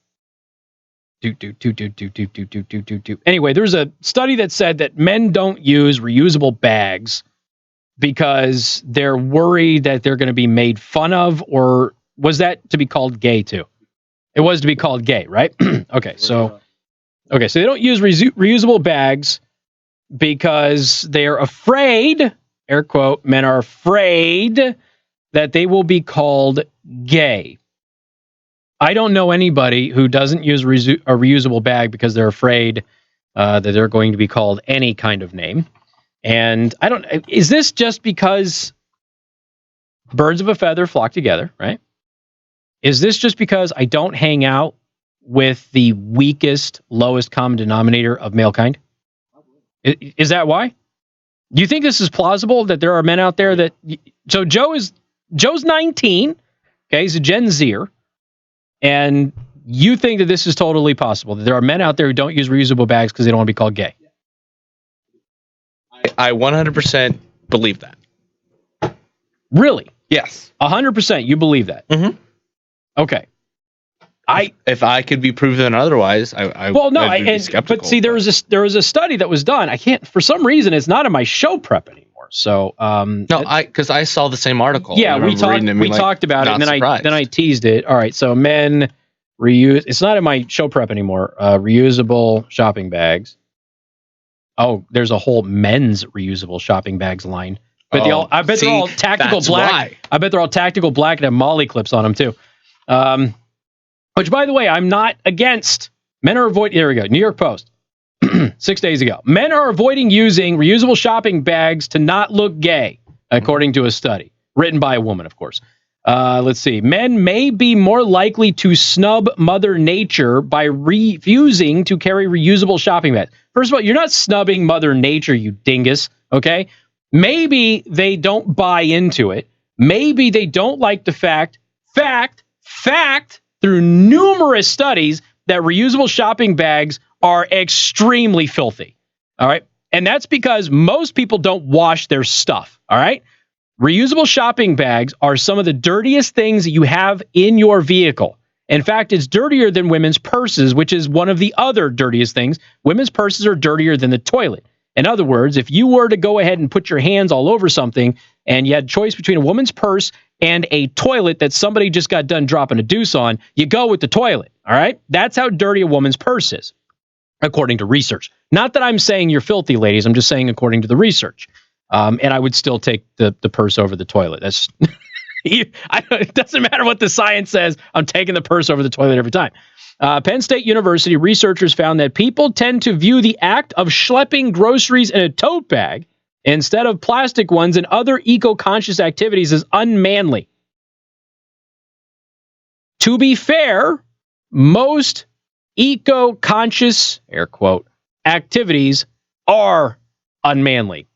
[SPEAKER 10] Anyway, there's a study that said that men don't use reusable bags because they're worried that they're going to be made fun of, or was that to be called gay too? It was to be called gay, right? Okay, so they don't use reusable bags because they're afraid, air quote, men are afraid that they will be called gay. I don't know anybody who doesn't use a reusable bag because they're afraid that they're going to be called any kind of name. And is this just because birds of a feather flock together, right? Is this just because I don't hang out with the weakest, lowest common denominator of male kind? Is that why? Do you think this is plausible that there are men out there that... So Joe's 19, okay, he's a Gen Zer, and you think that this is totally possible, that there are men out there who don't use reusable bags because they don't want to be called gay?
[SPEAKER 11] I 100% believe that.
[SPEAKER 10] Really?
[SPEAKER 11] Yes.
[SPEAKER 10] 100% you believe that?
[SPEAKER 11] Mm-hmm.
[SPEAKER 10] Okay.
[SPEAKER 11] If I could be proven otherwise, I'd be skeptical.
[SPEAKER 10] But see, there was a study that was done. I can't, for some reason, it's not in my show prep anymore. So
[SPEAKER 11] because I saw the same article.
[SPEAKER 10] Yeah, we talked about it, and then I teased it. All right, so men reuse. It's not in my show prep anymore. Reusable shopping bags. Oh, there's a whole men's reusable shopping bags line. But I bet they're all tactical black. Why. I bet they're all tactical black and have Molly clips on them too. Which, by the way, I'm not against. Men are avoiding. There we go. New York Post, 6 days ago. Men are avoiding using reusable shopping bags to not look gay, according to a study written by a woman, of course. Let's see. Men may be more likely to snub Mother Nature by refusing to carry reusable shopping bags. First of all, you're not snubbing Mother Nature, you dingus, okay? Maybe they don't buy into it. Maybe they don't like the fact, through numerous studies, that reusable shopping bags are extremely filthy, all right? And that's because most people don't wash their stuff, all right? Reusable shopping bags are some of the dirtiest things that you have in your vehicle.
[SPEAKER 1] In fact, it's dirtier than women's purses, which is one of the other dirtiest things. Women's purses are dirtier than the toilet. In other words, if you were to go ahead and put your hands all over something and you had choice between a woman's purse and a toilet that somebody just got done dropping a deuce on, you go with the toilet. All right? That's how dirty a woman's purse is, according to research. Not that I'm saying you're filthy, ladies. I'm just saying according to the research. And I would still take the purse over the toilet. That's it doesn't matter what the science says. I'm taking the purse over the toilet every time. Penn State University researchers found that people tend to view the act of schlepping groceries in a tote bag instead of plastic ones and other eco-conscious activities as unmanly. To be fair, most eco-conscious, air quote, activities are unmanly.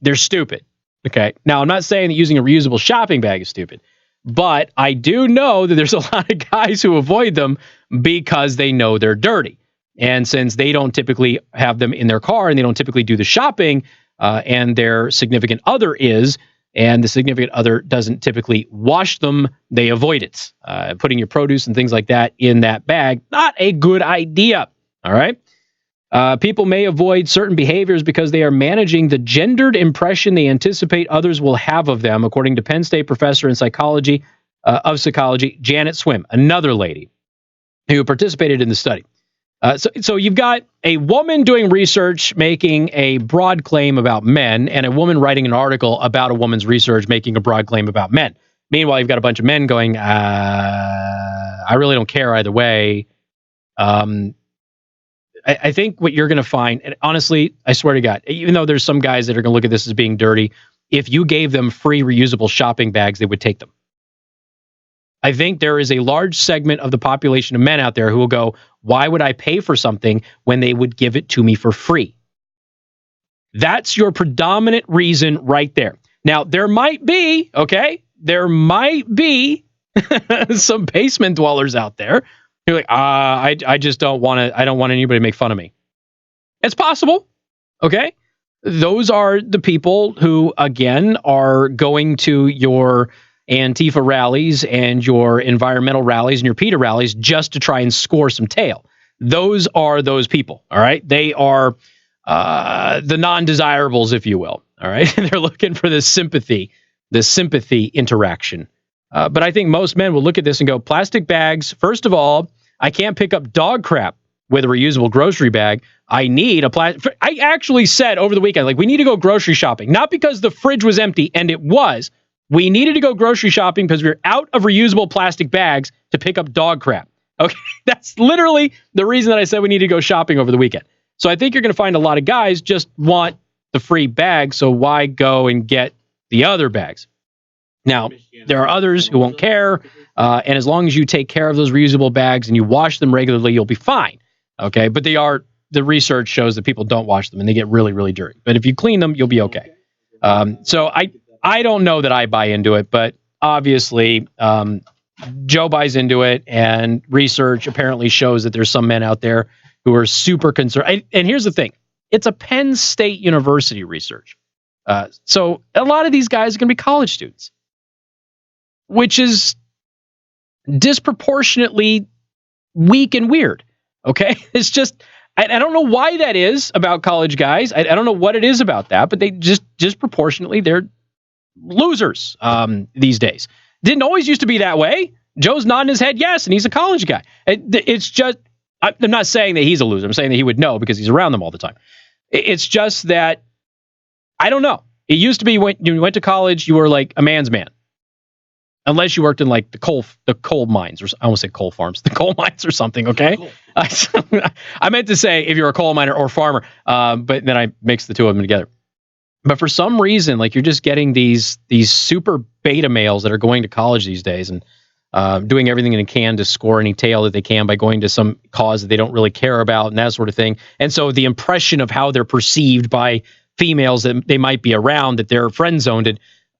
[SPEAKER 1] They're stupid. Okay. Now, I'm not saying that using a reusable shopping bag is stupid, but I do know that there's a lot of guys who avoid them because they know they're dirty. And since they don't typically have them in their car and they don't typically do the shopping, and their significant other is, and the significant other doesn't typically wash them, they avoid it. Putting your produce and things like that in that bag, not a good idea. All right. People may avoid certain behaviors because they are managing the gendered impression they anticipate others will have of them, according to Penn State professor in psychology, Janet Swim, another lady who participated in the study. So you've got a woman doing research making a broad claim about men, and a woman writing an article about a woman's research making a broad claim about men. Meanwhile, you've got a bunch of men going, I really don't care either way. I think what you're going to find, and honestly, I swear to God, even though there's some guys that are going to look at this as being dirty, if you gave them free reusable shopping bags, they would take them. I think there is a large segment of the population of men out there who will go, why would I pay for something when they would give it to me for free? That's your predominant reason right there. Now, there might be, some basement dwellers out there. You're like, I just don't want to. I don't want anybody to make fun of me. It's possible. Okay. Those are the people who, again, are going to your Antifa rallies and your environmental rallies and your PETA rallies just to try and score some tail. Those are those people. All right. They are the non-desirables, if you will. All right. They're looking for the sympathy interaction. But I think most men will look at this and go, plastic bags, first of all, I can't pick up dog crap with a reusable grocery bag. I need a plastic. I actually said over the weekend, like, we need to go grocery shopping, not because the fridge was empty, and it was. We needed to go grocery shopping because we were out of reusable plastic bags to pick up dog crap. Okay, that's literally the reason that I said we need to go shopping over the weekend. So I think you're going to find a lot of guys just want the free bag, so why go and get the other bags? Now, there are others who won't care, and as long as you take care of those reusable bags and you wash them regularly, you'll be fine. Okay, but the research shows that people don't wash them and they get really, really dirty. But if you clean them, you'll be okay. So I don't know that I buy into it, but obviously Joe buys into it, and research apparently shows that there's some men out there who are super concerned. And here's the thing. It's a Penn State University research. So a lot of these guys are going to be college students, which is disproportionately weak and weird. Okay. It's just, I don't know why that is about college guys. I don't know what it is about that, but they just disproportionately, they're losers these days. Didn't always used to be that way. Joe's nodding his head yes, and he's a college guy. It's just, I'm not saying that he's a loser. I'm saying that he would know because he's around them all the time. It's just that, I don't know. It used to be when you went to college, you were like a man's man. Unless you worked in like the coal mines, or I almost say coal farms, the coal mines or something. Okay, cool. I meant to say if you're a coal miner or farmer, but then I mixed the two of them together. But for some reason, like, you're just getting these super beta males that are going to college these days and doing everything they can to score any tail that they can by going to some cause that they don't really care about and that sort of thing. And so the impression of how they're perceived by females that they might be around, that they're friend zoned,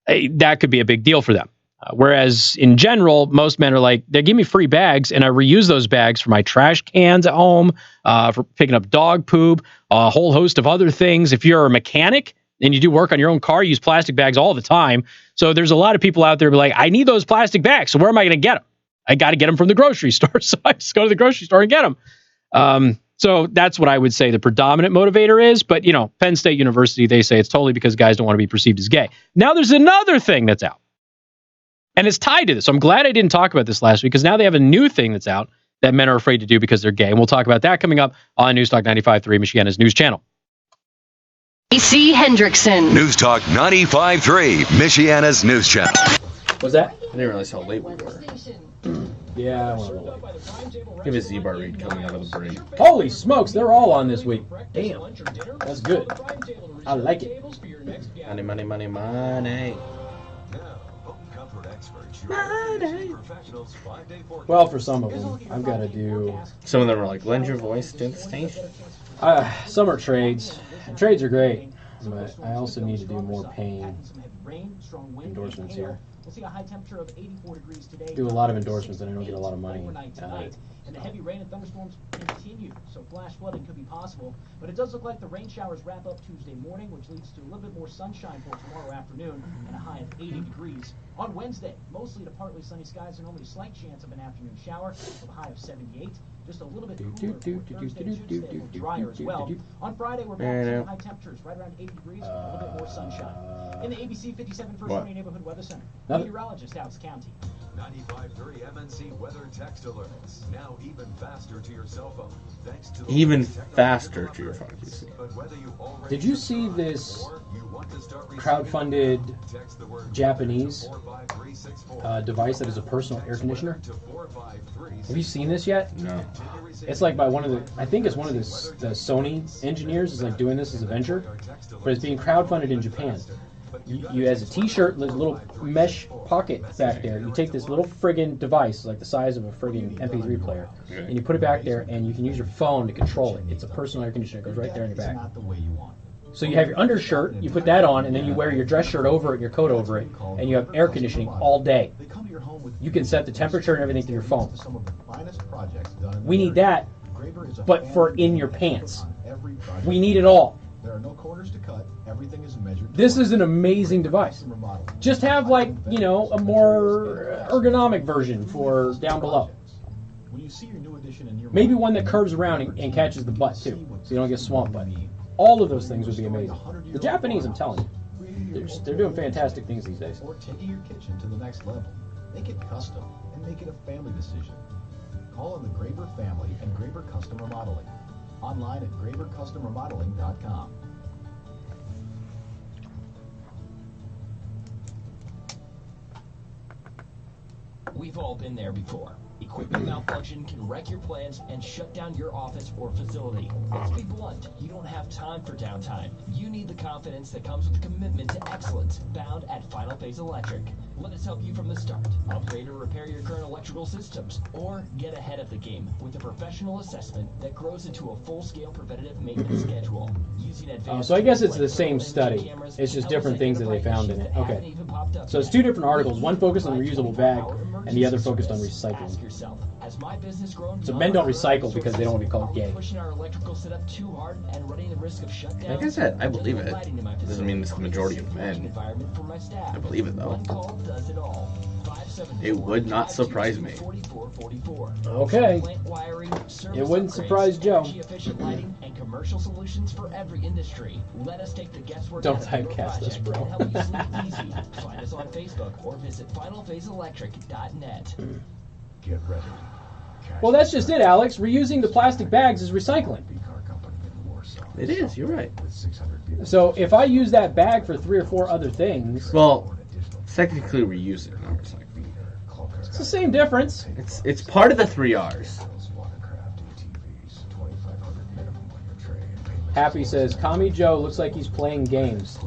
[SPEAKER 1] that could be a big deal for them. Whereas in general, most men are like, they give me free bags and I reuse those bags for my trash cans at home, for picking up dog poop, a whole host of other things. If you're a mechanic, and you do work on your own car, you use plastic bags all the time. So there's a lot of people out there be like, I need those plastic bags. So where am I going to get them? I got to get them from the grocery store. So I just go to the grocery store and get them. So that's what I would say the predominant motivator is. But, you know, Penn State University, they say it's totally because guys don't want to be perceived as gay. Now there's another thing that's out. And it's tied to this. So I'm glad I didn't talk about this last week because now they have a new thing that's out that men are afraid to do because they're gay. And we'll talk about that coming up on News Talk 95.3, Michiana's news channel.
[SPEAKER 7] AC Hendrickson.
[SPEAKER 4] News Talk 95.3, Michiana's news channel.
[SPEAKER 1] What's that?
[SPEAKER 2] I didn't realize how late we were.
[SPEAKER 1] Yeah, I went a little late.
[SPEAKER 2] Give a Z-bar read coming out of the break.
[SPEAKER 1] Holy smokes, they're all on this week. Damn. That's good. I like it.
[SPEAKER 2] Money, money, money, money.
[SPEAKER 1] Well, for some of them, I've got to do...
[SPEAKER 2] Some of them are like, lend your voice to the station.
[SPEAKER 1] Some are trades. Trades are great, but I also need to do more paying endorsements here.
[SPEAKER 16] We'll see a high temperature of 84 degrees today.
[SPEAKER 1] Do a lot of endorsements and I don't get a lot of money.
[SPEAKER 16] And the heavy rain and thunderstorms continue, so flash flooding could be possible. But it does look like the rain showers wrap up Tuesday morning, which leads to a little bit more sunshine for tomorrow afternoon and a high of 80 degrees. On Wednesday, mostly to partly sunny skies and only a slight chance of an afternoon shower with a high of 78. Just a little bit cooler for Thursday and Tuesday, a little drier as well. On Friday, we're back to high temperatures, right around 80 degrees with a little bit more sunshine. In the ABC 57 First County Neighborhood Weather Center, meteorologist Alex County.
[SPEAKER 9] 95.3 MNC weather text alerts. Now even faster to your cell phone. Thanks to
[SPEAKER 2] even faster to your phone.
[SPEAKER 1] Did you see this crowdfunded Japanese device that is a personal air conditioner? Have you seen this yet?
[SPEAKER 2] No.
[SPEAKER 1] It's like by one of the, I think it's one of the Sony engineers is like doing this as a venture, but it's being crowdfunded in Japan. You as a t-shirt, there's a little mesh pocket back there. You take this little friggin' device, like the size of a friggin' MP3 player, and you put it back there, and you can use your phone to control it. It's a personal air conditioner. It goes right there in your back. So you have your undershirt, you put that on, and then you wear your dress shirt over it and your coat over it, and you have air conditioning all day. You can set the temperature and everything to your phone. We need that, but for in your pants. We need it all.
[SPEAKER 8] There are no corners to cut. Everything is measured.
[SPEAKER 1] This is an amazing device. Just have, like, you know, a more ergonomic version for down below.
[SPEAKER 8] When you see your new addition in your
[SPEAKER 1] maybe one that curves around and catches the butt too, so you don't get swamp butt. All of those things would be amazing. The Japanese, I'm telling you, they're doing fantastic things these days.
[SPEAKER 8] Or taking your kitchen to the next level. Make it custom and make it a family decision. Call in the Graber family and Graber Custom Remodeling. Online at GraberCustomRemodeling.com.
[SPEAKER 19] We've all been there before. Equipment malfunction can wreck your plans and shut down your office or facility. Let's be blunt, you don't have time for downtime. You need the confidence that comes with a commitment to excellence, found at Final Phase Electric. Let us help you from the start. Upgrade or repair your current electrical systems, or get ahead of the game with a professional assessment that grows into a full-scale preventative maintenance schedule. Using advanced
[SPEAKER 1] so I guess it's the same study. It's just different things that they found in it. Okay. So it's two different articles. One focused on the reusable bag, and the other focused on recycling. So men don't recycle because they don't want to be called gay.
[SPEAKER 2] Like I said, I believe it. Doesn't mean it's the majority of men. I believe it though. It would not surprise me.
[SPEAKER 1] Okay. It wouldn't surprise Joe.
[SPEAKER 19] Commercial solutions for every industry. Let us take the guesswork.
[SPEAKER 1] Don't typecast this, bro.
[SPEAKER 19] Find us on Facebook or visit finalphaseelectric.net.
[SPEAKER 8] Get ready.
[SPEAKER 1] Well, that's just it, Alex. Reusing the plastic bags is recycling.
[SPEAKER 2] It is. You're right.
[SPEAKER 1] So if I use that bag for 3 or 4 other things,
[SPEAKER 2] well, technically reuse it, not recycling.
[SPEAKER 1] It's the same difference.
[SPEAKER 2] It's part of the 3 R's.
[SPEAKER 1] Happy says, Commie Joe looks like he's playing games.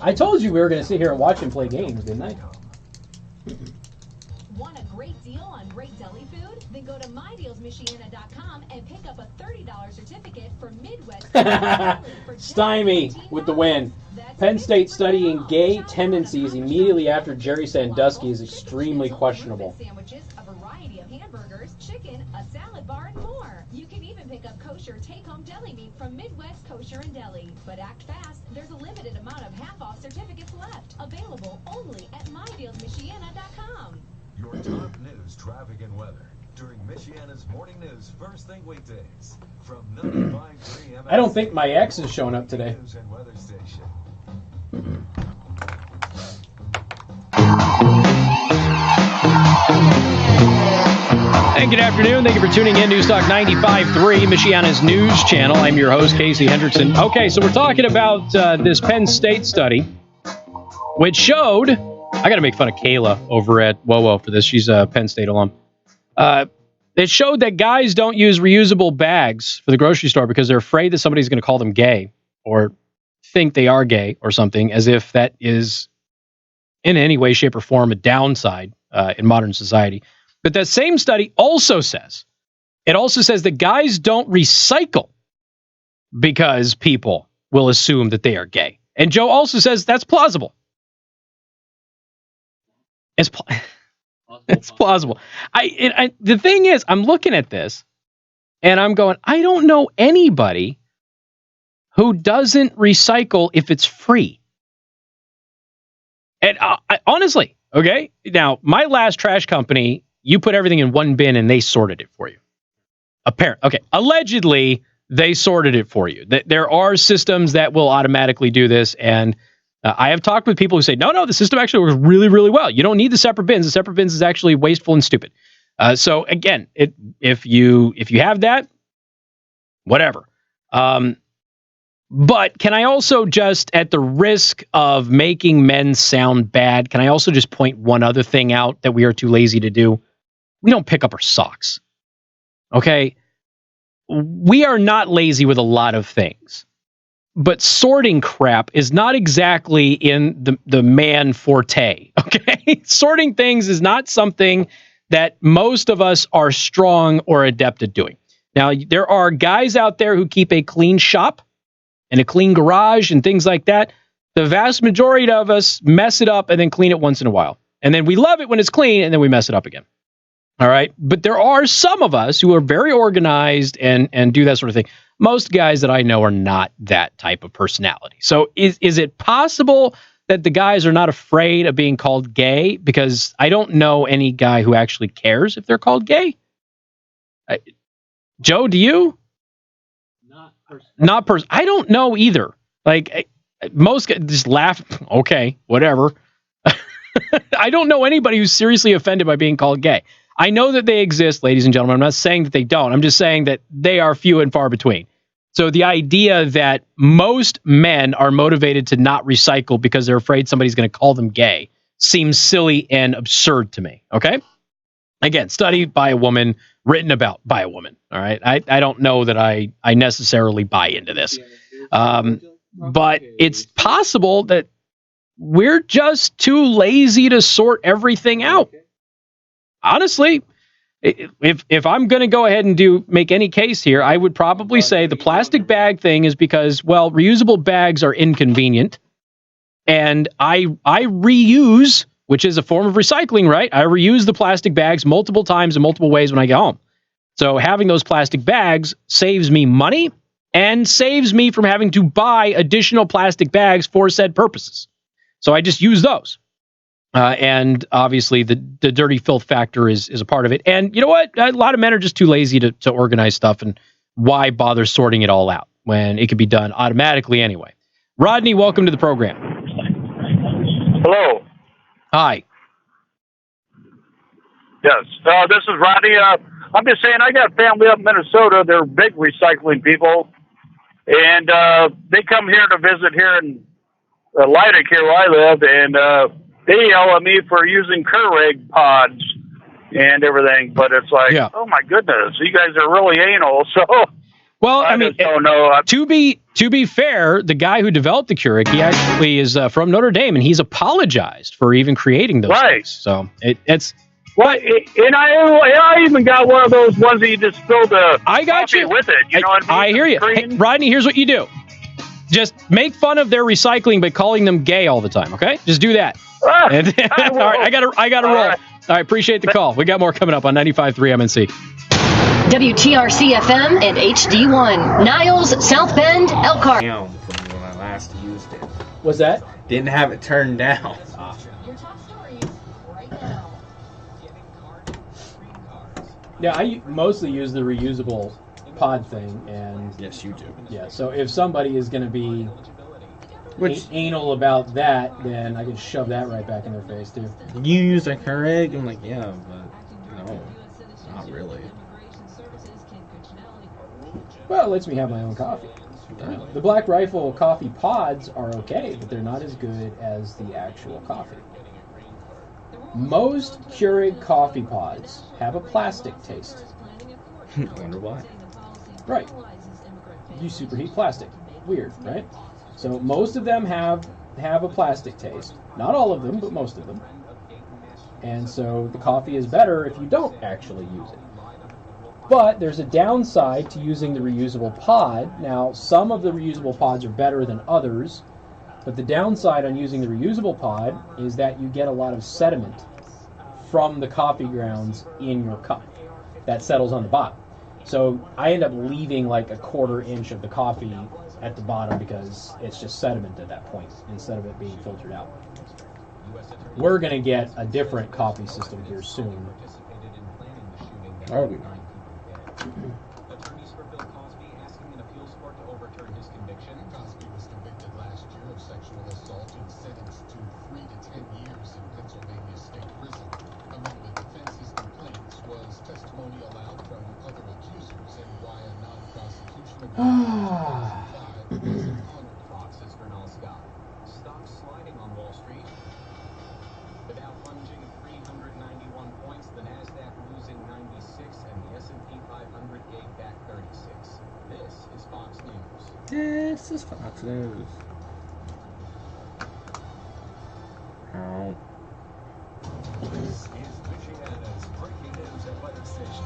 [SPEAKER 1] I told you we were going to sit here and watch him play games, didn't I?
[SPEAKER 14] Want a great deal on great deli food? Then go to MyDealsMichiana.com and pick up a $30 certificate for Midwest.
[SPEAKER 1] Stymie with the win. Penn State studying gay tendencies immediately after Jerry Sandusky is extremely questionable.
[SPEAKER 14] Sandwiches, a variety of hamburgers, chicken, a salad bar, and more. You can even and pick up kosher take-home deli meat from Midwest Kosher and Deli. But act fast, there's a limited amount of half-off certificates left. Available only at mydealsmichiana.com.
[SPEAKER 9] Your top news, traffic, and weather during Michiana's morning news first thing weekdays from 95.3 MX.
[SPEAKER 10] I don't think my ex is showing up today.
[SPEAKER 9] News and weather station.
[SPEAKER 10] And good afternoon. Thank you for tuning in. Newstalk 95.3, Michiana's news channel. I'm your host, Casey Hendrickson. Okay, so we're talking about this Penn State study, which showed... I got to make fun of Kayla over at WoWo for this. She's a Penn State alum. It showed that guys don't use reusable bags for the grocery store because they're afraid that somebody's going to call them gay or think they are gay or something, as if that is in any way, shape, or form a downside in modern society. But that same study also says that guys don't recycle because people will assume that they are gay. And Joe also says that's plausible. It's plausible. The thing is, I'm looking at this and I'm going, I don't know anybody who doesn't recycle if it's free. And honestly, okay, now my last trash company, you put everything in one bin and they sorted it for you. Allegedly, they sorted it for you. There are systems that will automatically do this, and I have talked with people who say, no, the system actually works really, really well. You don't need the separate bins. The separate bins is actually wasteful and stupid. So again, if you have that, whatever. But can I also just, at the risk of making men sound bad, can I also just point one other thing out that we are too lazy to do? We don't pick up our socks. Okay? We are not lazy with a lot of things. But sorting crap is not exactly in the man forte, okay? Sorting things is not something that most of us are strong or adept at doing. Now, there are guys out there who keep a clean shop and a clean garage and things like that. The vast majority of us mess it up and then clean it once in a while. And then we love it when it's clean and then we mess it up again. All right? But there are some of us who are very organized and do that sort of thing. Most guys that I know are not that type of personality. So is it possible that the guys are not afraid of being called gay? Because I don't know any guy who actually cares if they're called gay. Joe, do you? Not person. I don't know either. Like, most guys just laugh. Okay, whatever. I don't know anybody who's seriously offended by being called gay. I know that they exist, ladies and gentlemen. I'm not saying that they don't. I'm just saying that they are few and far between. So the idea that most men are motivated to not recycle because they're afraid somebody's going to call them gay seems silly and absurd to me. Okay? Again, studied by a woman, written about by a woman. All right? I don't know that I necessarily buy into this. But it's possible that we're just too lazy to sort everything out. Honestly, if I'm going to go ahead and make any case here, I would probably say the plastic bag thing is because, well, reusable bags are inconvenient. And I reuse, which is a form of recycling, right? I reuse the plastic bags multiple times in multiple ways when I get home. So having those plastic bags saves me money and saves me from having to buy additional plastic bags for said purposes. So I just use those. And obviously the dirty filth factor is a part of it. And you know what? A lot of men are just too lazy to organize stuff, and why bother sorting it all out when it could be done automatically anyway. Rodney, welcome to the program.
[SPEAKER 20] Hello.
[SPEAKER 10] Hi.
[SPEAKER 20] Yes, this is Rodney. I'm just saying, I got family up in Minnesota. They're big recycling people, and they come here to visit here in Leidick, here where I live, and they yell at me for using Keurig pods and everything, but it's like, oh my goodness, you guys are really anal. So,
[SPEAKER 10] well, I mean,
[SPEAKER 20] don't know.
[SPEAKER 10] To be fair, the guy who developed the Keurig, he actually is from Notre Dame, and he's apologized for even creating those things. So it's.
[SPEAKER 20] Well, and I even got one of those ones that you just fill the coffee with it. You know what I mean?
[SPEAKER 10] I hear you. Hey, Rodney, here's what you do. Just make fun of their recycling by calling them gay all the time, okay? Just do that. All right, I got to roll. All right, appreciate the call. We got more coming up on 95.3 MNC.
[SPEAKER 7] WTRC FM and HD1. Niles, South Bend, Elkhart.
[SPEAKER 2] Down from when I last used it.
[SPEAKER 10] What's that?
[SPEAKER 2] Didn't have it turned down.
[SPEAKER 14] Your top stories right now.
[SPEAKER 10] Yeah, I mostly use the reusable pod thing, and
[SPEAKER 2] yes, you do.
[SPEAKER 10] Yeah, so if somebody is going to be anal about that, then I can shove that right back in their face too.
[SPEAKER 2] You use a Keurig? I'm like, yeah, but no, not really.
[SPEAKER 10] Well, it lets me have my own coffee. The Black Rifle coffee pods are okay, but they're not as good as the actual coffee. Most Keurig coffee pods have a plastic taste.
[SPEAKER 2] I wonder why.
[SPEAKER 10] Right. You superheat plastic. Weird, right? So most of them have a plastic taste. Not all of them, but most of them. And so the coffee is better if you don't actually use it. But there's a downside to using the reusable pod. Now, some of the reusable pods are better than others, but the downside on using the reusable pod is that you get a lot of sediment from the coffee grounds in your cup that settles on the bottom. So I end up leaving like a 1/4 inch of the coffee at the bottom because it's just sediment at that point instead of it being filtered out. We're going to get a different coffee system here soon.
[SPEAKER 2] Are we?
[SPEAKER 8] Attorneys for Bill Cosby asking an appeals court to overturn his conviction. Cosby was convicted last year of sexual assault and sentenced to 3 to 10 years in Pennsylvania State Prison. Among the defense's complaints was testimony allowed from other accusers and why a non-prosecution agreement was on Fox's Vernal Scott. Stocks sliding on Wall Street. The Dow plunging 391 points, the Nasdaq losing 96, and the S&P 500 gave back 36. This is Fox News.
[SPEAKER 2] This is Fox News. Oh.
[SPEAKER 9] This is Michiana's breaking news and weather station.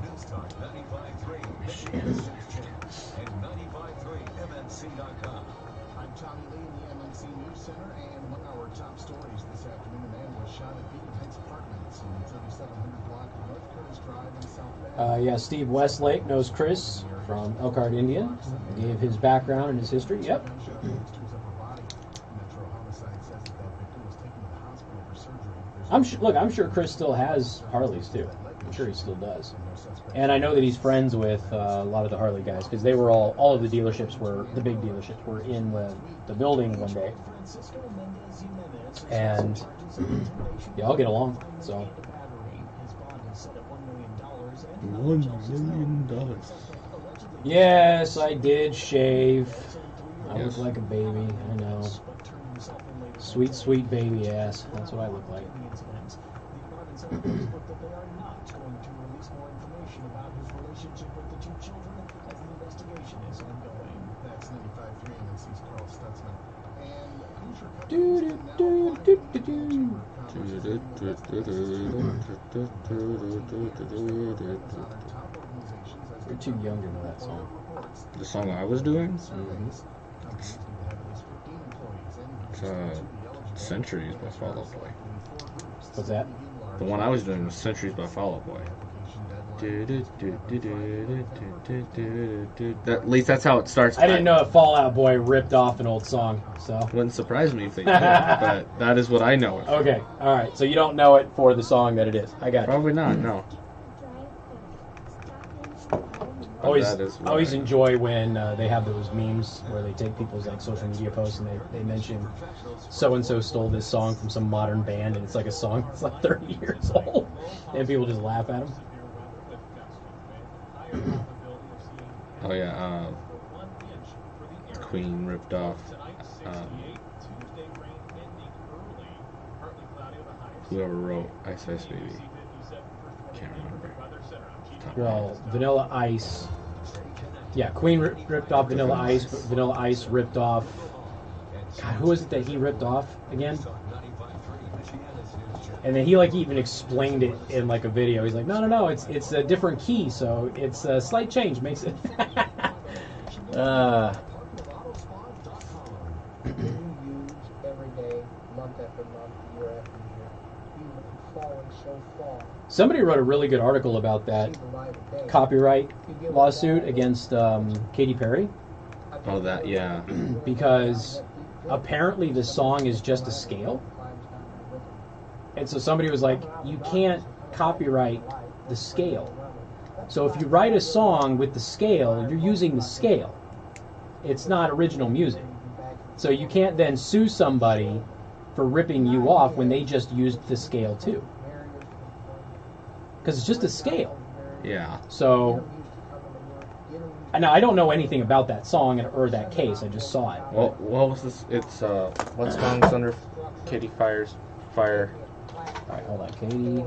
[SPEAKER 9] News Talk 95.3 Michiana's News Channel and 95.3 MNC.com. I'm Tommy Lee in the MNC News Center, and among our top stories this afternoon, a man was shot at Beacon Heights Apartments in the 3700 block of North Curtis Drive in South Bend.
[SPEAKER 10] Yeah, Steve Westlake knows Chris from Elkhart, Indiana. Gave his background and his history. Yep. I'm sure Chris still has Harleys too. I'm sure he still does. And I know that he's friends with a lot of the Harley guys because they were all of the dealerships were, the big dealerships were in the building one day. And yeah, I'll get along. So
[SPEAKER 2] $1 million.
[SPEAKER 10] Yes, I did shave. I look like a baby. I know. Sweet, sweet baby ass. That's what I look like. You're too young to know that song.
[SPEAKER 2] The song I was doing?
[SPEAKER 10] Mm-hmm.
[SPEAKER 2] It's Centuries by Fall Out Boy.
[SPEAKER 10] What's that?
[SPEAKER 2] The one I was doing was Centuries by Fall Out Boy. At least that's how it starts.
[SPEAKER 10] I didn't know if Fall Out Boy ripped off an old song, so.
[SPEAKER 2] Wouldn't surprise me if they did, but that is what I know it for.
[SPEAKER 10] Okay, alright, so you don't know it for the song that it is. I got you.
[SPEAKER 2] Probably not, no.
[SPEAKER 10] Always enjoy when they have those memes where they take people's like social media posts and they mention so-and-so stole this song from some modern band and it's like a song that's like 30 years old and people just laugh at them.
[SPEAKER 2] Oh yeah, Queen ripped off whoever wrote Ice Ice Baby. Can't remember.
[SPEAKER 10] Well, Vanilla Ice. Yeah, Queen ripped off Vanilla Ice, but Vanilla Ice ripped off. God, who was it that he ripped off again? And then he like even explained it in like a video. He's like, no, it's a different key, so it's a slight change makes it.
[SPEAKER 3] Every day, month after month, year after year, you falling
[SPEAKER 10] Somebody wrote a really good article about that copyright lawsuit against Katy Perry.
[SPEAKER 2] Oh, that, yeah.
[SPEAKER 10] Because apparently the song is just a scale. And so somebody was like, you can't copyright the scale. So if you write a song with the scale, you're using the scale. It's not original music. So you can't then sue somebody for ripping you off when they just used the scale too. Because it's just a scale.
[SPEAKER 2] Yeah.
[SPEAKER 10] So, now I don't know anything about that song or that case. I just saw it.
[SPEAKER 2] Well, what was this? It's, what song's under Katy Fire's Fire?
[SPEAKER 10] Alright, hold on. Katy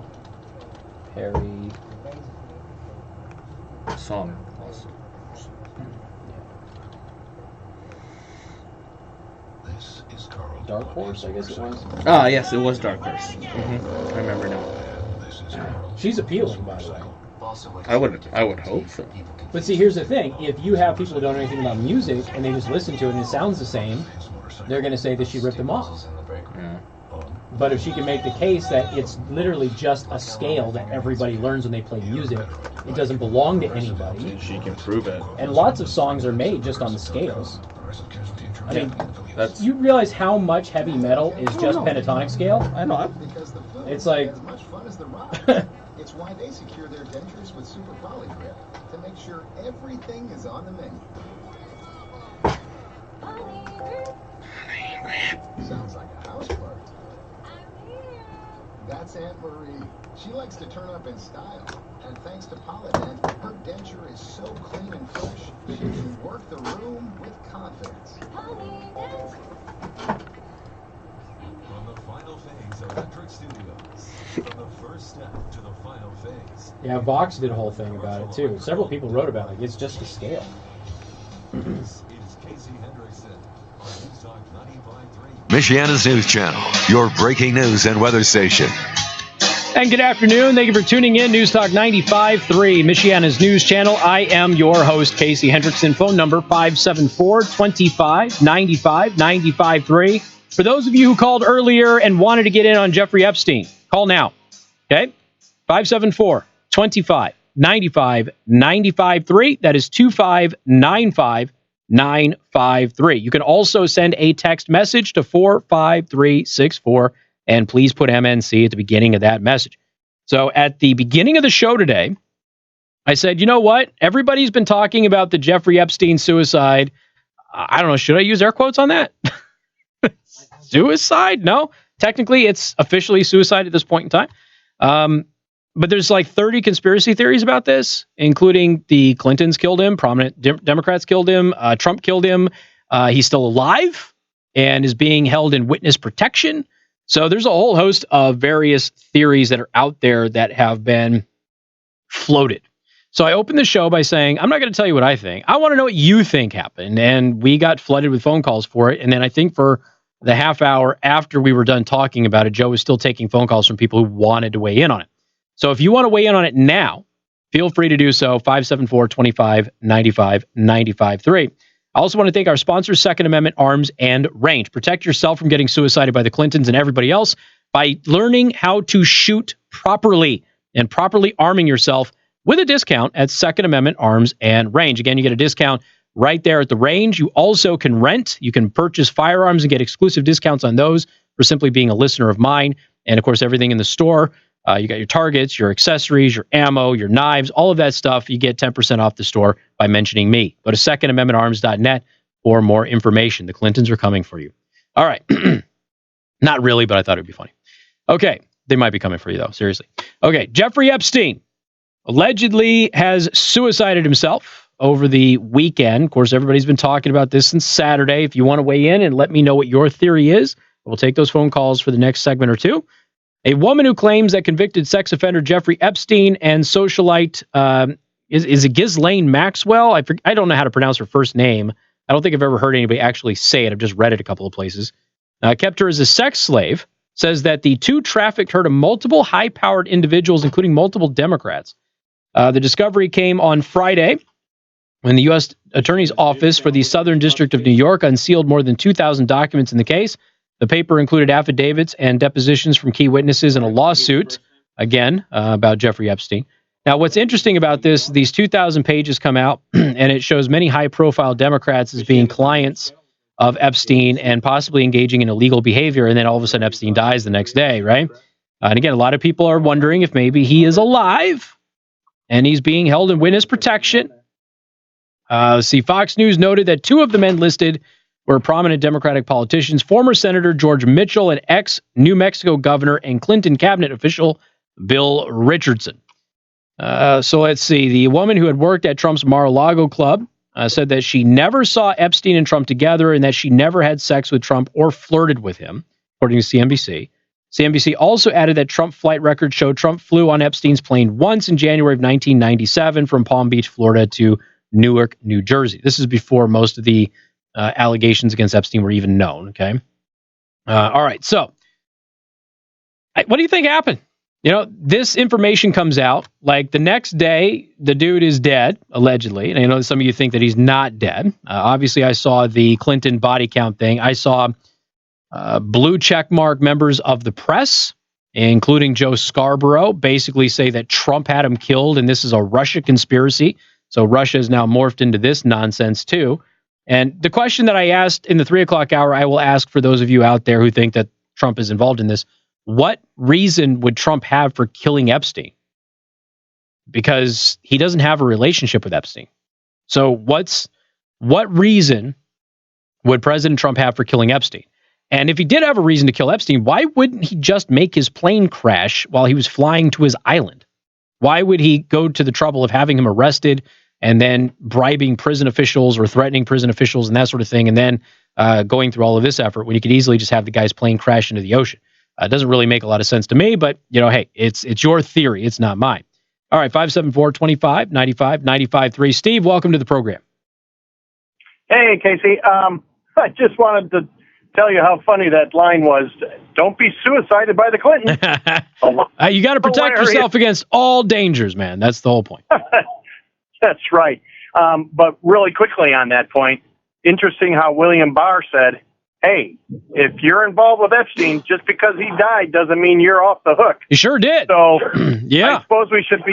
[SPEAKER 10] Perry
[SPEAKER 2] song also.
[SPEAKER 9] This is Carl.
[SPEAKER 10] Dark Horse, I guess it was.
[SPEAKER 2] Ah, yes, it was Dark Horse. Mm-hmm. I remember now.
[SPEAKER 10] She's appealing, by the way.
[SPEAKER 2] I would hope so.
[SPEAKER 10] But see, here's the thing: if you have people who don't know anything about music and they just listen to it and it sounds the same, they're going to say that she ripped them off.
[SPEAKER 2] Yeah.
[SPEAKER 10] But if she can make the case that it's literally just a scale that everybody learns when they play music, it doesn't belong to anybody.
[SPEAKER 2] And she can prove it.
[SPEAKER 10] And lots of songs are made just on the scales. I mean,
[SPEAKER 2] that's...
[SPEAKER 10] you realize how much heavy metal is just pentatonic scale?
[SPEAKER 2] I know.
[SPEAKER 10] It's like...
[SPEAKER 17] as much fun as the rock. It's why they secure their dentures with Super Poly Grip to make sure everything is on the menu. Sounds like a house party. That's Aunt Marie. She likes to turn up in style. And thanks to Polydent, her denture is so clean and fresh, she can work the room with confidence.
[SPEAKER 9] From the Final Phase Electric Studios, from the first step to the final phase.
[SPEAKER 10] Yeah, Vox did a whole thing about it too. Several people wrote about it. It's just a scale.
[SPEAKER 9] This is Casey Hendrickson on News Talk 95.3.
[SPEAKER 4] Michiana's News Channel, your breaking news and weather station.
[SPEAKER 1] And good afternoon. Thank you for tuning in. News Talk 95.3, Michiana's News Channel. I am your host, Casey Hendrickson. Phone number 574-25-95-95.3. For those of you who called earlier and wanted to get in on Jeffrey Epstein, call now. Okay? 574-25-95-95.3. That is 2595-953. You can also send a text message to 45364. And please put MNC at the beginning of that message. So at the beginning of the show today, I said, you know what? Everybody's been talking about the Jeffrey Epstein suicide. I don't know. Should I use air quotes on that? Suicide? No. Technically, it's officially suicide at this point in time. But there's like 30 conspiracy theories about this, including the Clintons killed him, prominent Democrats killed him, Trump killed him. He's still alive and is being held in witness protection. So there's a whole host of various theories that are out there that have been floated. So I opened the show by saying, I'm not going to tell you what I think. I want to know what you think happened. And we got flooded with phone calls for it. And then I think for the half hour after we were done talking about it, Joe was still taking phone calls from people who wanted to weigh in on it. So if you want to weigh in on it now, feel free to do so. 574-25-95-95.3. I also want to thank our sponsors, Second Amendment Arms and Range. Protect yourself from getting suicided by the Clintons and everybody else by learning how to shoot properly and properly arming yourself with a discount at Second Amendment Arms and Range. Again, you get a discount right there at the range. You also can rent. You can purchase firearms and get exclusive discounts on those for simply being a listener of mine. And, of course, everything in the store. You got your targets, your accessories, your ammo, your knives, all of that stuff. You get 10% off the store by mentioning me. Go to secondamendmentarms.net for more information. The Clintons are coming for you. All right. Not really, but I thought it would be funny. Okay. They might be coming for you, though. Seriously. Okay. Jeffrey Epstein allegedly has suicided himself over the weekend. Of course, everybody's been talking about this since Saturday. If you want to weigh in and let me know what your theory is, we'll take those phone calls for the next segment or two. A woman who claims that convicted sex offender Jeffrey Epstein and socialite, is it Ghislaine Maxwell? I don't know how to pronounce her first name. I don't think I've ever heard anybody actually say it. I've just read it a couple of places. Kept her as a sex slave, says that the two trafficked her to multiple high-powered individuals, including multiple Democrats. The discovery came on Friday when the U.S. Attorney's Office for the Southern District of New York unsealed more than 2,000 documents in the case. The paper included affidavits and depositions from key witnesses in a lawsuit again, about Jeffrey Epstein. Now, what's interesting about this, these 2,000 pages come out, and it shows many high-profile Democrats as being clients of Epstein and possibly engaging in illegal behavior, and then all of a sudden Epstein dies the next day, right? And again, a lot of people are wondering if maybe he is alive and he's being held in witness protection. See, Fox News noted that 2 of the men listed were prominent Democratic politicians, former Senator George Mitchell and ex-New Mexico governor and Clinton cabinet official Bill Richardson. So let's see. The woman who had worked at Trump's Mar-a-Lago club said that she never saw Epstein and Trump together and that she never had sex with Trump or flirted with him, according to CNBC. CNBC also added that Trump flight records showed Trump flew on Epstein's plane once in January of 1997 from Palm Beach, Florida to Newark, New Jersey. This is before most of the allegations against Epstein were even known, okay? All right, so what do you think happened? You know, this information comes out, like the next day, the dude is dead, allegedly. And I know some of you think that he's not dead. Obviously, I saw the Clinton body count thing. I saw blue checkmark members of the press, including Joe Scarborough, basically say that Trump had him killed, and this is a Russia conspiracy. So Russia is now morphed into this nonsense, too. And the question that I asked in the 3 o'clock hour, I will ask for those of you out there who think that Trump is involved in this. What reason would Trump have for killing Epstein? Because he doesn't have a relationship with Epstein. So what reason would President Trump have for killing Epstein? And if he did have a reason to kill Epstein, why wouldn't he just make his plane crash while he was flying to his island? Why would he go to the trouble of having him arrested and then bribing prison officials or threatening prison officials and that sort of thing, and then going through all of this effort when he could easily just have the guy's plane crash into the ocean? It doesn't really make a lot of sense to me, but, you know, hey, it's your theory. It's not mine. All right, 574-25-95-95-3. Steve, welcome to the program.
[SPEAKER 5] Hey, Casey. I just wanted to tell you how funny that line was. Don't be suicided by the Clintons.
[SPEAKER 1] You got to protect yourself against all dangers, man. That's the whole point.
[SPEAKER 5] That's right. But really quickly on that point, interesting how William Barr said, hey, if you're involved with Epstein, just because he died doesn't mean you're off the hook.
[SPEAKER 1] He sure did.
[SPEAKER 5] So
[SPEAKER 1] yeah,
[SPEAKER 5] I suppose we should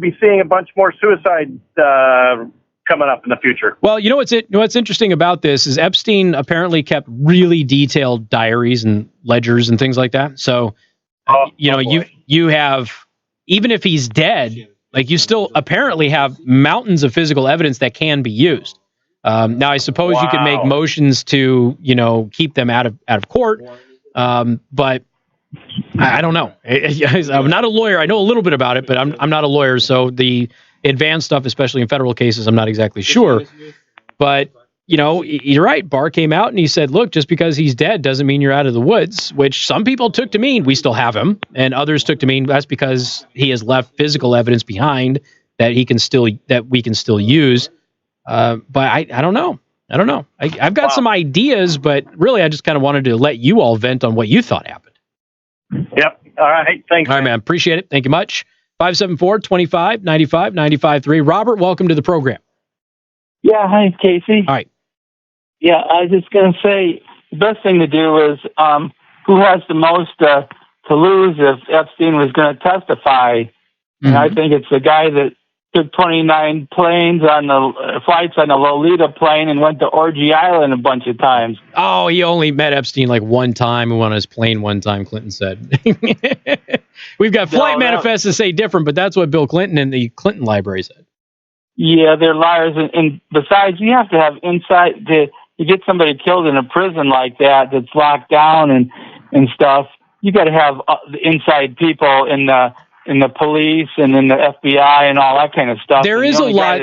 [SPEAKER 5] be seeing a bunch more suicide coming up in the future.
[SPEAKER 1] Well, you know what's interesting about this is Epstein apparently kept really detailed diaries and ledgers and things like that. So you have, even if he's dead, like you still apparently have mountains of physical evidence that can be used. Now, I suppose you could make motions to, keep them out of court, but I don't know. I'm not a lawyer. I know a little bit about it, but I'm not a lawyer. So the advanced stuff, especially in federal cases, I'm not exactly sure. But you're right. Barr came out and he said, "Look, just because he's dead doesn't mean you're out of the woods." Which some people took to mean we still have him, and others took to mean that's because he has left physical evidence behind that we can still use. But I don't know. I've got some ideas, but really I just kind of wanted to let you all vent on what you thought happened.
[SPEAKER 5] Yep. All right. Thanks.
[SPEAKER 1] All right, man. Appreciate it. Thank you much. 574-25-95-95-3. Robert, welcome to the program.
[SPEAKER 21] Yeah. Hi, Casey.
[SPEAKER 1] All right.
[SPEAKER 21] Yeah. I was just going to say the best thing to do is who has the most to lose if Epstein was going to testify. Mm-hmm. And I think it's the guy that took 29 planes on the flights on the Lolita plane and went to Orgy Island a bunch of times.
[SPEAKER 1] Oh, he only met Epstein like one time and went on his plane one time, Clinton said. We've got flight manifests that say different, but that's what Bill Clinton and the Clinton Library said.
[SPEAKER 21] Yeah, they're liars. And besides, you have to have insight to get somebody killed in a prison like that that's locked down and stuff. You got to have the inside people in the police and in the FBI and all that kind of stuff.
[SPEAKER 1] There is a lot.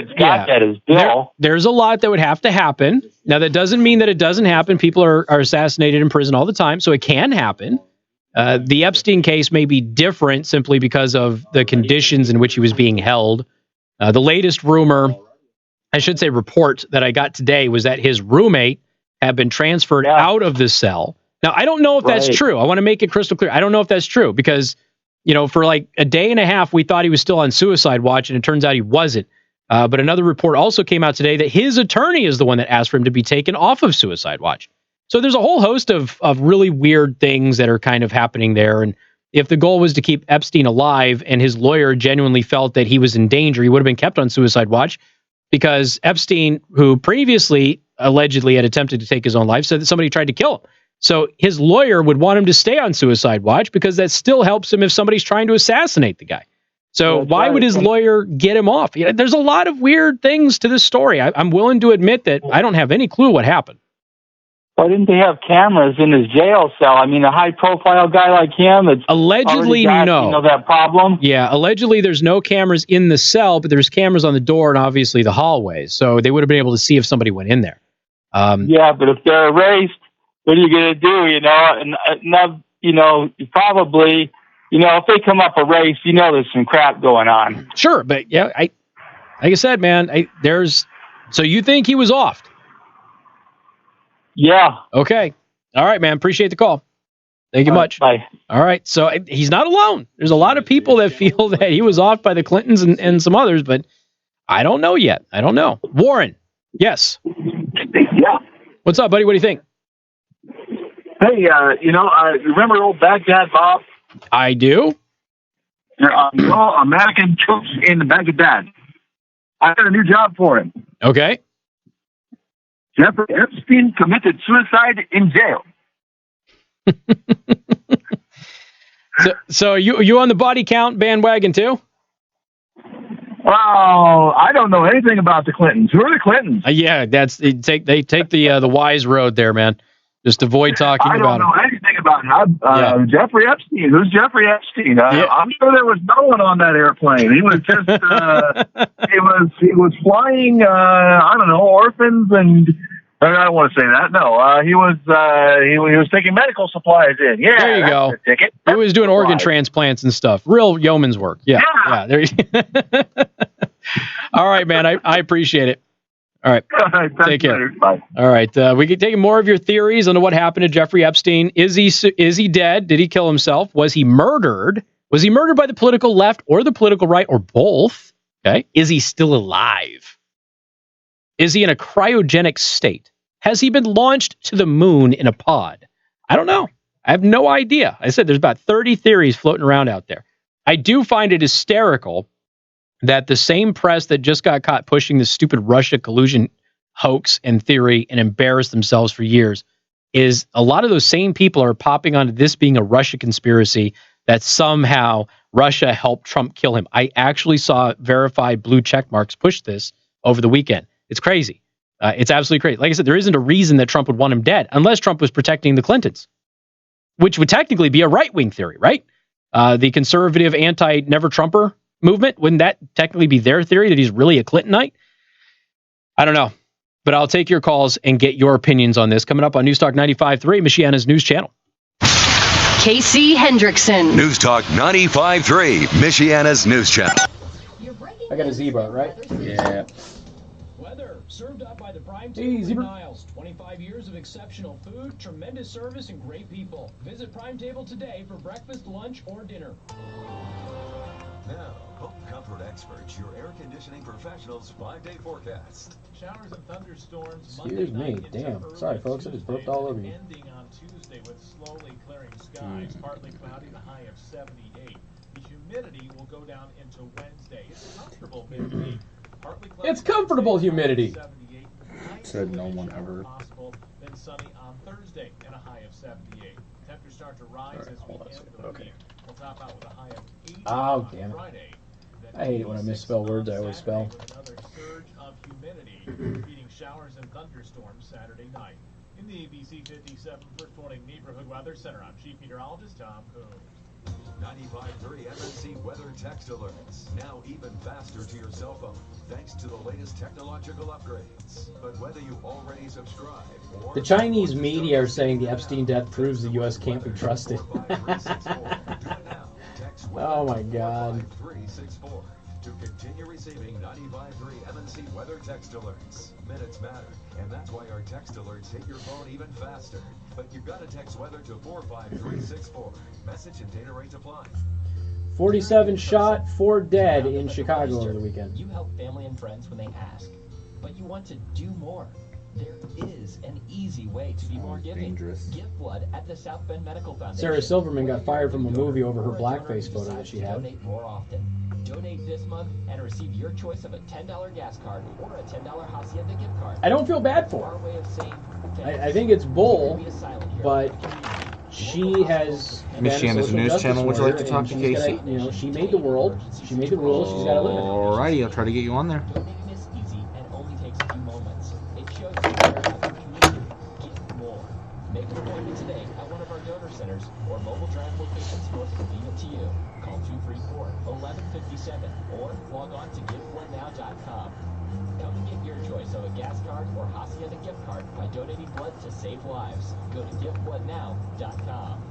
[SPEAKER 1] There's a lot that would have to happen. Now, that doesn't mean that it doesn't happen. People are assassinated in prison all the time, so it can happen. The Epstein case may be different simply because of the conditions in which he was being held. The latest report that I got today was that his roommate had been transferred out of the cell. Now, I don't know if that's true. I want to make it crystal clear. I don't know if that's true because for like a day and a half, we thought he was still on suicide watch, and it turns out he wasn't. But another report also came out today that his attorney is the one that asked for him to be taken off of suicide watch. So there's a whole host of really weird things that are kind of happening there. And if the goal was to keep Epstein alive and his lawyer genuinely felt that he was in danger, he would have been kept on suicide watch, because Epstein, who previously allegedly had attempted to take his own life, said that somebody tried to kill him. So his lawyer would want him to stay on suicide watch because that still helps him if somebody's trying to assassinate the guy. So why would his lawyer get him off? There's a lot of weird things to this story. I'm willing to admit that I don't have any clue what happened.
[SPEAKER 21] Why didn't they have cameras in his jail cell? I mean, a high-profile guy like him, that's
[SPEAKER 1] allegedly
[SPEAKER 21] got,
[SPEAKER 1] no.
[SPEAKER 21] That problem.
[SPEAKER 1] Yeah, allegedly there's no cameras in the cell, but there's cameras on the door and obviously the hallways. So they would have been able to see if somebody went in there.
[SPEAKER 21] Yeah, but if they're erased, what are you going to do? And probably, if they come up erased, there's some crap going on.
[SPEAKER 1] Sure, but yeah, like I said, man, so you think he was offed?
[SPEAKER 21] Yeah.
[SPEAKER 1] Okay. All right, man. Appreciate the call. Thank you much.
[SPEAKER 21] Bye.
[SPEAKER 1] All right. So he's not alone. There's a lot of people that feel that he was off by the Clintons and some others, but I don't know yet. I don't know. Warren. Yes.
[SPEAKER 6] Yeah.
[SPEAKER 1] What's up, buddy? What do you think?
[SPEAKER 6] Hey, remember old Baghdad Bob?
[SPEAKER 1] I do.
[SPEAKER 6] American troops in Baghdad. I got a new job for him.
[SPEAKER 1] Okay.
[SPEAKER 6] Jeffrey Epstein committed suicide in jail.
[SPEAKER 1] So you on the body count bandwagon too?
[SPEAKER 6] Well, I don't know anything about the Clintons. Who are the Clintons?
[SPEAKER 1] Yeah, they take the wise road there, man. Just avoid talking about it.
[SPEAKER 6] I don't know anything about him. Jeffrey Epstein. Who's Jeffrey Epstein? I'm sure there was no one on that airplane. He was just he was flying. I don't know, orphans and. I don't want to say that. No, he was taking medical supplies in. Yeah,
[SPEAKER 1] there you go.
[SPEAKER 6] Ticket.
[SPEAKER 1] He was doing organ transplants and stuff. Real yeoman's work. Yeah. There you All right, man. I appreciate it. All right. Take care.
[SPEAKER 6] Bye.
[SPEAKER 1] All right. We can take more of your theories on what happened to Jeffrey Epstein. Is he dead? Did he kill himself? Was he murdered? Was he murdered by the political left or the political right or both? Okay. Is he still alive? Is he in a cryogenic state? Has he been launched to the moon in a pod? I don't know. I have no idea. I said there's about 30 theories floating around out there. I do find it hysterical that the same press that just got caught pushing the stupid Russia collusion hoax and theory and embarrassed themselves for years is a lot of those same people are popping onto this being a Russia conspiracy, that somehow Russia helped Trump kill him. I actually saw verified blue check marks push this over the weekend. It's crazy. It's absolutely crazy. Like I said, there isn't a reason that Trump would want him dead unless Trump was protecting the Clintons, which would technically be a right-wing theory, right? The conservative anti-never-Trumper movement, wouldn't that technically be their theory that he's really a Clintonite? I don't know, but I'll take your calls and get your opinions on this. Coming up on News Talk 95.3, Michiana's news channel.
[SPEAKER 7] Casey Hendrickson.
[SPEAKER 4] News Talk 95.3, Michiana's news channel.
[SPEAKER 1] I got a zebra, right?
[SPEAKER 4] Yeah.
[SPEAKER 16] Served up by the Prime Table in Niles. 25 years of exceptional food, tremendous service, and great people. Visit Prime Table today for breakfast, lunch, or dinner.
[SPEAKER 9] Now, Home Comfort Experts, your air conditioning professionals' 5-day forecast.
[SPEAKER 16] Showers and thunderstorms.
[SPEAKER 1] Excuse me. Damn. Sorry, folks. I just burped all over you.
[SPEAKER 16] Ending on Tuesday with slowly clearing skies. Partly cloudy, the high of 78. The humidity will go down into Wednesday. It's comfortable midweek.
[SPEAKER 1] It's comfortable humidity.
[SPEAKER 2] Said no one ever.
[SPEAKER 16] Then sunny on Thursday and a high of 78. Temperatures start to rise as we end the week. We'll top out with a high of 80 on
[SPEAKER 1] damn it.
[SPEAKER 16] Friday.
[SPEAKER 1] I hate it when I misspell words I always spell.
[SPEAKER 16] With another surge of humidity, feeding showers and thunderstorms Saturday night. In the ABC 57 First Warning Neighborhood Weather Center, I'm Chief Meteorologist Tom Coon.
[SPEAKER 9] 95.3 MNC Weather Text Alerts. Now even faster to your cell phone, thanks to the latest technological upgrades. But whether you already subscribe or...
[SPEAKER 1] The Chinese media are saying the Epstein death proves the U.S. can't be trusted. Oh my God.
[SPEAKER 9] To continue receiving 95.3 MNC Weather Text Alerts. Minutes matter, and that's why our text alerts hit your phone even faster. But you've got to text weather to 45364. Message and data rates apply.
[SPEAKER 1] 47 shot, 4 dead in Chicago over the weekend.
[SPEAKER 19] You help family and friends when they ask, but you want to do more. There is an easy way to be more giving.
[SPEAKER 2] Dangerous.
[SPEAKER 19] Give blood at the South Bend Medical Foundation.
[SPEAKER 10] Sarah Silverman got fired from a movie over her blackface photo that she had.
[SPEAKER 19] Donate more often. Donate this month and receive your choice of a $10 gas card or a $10 Hacienda gift card.
[SPEAKER 10] I don't feel bad for
[SPEAKER 19] Our way of saying
[SPEAKER 10] I think it's bull, but she has.
[SPEAKER 2] Michiana's news channel. Would you like to talk to Casey?
[SPEAKER 10] Gotta, she made the world. She made the rules. She's got to live in it.
[SPEAKER 2] Alrighty, I'll try to get you on there.
[SPEAKER 19] Donating is easy and only takes a few moments. It shows you care about the community. Give more. Make an appointment today at one of our donor centers or mobile drive locations most convenient to you. Call 234-1157 or log on to givebloodnow.com. Come and get your choice of a gas card or Hacienda gift card by donating blood to save lives. Go to givebloodnow.com.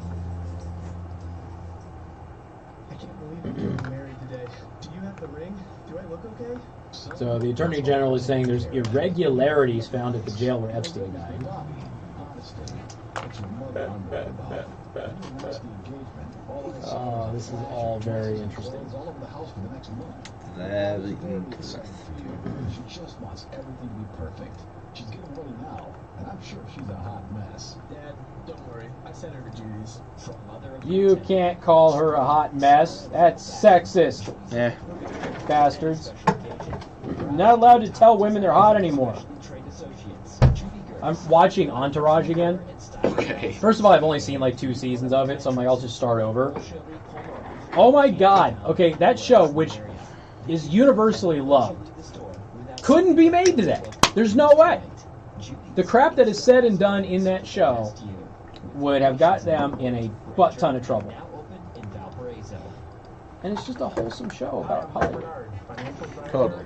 [SPEAKER 12] I can't believe I'm getting married today. Do you have the ring? Do I look okay?
[SPEAKER 10] So the Attorney General is saying there's irregularities found at the jail where Epstein died. Oh, this is all very interesting.
[SPEAKER 2] Very interesting.
[SPEAKER 12] She just wants everything to be perfect. She's getting ready now, and I'm sure she's a hot mess. Dad, don't worry. I sent her to Judy's.
[SPEAKER 10] You can't call her a hot mess. That's sexist.
[SPEAKER 2] Yeah.
[SPEAKER 10] Bastards. You're not allowed to tell women they're hot anymore. I'm watching Entourage again.
[SPEAKER 2] Okay.
[SPEAKER 10] First of all, I've only seen like 2 seasons of it, so I'm like, I'll just start over. Oh my god. Okay, that show, which is universally loved, couldn't be made today. There's no way. The crap that is said and done in that show would have got them in a butt ton of trouble. And it's just a wholesome show about Hollywood.
[SPEAKER 2] Totally.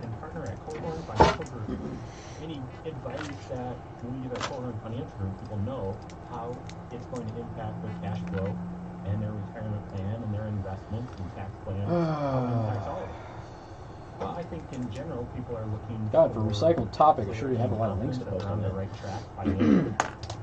[SPEAKER 12] Any advice that when we give a Coleman Financial Group, people know how it's going to impact their cash flow and their retirement plan and their investments and tax plan. How it impacts all of it. Well, I think in general, people are looking.
[SPEAKER 10] God, for recycled topic, I sure do have a lot of links to post on
[SPEAKER 12] the
[SPEAKER 10] there.
[SPEAKER 12] right track financially.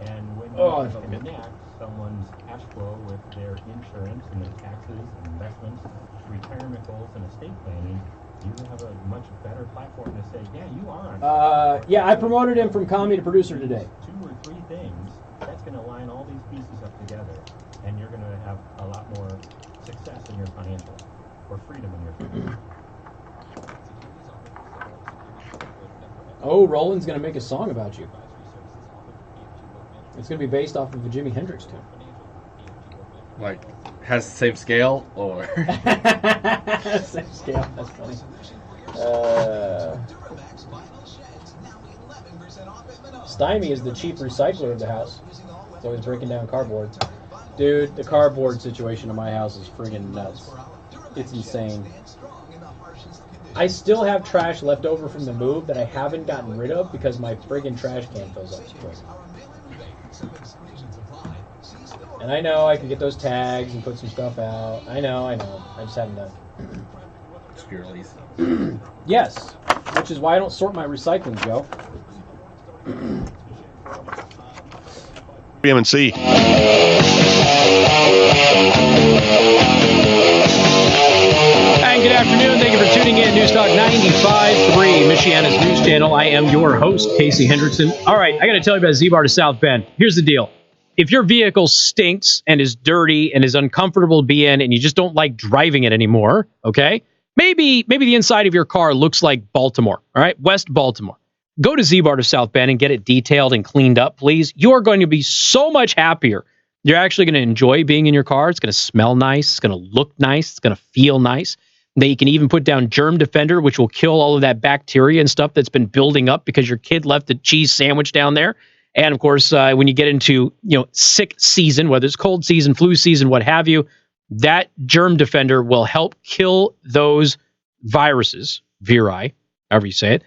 [SPEAKER 12] And when you connect someone's cash flow with their insurance and their taxes and investments, retirement goals, and estate planning, you have a much better platform to say, yeah, you are on.
[SPEAKER 10] Yeah, I promoted him from comedy to producer today.
[SPEAKER 12] 2 or 3 things, that's going to line all these pieces up together, and you're going to have a lot more success in your financial, or freedom in your financial.
[SPEAKER 10] Oh, Roland's going to make a song about you. It's going to be based off of a Jimi Hendrix tune.
[SPEAKER 2] Like, has the same scale, or?
[SPEAKER 10] Same scale, that's funny. Stymie is the cheap recycler of the house. He's always breaking down cardboard. Dude, the cardboard situation in my house is friggin' nuts. It's insane. I still have trash left over from the move that I haven't gotten rid of because my friggin' trash can fills up so quick. And I know I can get those tags and put some stuff out. I know. I just haven't done it.
[SPEAKER 2] Spiralies.
[SPEAKER 10] Yes, which is why I don't sort my recycling, Joe.
[SPEAKER 22] MNC.
[SPEAKER 1] And good afternoon. Thank you for tuning in. News Talk 95.3, Michiana's news channel. I am your host, Casey Hendrickson. All right, I got to tell you about Z-Bar to South Bend. Here's the deal. If your vehicle stinks and is dirty and is uncomfortable to be in and you just don't like driving it anymore, okay? Maybe the inside of your car looks like Baltimore, all right? West Baltimore. Go to Z-Bar to South Bend and get it detailed and cleaned up, please. You are going to be so much happier. You're actually going to enjoy being in your car. It's going to smell nice. It's going to look nice. It's going to feel nice. They can even put down Germ Defender, which will kill all of that bacteria and stuff that's been building up because your kid left the cheese sandwich down there. And of course, when you get into sick season, whether it's cold season, flu season, what have you, that Germ Defender will help kill those viruses, viri, however you say it,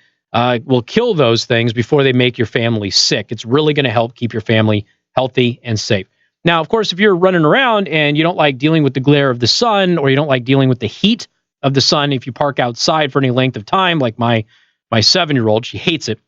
[SPEAKER 1] will kill those things before they make your family sick. It's really going to help keep your family healthy and safe. Now, of course, if you're running around and you don't like dealing with the glare of the sun, or you don't like dealing with the heat of the sun, if you park outside for any length of time, like my 7-year-old, she hates it.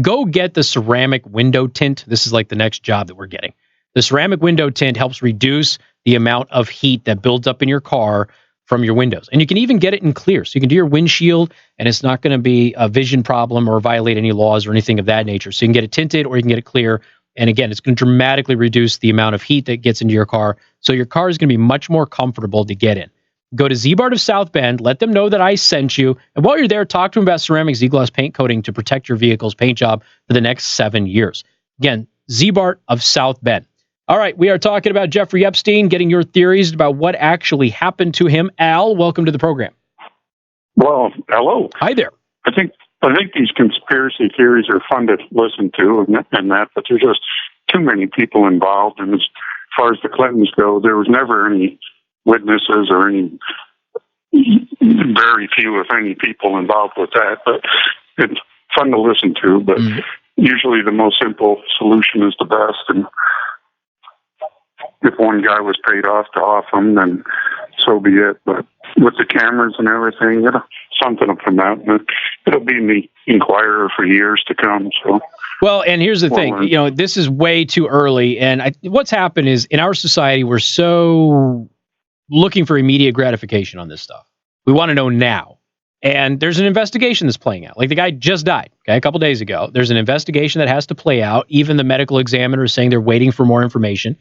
[SPEAKER 1] Go get the ceramic window tint. This is like the next job that we're getting. The ceramic window tint helps reduce the amount of heat that builds up in your car from your windows. And you can even get it in clear. So you can do your windshield, and it's not going to be a vision problem or violate any laws or anything of that nature. So you can get it tinted or you can get it clear. And again, it's going to dramatically reduce the amount of heat that gets into your car. So your car is going to be much more comfortable to get in. Go to Z-Bart of South Bend. Let them know that I sent you. And while you're there, talk to them about ceramic Z-Gloss paint coating to protect your vehicle's paint job for the next 7 years. Again, Z-Bart of South Bend. All right, we are talking about Jeffrey Epstein, getting your theories about what actually happened to him. Al, welcome to the program.
[SPEAKER 13] Well, hello.
[SPEAKER 1] Hi there.
[SPEAKER 13] I think these conspiracy theories are fun to listen to and that, but there's just too many people involved. And as far as the Clintons go, there was never any witnesses or very few, if any, people involved with that. But it's fun to listen to. But usually the most simple solution is the best. And if one guy was paid off to off him, then so be it. But with the cameras and everything, something will come out. It'll be in the Inquirer for years to come. So,
[SPEAKER 1] well, and here's the thing. This is way too early. And what's happened is in our society, we're so looking for immediate gratification on this stuff. We want to know now. And there's an investigation that's playing out. Like the guy just died, a couple days ago. There's an investigation that has to play out. Even the medical examiner is saying they're waiting for more information.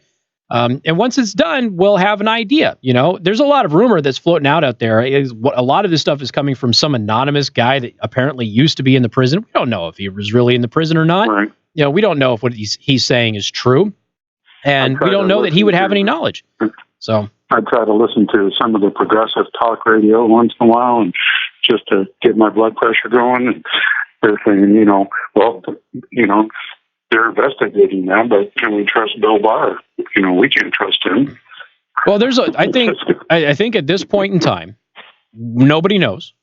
[SPEAKER 1] And once it's done, we'll have an idea. There's a lot of rumor that's floating out there. A lot of this stuff is coming from some anonymous guy that apparently used to be in the prison. We don't know if he was really in the prison or not.
[SPEAKER 13] Right.
[SPEAKER 1] We don't know if what he's saying is true. And we don't know that he would have any knowledge. So
[SPEAKER 13] I try to listen to some of the progressive talk radio once in a while, and just to get my blood pressure going. And they're saying, they're investigating that, but can we trust Bill Barr? We can't trust him.
[SPEAKER 1] Well, I think at this point in time, nobody knows,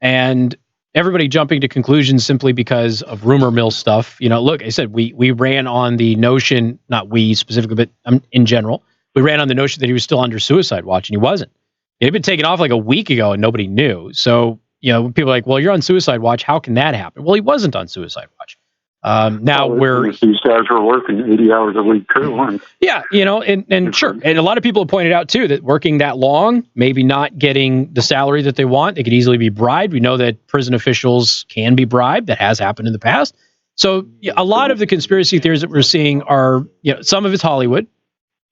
[SPEAKER 1] and everybody jumping to conclusions simply because of rumor mill stuff. Look, I said we ran on the notion, not we specifically, but in general, we ran on the notion that he was still under suicide watch, and he wasn't. He'd been taken off like a week ago, and nobody knew. So people are like, well, you're on suicide watch. How can that happen? Well, he wasn't on suicide watch.
[SPEAKER 13] These guys were working 80 hours a week too.
[SPEAKER 1] Yeah, and sure. And a lot of people have pointed out too that working that long, maybe not getting the salary that they want, they could easily be bribed. We know that prison officials can be bribed. That has happened in the past. So a lot of the conspiracy theories that we're seeing are, some of it's Hollywood.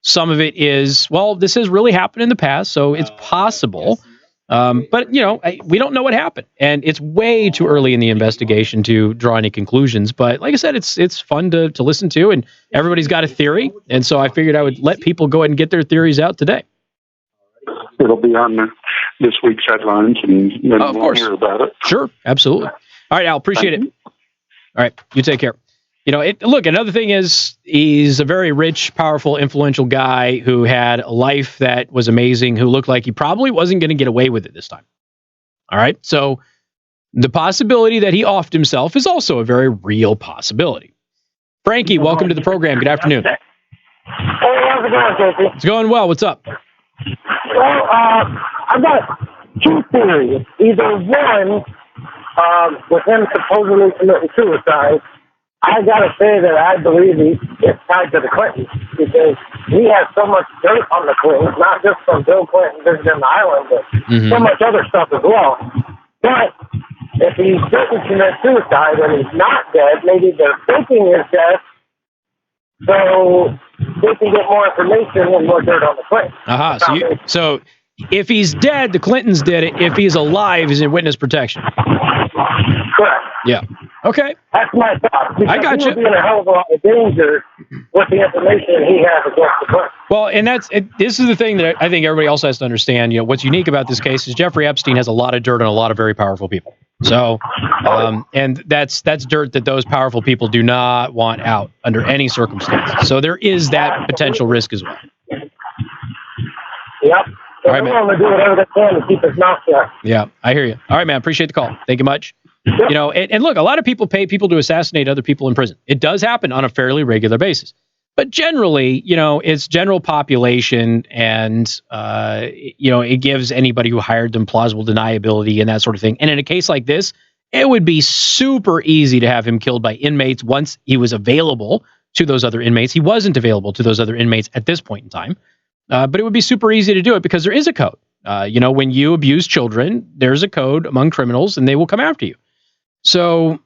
[SPEAKER 1] Some of it is, well, this has really happened in the past, so it's possible. But, we don't know what happened. And it's way too early in the investigation to draw any conclusions. But like I said, it's fun to listen to, and everybody's got a theory. And so I figured I would let people go ahead and get their theories out today.
[SPEAKER 13] It'll be on this week's headlines, and then we'll hear about it.
[SPEAKER 1] Sure, absolutely. All right, Al, appreciate it. All right, you take care. Look, another thing is he's a very rich, powerful, influential guy who had a life that was amazing, who looked like he probably wasn't going to get away with it this time. All right. So the possibility that he offed himself is also a very real possibility. Frankie, welcome to the program. Good afternoon.
[SPEAKER 22] Hey, how's it going, Casey?
[SPEAKER 1] It's going well. What's up?
[SPEAKER 22] Well, I've got two theories. Either one, with him supposedly committing suicide, I gotta say that I believe it's tied to the Clintons, because we have so much dirt on the Clintons, not just from Bill Clinton visiting the island, but so much other stuff as well. But if he didn't commit suicide and he's not dead, maybe they're faking his death so they can get more information and more dirt on the Clintons.
[SPEAKER 1] So if he's dead, the Clintons did it. If he's alive, he's in witness protection.
[SPEAKER 22] Correct.
[SPEAKER 1] Yeah. Okay.
[SPEAKER 22] That's my thought.
[SPEAKER 1] I got
[SPEAKER 22] he
[SPEAKER 1] you.
[SPEAKER 22] would be in a hell of a lot of danger with the information he has against the Clintons.
[SPEAKER 1] Well, and this is the thing that I think everybody else has to understand. What's unique about this case is Jeffrey Epstein has a lot of dirt on a lot of very powerful people. So, and that's dirt that those powerful people do not want out under any circumstances. So there is that potential risk as well.
[SPEAKER 22] Yep. So
[SPEAKER 1] all right,
[SPEAKER 22] they're going to do whatever they can to keep his mouth shut.
[SPEAKER 1] Yeah, I hear you. All right, man. Appreciate the call. Thank you much. And look, a lot of people pay people to assassinate other people in prison. It does happen on a fairly regular basis. But generally, it's general population, and, it gives anybody who hired them plausible deniability and that sort of thing. And in a case like this, it would be super easy to have him killed by inmates once he was available to those other inmates. He wasn't available to those other inmates at this point in time. But it would be super easy to do it because there is a code. When you abuse children, there's a code among criminals, and they will come after you. So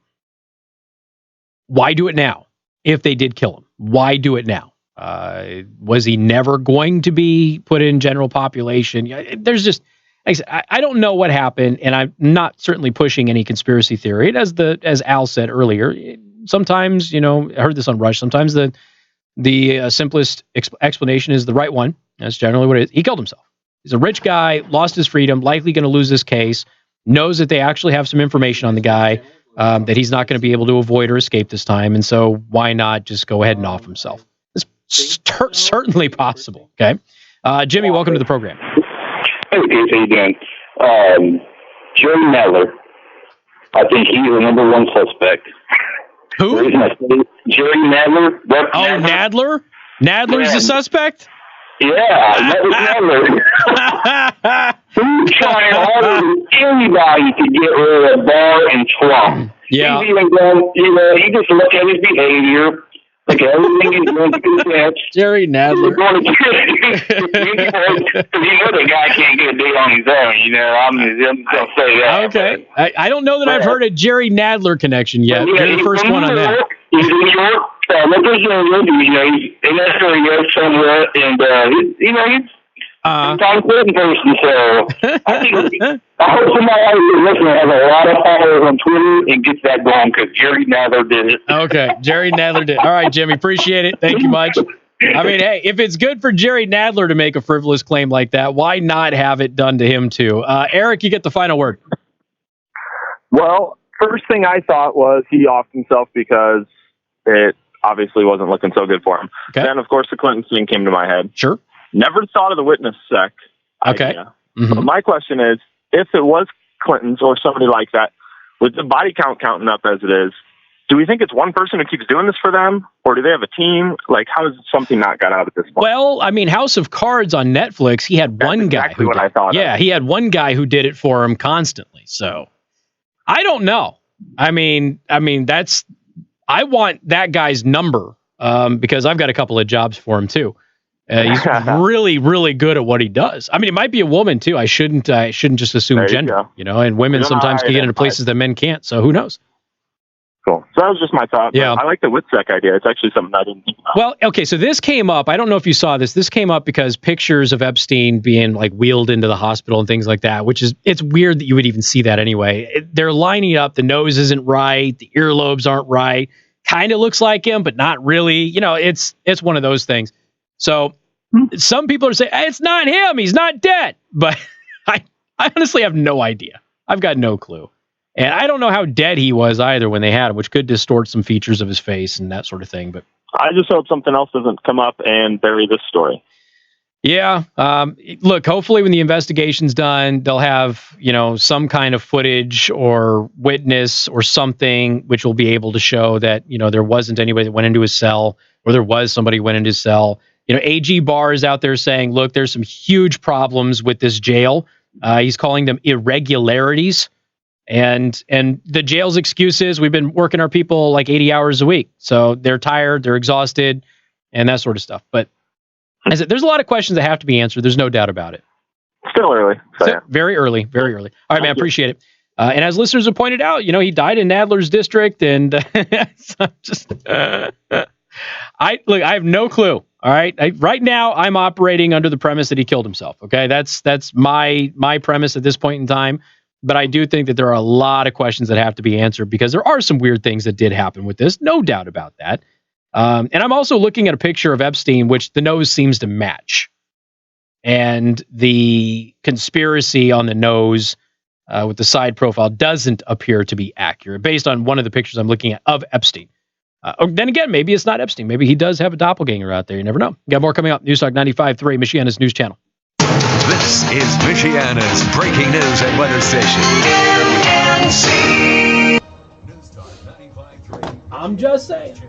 [SPEAKER 1] why do it now? If they did kill him, why do it now? Was he never going to be put in general population? There's just, I don't know what happened, and I'm not certainly pushing any conspiracy theory. And as Al said earlier, sometimes, I heard this on Rush, sometimes the simplest explanation is the right one. That's generally what it is. He killed himself. He's a rich guy, lost his freedom, likely going to lose this case, knows that they actually have some information on the guy that he's not going to be able to avoid or escape this time. And so why not just go ahead and off himself? It's certainly possible. Okay. Jimmy, welcome to the program.
[SPEAKER 15] Hey, Dave, how you doing? Jerry Nadler. I think he's the number one suspect.
[SPEAKER 1] Who?
[SPEAKER 15] Jerry Nadler.
[SPEAKER 1] Nadler? Nadler's the suspect?
[SPEAKER 15] Yeah, Nadler. He's trying harder than anybody to get rid of Barr and Trump.
[SPEAKER 1] Yeah.
[SPEAKER 15] He's even done, he just look at his behavior. Like everything is going to consent.
[SPEAKER 1] Jerry Nadler.
[SPEAKER 15] Because the guy can't get a deal on his own, I'm going to say that.
[SPEAKER 1] Okay. I don't know that I've heard a Jerry Nadler connection yet. You're the first one on that.
[SPEAKER 15] He's in New York, he's in that area somewhere, and, he's a important person, so I hope somebody out there listening has a lot of followers on Twitter and gets that going, because Jerry Nadler did it.
[SPEAKER 1] Okay, Jerry Nadler did. All right, Jimmy, appreciate it. Thank you much. I mean, hey, if it's good for Jerry Nadler to make a frivolous claim like that, why not have it done to him too? Eric, you get the final word.
[SPEAKER 18] Well, first thing I thought was he offed himself because it obviously wasn't looking so good for him.
[SPEAKER 1] Okay.
[SPEAKER 18] Then, of course, the Clinton thing came to my head.
[SPEAKER 1] Sure.
[SPEAKER 18] Never thought of the witness sec idea.
[SPEAKER 1] Mm-hmm.
[SPEAKER 18] But my question is, if it was Clinton's or somebody like that, with the body count counting up as it is, do we think it's one person who keeps doing this for them, or do they have a team? Like, how is something not got out at this point?
[SPEAKER 1] Well, I mean, House of Cards on Netflix, he had one guy who
[SPEAKER 18] what I thought.
[SPEAKER 1] Yeah, he had one guy who did it for him constantly. So I don't know. I mean, I want that guy's number because I've got a couple of jobs for him too. He's really, really good at what he does. I mean, it might be a woman too. I shouldn't just assume gender, and women sometimes can get into places that men can't. So who knows?
[SPEAKER 18] Cool. So that was just my thought.
[SPEAKER 1] Yeah.
[SPEAKER 18] I like the WITSEC idea. It's actually something I didn't think about.
[SPEAKER 1] Well, okay. So this came up. I don't know if you saw this. This came up because pictures of Epstein being like wheeled into the hospital and things like that, it's weird that you would even see that anyway. They're lining up. The nose isn't right. The earlobes aren't right. Kind of looks like him, but not really. It's one of those things. So some people are saying, hey, it's not him. He's not dead. But I honestly have no idea. I've got no clue. And I don't know how dead he was either when they had him, which could distort some features of his face and that sort of thing. But
[SPEAKER 18] I just hope something else doesn't come up and bury this story.
[SPEAKER 1] Yeah. Look, hopefully when the investigation's done, they'll have, some kind of footage or witness or something which will be able to show that, there wasn't anybody that went into his cell, or there was somebody who went into his cell. AG Barr is out there saying, look, there's some huge problems with this jail. He's calling them irregularities. And the jail's excuse is we've been working our people like 80 hours a week. So they're tired, they're exhausted, and that sort of stuff. But as I said, there's a lot of questions that have to be answered. There's no doubt about it.
[SPEAKER 18] Still early. So yeah.
[SPEAKER 1] Very early, very early. All right, man, appreciate it. And as listeners have pointed out, he died in Nadler's district, and I have no clue. All right. Right now, I'm operating under the premise that he killed himself. Okay. That's my premise at this point in time. But I do think that there are a lot of questions that have to be answered because there are some weird things that did happen with this. No doubt about that. And I'm also looking at a picture of Epstein, which the nose seems to match. And the conspiracy on the nose with the side profile doesn't appear to be accurate based on one of the pictures I'm looking at of Epstein. Then again, maybe it's not Epstein. Maybe he does have a doppelganger out there. You never know. Got more coming up. News Talk 95.3, Michiana's news channel.
[SPEAKER 4] This is Michiana's breaking news and weather station.
[SPEAKER 9] News Talk 95.3.
[SPEAKER 10] I'm just saying.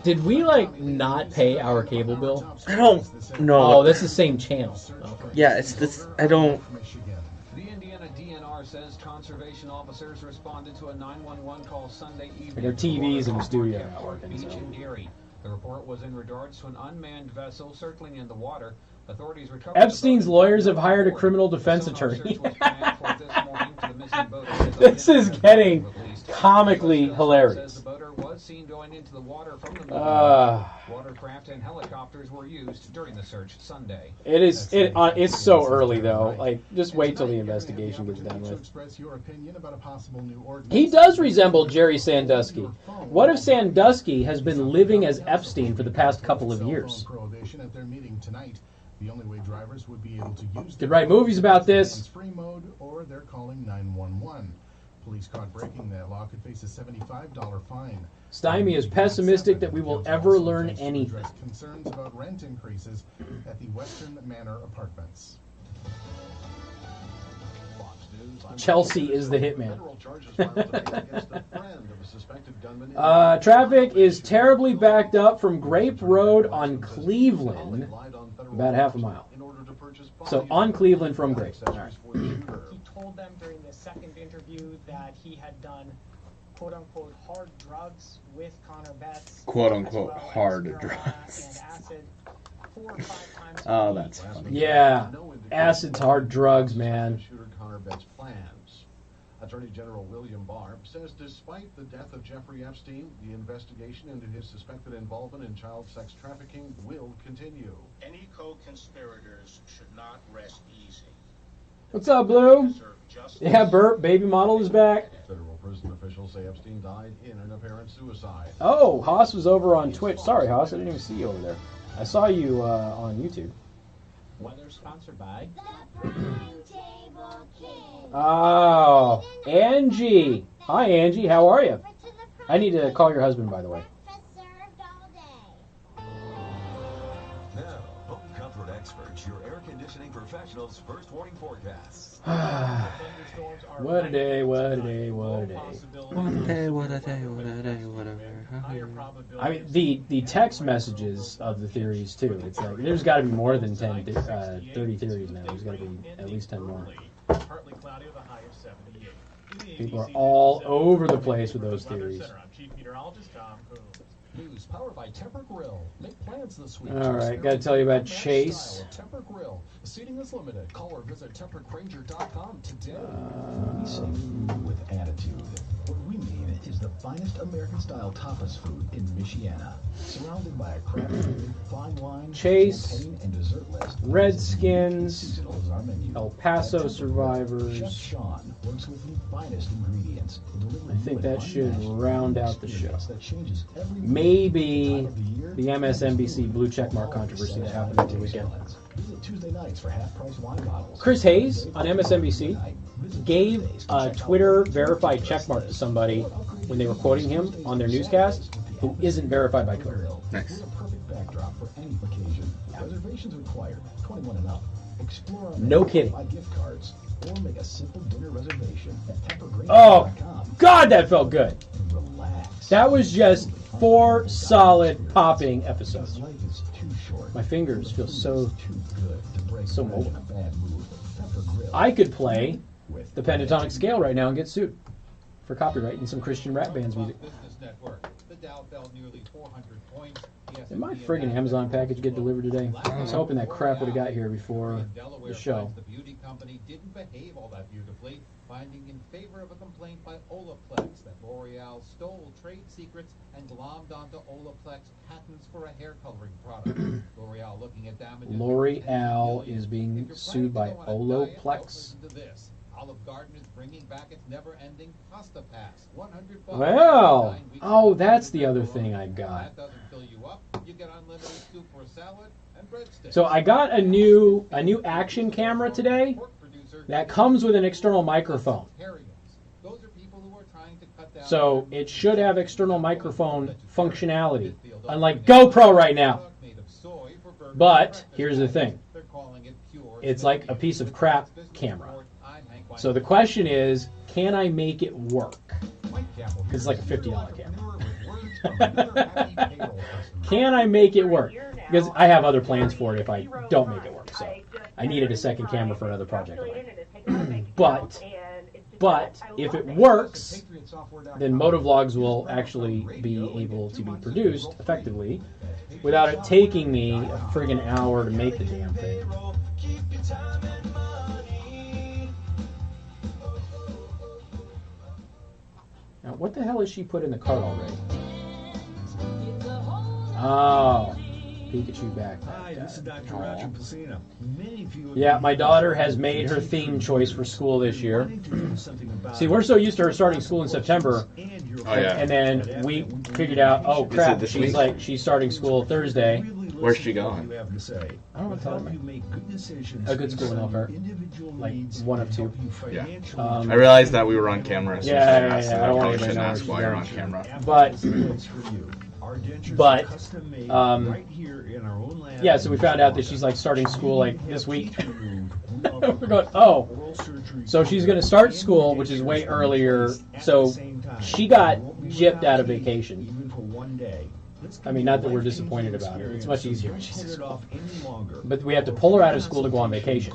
[SPEAKER 10] Did we not pay our cable bill?
[SPEAKER 11] I don't know.
[SPEAKER 10] Oh, that's the same channel. Okay.
[SPEAKER 11] Yeah, it's this. I don't.
[SPEAKER 8] The Indiana DNR says conservation officers responded to a 911 call Sunday evening.
[SPEAKER 10] Their TVs in the studio are not working.
[SPEAKER 8] Beach in Erie. The report was in regards to an unmanned vessel circling in the water.
[SPEAKER 10] Epstein's lawyers have hired a criminal defense attorney. This is getting comically hilarious.
[SPEAKER 8] Watercraft and helicopters were used during the search Sunday.
[SPEAKER 10] It's so early though. Like, just wait till the investigation gets done with. He does resemble Jerry Sandusky. What if Sandusky has been living as Epstein for the past couple of years?
[SPEAKER 14] The only way drivers would be able to use
[SPEAKER 10] could write movies about this.
[SPEAKER 14] Free mode, or they're calling 911. Police caught breaking that law could face a $75 fine.
[SPEAKER 10] Stymie is pessimistic that we will ever learn anything.
[SPEAKER 14] Concerns about rent increases at the Western Manor apartments.
[SPEAKER 10] Chelsea is the hitman. Traffic is terribly backed up from Grape Road on Cleveland, about half a mile. So on Cleveland from Grape. All right.
[SPEAKER 20] He told them during the second interview that he had done quote-unquote hard drugs with Connor Betts.
[SPEAKER 2] Quote-unquote hard drugs.
[SPEAKER 20] And acid 4 or 5 times.
[SPEAKER 2] Oh, that's funny.
[SPEAKER 10] Yeah, acid's hard drugs, man.
[SPEAKER 9] Connor Betts' plans. Attorney General William Barr says despite the death of Jeffrey Epstein, the investigation into his suspected involvement in child sex trafficking will continue.
[SPEAKER 23] Any co-conspirators should not rest easy.
[SPEAKER 10] What's up, Blue? Yeah, Burt, baby model is back.
[SPEAKER 9] Federal prison officials say Epstein died in an apparent suicide.
[SPEAKER 10] Oh, Haas was over on Twitch. Sorry, Haas, I didn't even see you over there. I saw you on YouTube.
[SPEAKER 16] Weather sponsored by
[SPEAKER 10] Oh, Angie. Hi, Angie. How are you? I need to call your husband, by the way.
[SPEAKER 4] Now, Home Comfort Experts, your air conditioning professionals' first warning forecasts.
[SPEAKER 10] What a day, what a day, what a day.
[SPEAKER 2] What a day, what a day, what a day, whatever.
[SPEAKER 10] I mean, the text messages of the theories, too. It's like, there's got to be more than 30 theories now. There's got to be at least 10 more.
[SPEAKER 12] Partly cloudy with a high of 78.
[SPEAKER 10] People are all over the place with those theories.
[SPEAKER 12] I'm Chief Meteorologist Tom Coombs.
[SPEAKER 19] News powered by Temper Grill. Make plans this week.
[SPEAKER 10] All right, got to tell you about Chase.
[SPEAKER 19] Temper Grill. Seating is limited. Call or visit tempergranger.com today. We say food with attitude. What we mean is the finest American-style tapas food in Michiana. Surrounded by a craft beer, fine wine,
[SPEAKER 10] Chase,
[SPEAKER 19] champagne, and dessert list.
[SPEAKER 10] Redskins, El Paso Survivors.
[SPEAKER 19] Chef Sean works with the finest ingredients.
[SPEAKER 10] I think that should round out the show. Maybe the MSNBC blue checkmark controversy that happened over the weekend.
[SPEAKER 19] Tuesday nights for half-price wine bottles.
[SPEAKER 10] Chris Hayes on MSNBC gave a Twitter verified checkmark to somebody when they were quoting him on their newscast who isn't verified by Twitter.
[SPEAKER 2] Nice.
[SPEAKER 19] Perfect backdrop for any occasion. Reservations required. 21 and up. Explore
[SPEAKER 10] No kidding.
[SPEAKER 19] Buy gift cards or make a simple dinner reservation at tempergranger.com.
[SPEAKER 10] Oh, God, that felt good.
[SPEAKER 19] And relax.
[SPEAKER 10] That was just 4 solid popping episodes.
[SPEAKER 19] Life is too short.
[SPEAKER 10] My fingers feel so
[SPEAKER 19] good to break
[SPEAKER 10] mobile.
[SPEAKER 19] in a bad mood. Temper Grill.
[SPEAKER 10] I could play the pentatonic scale right now and get sued for copyright and some Christian rap band's music. Did my friggin' Amazon package get delivered today? I was hoping that crap would have got here before the show.
[SPEAKER 8] The beauty company didn't behave all that beautifully, finding in favor of a complaint by Olaplex that L'Oreal stole trade secrets and glommed onto Olaplex patents for a hair coloring product. L'Oreal looking at damages.
[SPEAKER 10] L'Oreal is being sued by Olaplex.
[SPEAKER 8] Olive Garden is bringing back its never-ending pasta pass. $100.
[SPEAKER 10] Well, oh, that's the other thing I got.
[SPEAKER 8] That doesn't fill you up. You get unlimited soup or salad and breadsticks.
[SPEAKER 10] So I got a new action camera today that comes with an external microphone. So it should have external microphone functionality, unlike GoPro right now. But here's the thing. It's like a piece of crap camera. So the question is, can I make it work? Because it's like a $50 camera. Can I make it work? Because I have other plans for it if I don't make it work. So I needed a second camera for another project. But But if it works, then motovlogs will actually be able to be produced effectively without it taking me a friggin' hour to make the damn thing. Now, what the hell has she put in the cart already? Oh, Pikachu backpack.
[SPEAKER 9] Hi, this is Dr. Roger Placino.
[SPEAKER 10] Yeah, my daughter has made her theme choice for school this year. See, we're so used to her starting school in September, and then we figured out, oh crap, she's starting school Thursday.
[SPEAKER 2] Where's she going?
[SPEAKER 10] I don't want to tell her. A good school in Elkhart. Like one of two.
[SPEAKER 2] Yeah. I realized that we were on camera. So
[SPEAKER 10] I don't want
[SPEAKER 2] to
[SPEAKER 10] to
[SPEAKER 2] ask why you're on camera.
[SPEAKER 10] Yeah, so we found out that she's like starting school like this week. We're going, oh, so she's going to start school, which is way earlier. So she got gypped out of vacation. I mean, not that we're disappointed about it. It's much easier when she's in school. But we have to pull her out of school to go on vacation.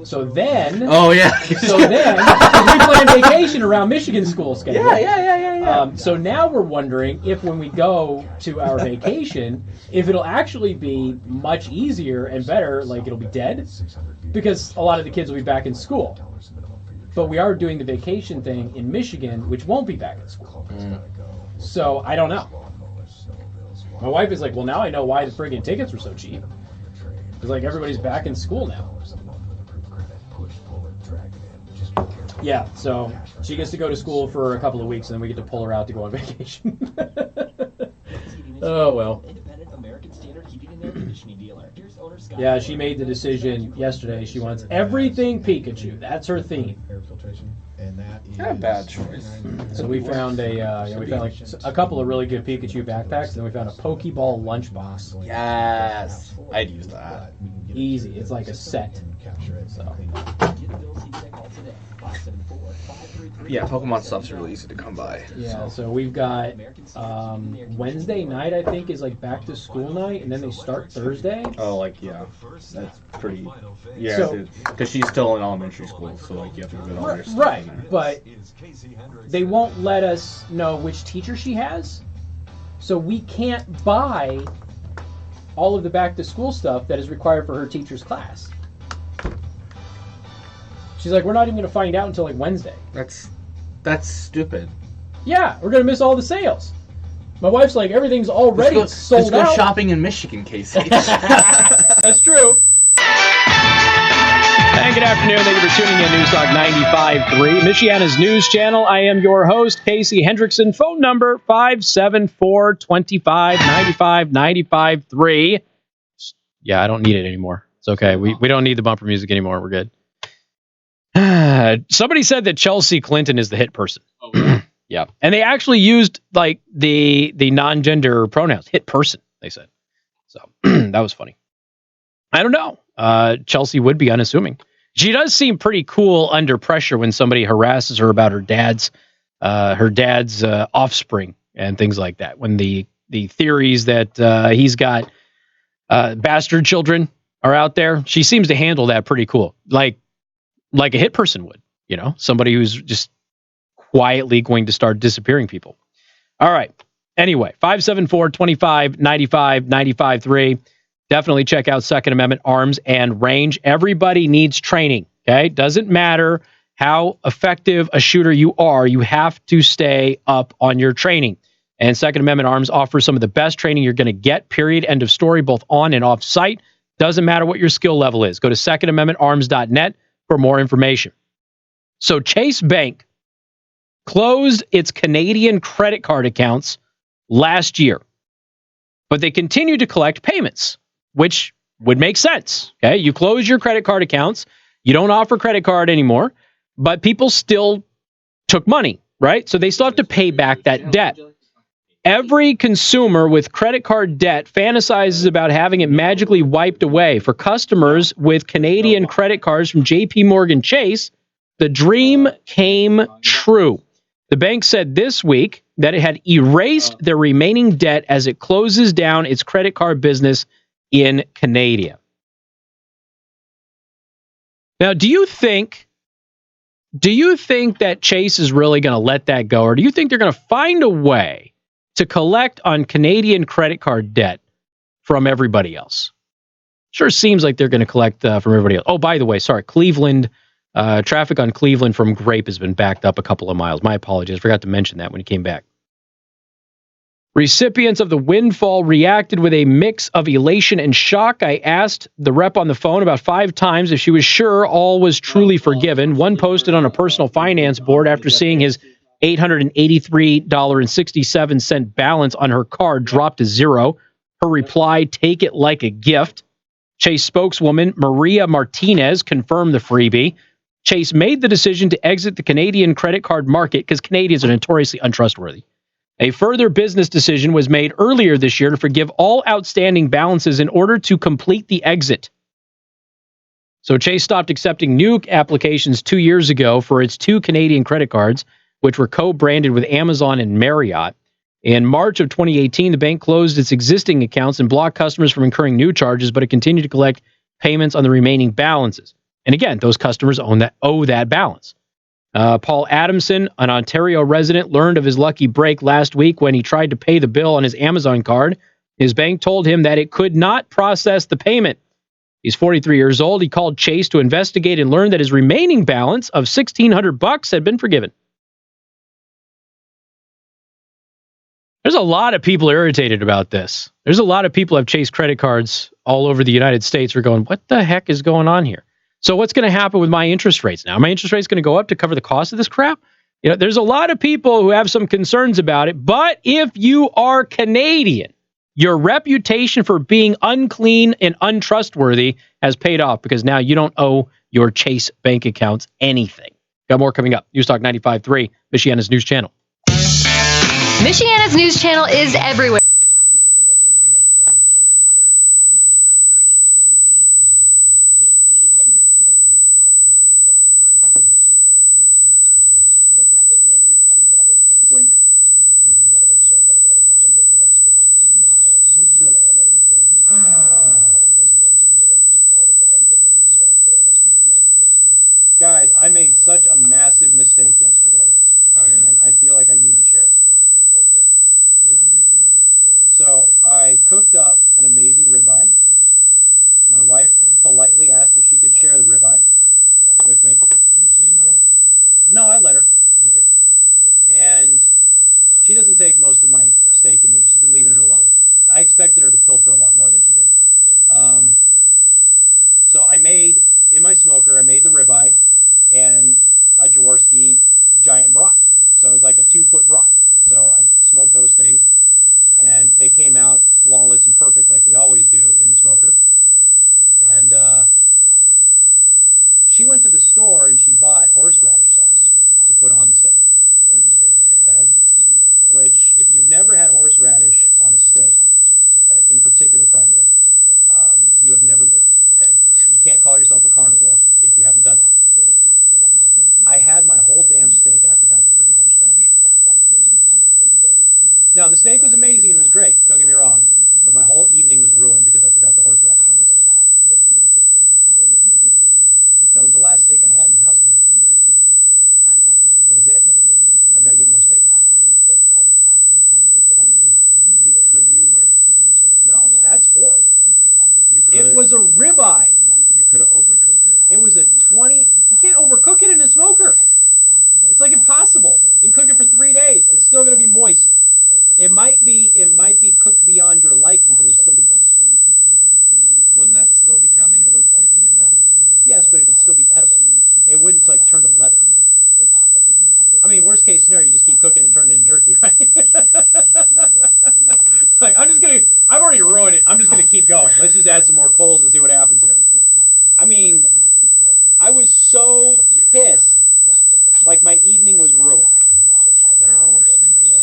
[SPEAKER 10] So then...
[SPEAKER 2] Oh, yeah.
[SPEAKER 10] So then, we plan vacation around Michigan school schedule.
[SPEAKER 2] Yeah.
[SPEAKER 10] So now we're wondering if when we go to our vacation, if it'll actually be much easier and better, like it'll be dead, because a lot of the kids will be back in school. But we are doing the vacation thing in Michigan, which won't be back in school. So I don't know. My wife is like, well, now I know why the friggin' tickets were so cheap. It's like everybody's back in school now. Yeah, so she gets to go to school for a couple of weeks, and then we get to pull her out to go on vacation. Oh, well. Yeah, she made the decision yesterday. She wants everything Pikachu. That's her theme.
[SPEAKER 2] Not a bad choice.
[SPEAKER 10] So we found like a couple of really good Pikachu backpacks, and then we found a Pokeball lunchbox.
[SPEAKER 2] Yes, I'd use that.
[SPEAKER 10] Easy. It's like a set. So.
[SPEAKER 2] Yeah, Pokemon stuff's really easy to come by.
[SPEAKER 10] Yeah, so we've got Wednesday night, I think, is like back to school night, and then they start Thursday.
[SPEAKER 2] Oh, like, yeah. That's pretty... Yeah, because she's still in elementary school, so like you have to go to all your stuff.
[SPEAKER 10] Right, but they won't let us know which teacher she has, so we can't buy all of the back to school stuff that is required for her teacher's class. She's like, we're not even going to find out until like Wednesday.
[SPEAKER 2] That's stupid.
[SPEAKER 10] Yeah, we're going to miss all the sales. My wife's like, everything's already sold out.
[SPEAKER 2] Let's go shopping in Michigan, Casey.
[SPEAKER 10] That's true. And good afternoon. Thank you for tuning in. News Talk 95.3, Michiana's news channel. I am your host, Casey Hendrickson. Phone number 574-25-95-95-3. Yeah, I don't need it anymore. It's okay. We don't need the bumper music anymore. We're good. Somebody said that Chelsea Clinton is the hit person. Oh, yeah. Yeah. And they actually used like the non-gender pronouns. Hit person, they said. So that was funny. I don't know. Chelsea would be unassuming. She does seem pretty cool under pressure when somebody harasses her about her dad's offspring and things like that. When the theories that he's got bastard children are out there, she seems to handle that pretty cool. Like a hit person would, you know, somebody who's just quietly going to start disappearing people. All right. Anyway, 574-25-95-95-3. Definitely check out Second Amendment Arms and Range. Everybody needs training, okay? Doesn't matter how effective a shooter you are, you have to stay up on your training. And Second Amendment Arms offers some of the best training you're going to get, period, end of story, both on and off site. Doesn't matter what your skill level is. Go to secondamendmentarms.net for more information. So Chase Bank closed its Canadian credit card accounts last year, but they continue to collect payments, which would make sense. Okay, you close your credit card accounts, you don't offer credit card anymore, but people still took money, right? So they still have to pay back that debt. Every consumer with credit card debt fantasizes about having it magically wiped away. For customers with Canadian credit cards from JP Morgan Chase, the dream came true. The bank said this week that it had erased their remaining debt as it closes down its credit card business in Canada. Now, do you think
[SPEAKER 1] Do you think that Chase is really going to let that go, or do you think they're going to find a way to collect on Canadian credit card debt from everybody else? Sure seems like they're going to collect from everybody else. Oh, by the way, sorry, Cleveland, traffic on Cleveland from Grape has been backed up a couple of miles. My apologies. I forgot to mention that when he came back. Recipients of the windfall reacted with a mix of elation and shock. I asked the rep on the phone about 5 times if she was sure all was truly forgiven. One posted on a personal finance board after seeing his $883.67 balance on her card drop to zero. Her reply, take it like a gift. Chase spokeswoman Maria Martinez confirmed the freebie. Chase made the decision to exit the Canadian credit card market because Canadians are notoriously untrustworthy. A further business decision was made earlier this year to forgive all outstanding balances in order to complete the exit. So Chase stopped accepting new applications 2 years ago for its 2 Canadian credit cards, which were co-branded with Amazon and Marriott. In March of 2018, the bank closed its existing accounts and blocked customers from incurring new charges, but it continued to collect payments on the remaining balances. And again, those customers owe that balance. Paul Adamson, an Ontario resident, learned of his lucky break last week when he tried to pay the bill on his Amazon card. His bank told him that it could not process the payment. He's 43 years old. He called Chase to investigate and learned that his remaining balance of $1,600 had been forgiven. There's a lot of people irritated about this. There's a lot of people who have Chase credit cards all over the United States who are going, what the heck is going on here? So what's going to happen with my interest rates now? Are my interest rates going to go up to cover the cost of this crap? You know, there's a lot of people who have some concerns about it. But if you are Canadian, your reputation for being unclean and untrustworthy has paid off because now you don't owe your Chase bank accounts anything. Got more coming up. News Talk 95.3, Michiana's news channel.
[SPEAKER 7] Michiana's news channel is everywhere.
[SPEAKER 16] Weather served up by the Prime Table Restaurant in Niles. Is your family or group meeting for breakfast, lunch, or dinner? Just call the Prime Table to reserve tables for your next gathering.
[SPEAKER 1] Guys, I made such a massive mistake yesterday, and I feel like I need to share it.
[SPEAKER 2] What did you do, Casey?
[SPEAKER 1] So I cooked up an amazing ribeye. My wife politely asked if she could share the ribeye with me.
[SPEAKER 2] Did you say no?
[SPEAKER 1] No, I let her.
[SPEAKER 2] Okay.
[SPEAKER 1] And she doesn't take most of my steak and meat. She's been leaving it alone. I expected her to pilfer a lot more than she did. So I made, in my smoker, I made the ribeye and a Jaworski giant brat. So it's like a 2-foot brat. So I smoked those things, and they came out flawless and perfect like they always do in the smoker. And she went to the store and she bought horseradish sauce to put on the steak. Okay? Which, if you've never had horseradish on a steak, in particular prime rib, you have never lived. Okay? You can't call yourself a carnivore if you haven't done that. I had my whole damn steak and I forgot the freaking horseradish. Now, the steak was amazing and it was great, don't get me wrong, but my whole evening was ruined because I forgot the horseradish on my steak. That was the last steak I had in the house, man. That was it. I've got to get more steak.
[SPEAKER 2] Casey, it could be worse.
[SPEAKER 1] No, that's horrible.
[SPEAKER 2] It
[SPEAKER 1] was a ribeye.
[SPEAKER 2] You could have overcooked it.
[SPEAKER 1] It was a 20... You can't overcook it in a smoker. It's like impossible. You can cook it for 3 days. It's still going to be moist. It might be cooked beyond your liking, but it'll still be moist.
[SPEAKER 2] Wouldn't that still be counting as overcooking it then?
[SPEAKER 1] Yes, but it'd still be edible. It wouldn't like turn to leather. I mean, worst case scenario, you just keep cooking and turn it into jerky, right? Like, I've already ruined it. I'm just gonna keep going. Let's just add some more coals and see what happens here. I mean, I was so pissed. Like, my evening was ruined.
[SPEAKER 2] There are worse things in the world.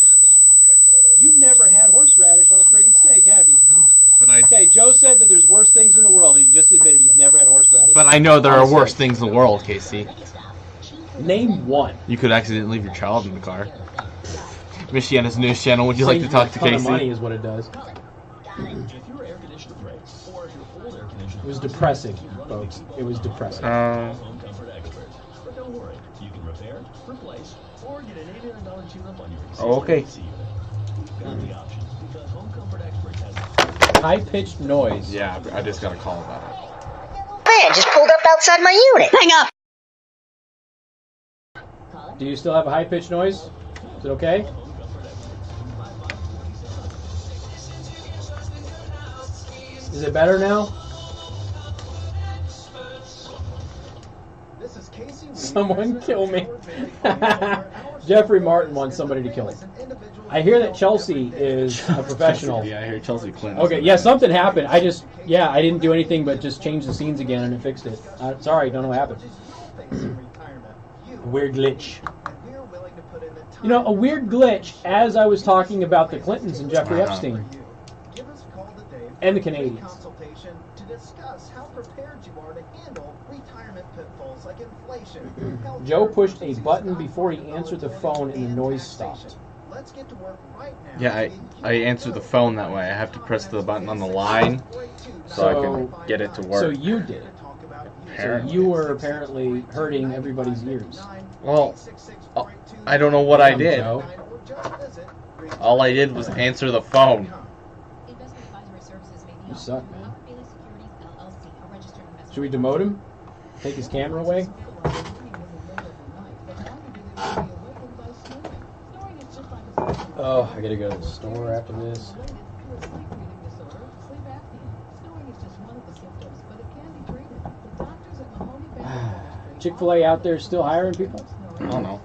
[SPEAKER 1] You've never had horseradish on a friggin' steak, have you?
[SPEAKER 2] No. But
[SPEAKER 1] Okay, Joe said that there's worse things in the world, and he just admitted he's never had horseradish.
[SPEAKER 2] But I know there are worse things in the world, Casey.
[SPEAKER 1] Name one.
[SPEAKER 2] You could accidentally leave your child in the car. Michiana's news channel. Would you like to talk to Casey?
[SPEAKER 1] A ton of money is what it does. It was depressing, folks. It was depressing.
[SPEAKER 19] store it. You can repair, replace, or get an $89 tune-up on your existing
[SPEAKER 10] Okay.
[SPEAKER 19] AC unit. You've got the options because Home Comfort Experts has
[SPEAKER 10] high-pitched noise.
[SPEAKER 2] Yeah, I just got a call about it.
[SPEAKER 3] Man just pulled up outside my unit. Hang up.
[SPEAKER 10] Do you still have a high-pitched noise? Is it okay? Is it better now? Someone kill me. Jeffrey Martin wants somebody to kill him. I hear that Chelsea is a professional.
[SPEAKER 2] Yeah, I hear Chelsea Clinton.
[SPEAKER 10] Okay, yeah, something happened. I didn't do anything but just change the scenes again and it fixed it. Sorry, don't know what happened. Weird glitch. You know, a weird glitch as I was talking about the Clintons and Jeffrey Epstein. And the Canadians.
[SPEAKER 8] To discuss how prepared you are to handle retirement pitfalls like inflation.
[SPEAKER 10] Joe pushed a button before he answered the phone and the noise stopped.
[SPEAKER 8] Let's get to work right now.
[SPEAKER 2] Yeah, I answer the phone that way. I have to press the button on the line so I can get it to work.
[SPEAKER 10] So you did it.
[SPEAKER 2] Apparently.
[SPEAKER 10] So you were apparently hurting everybody's ears.
[SPEAKER 2] Well, I don't know what I did.
[SPEAKER 10] Joe.
[SPEAKER 2] All I did was answer the phone.
[SPEAKER 10] You suck, man. Should we demote him? Take his camera away? Oh, I gotta go to the store after this. Chick-fil-A out there still hiring people?
[SPEAKER 2] I don't know.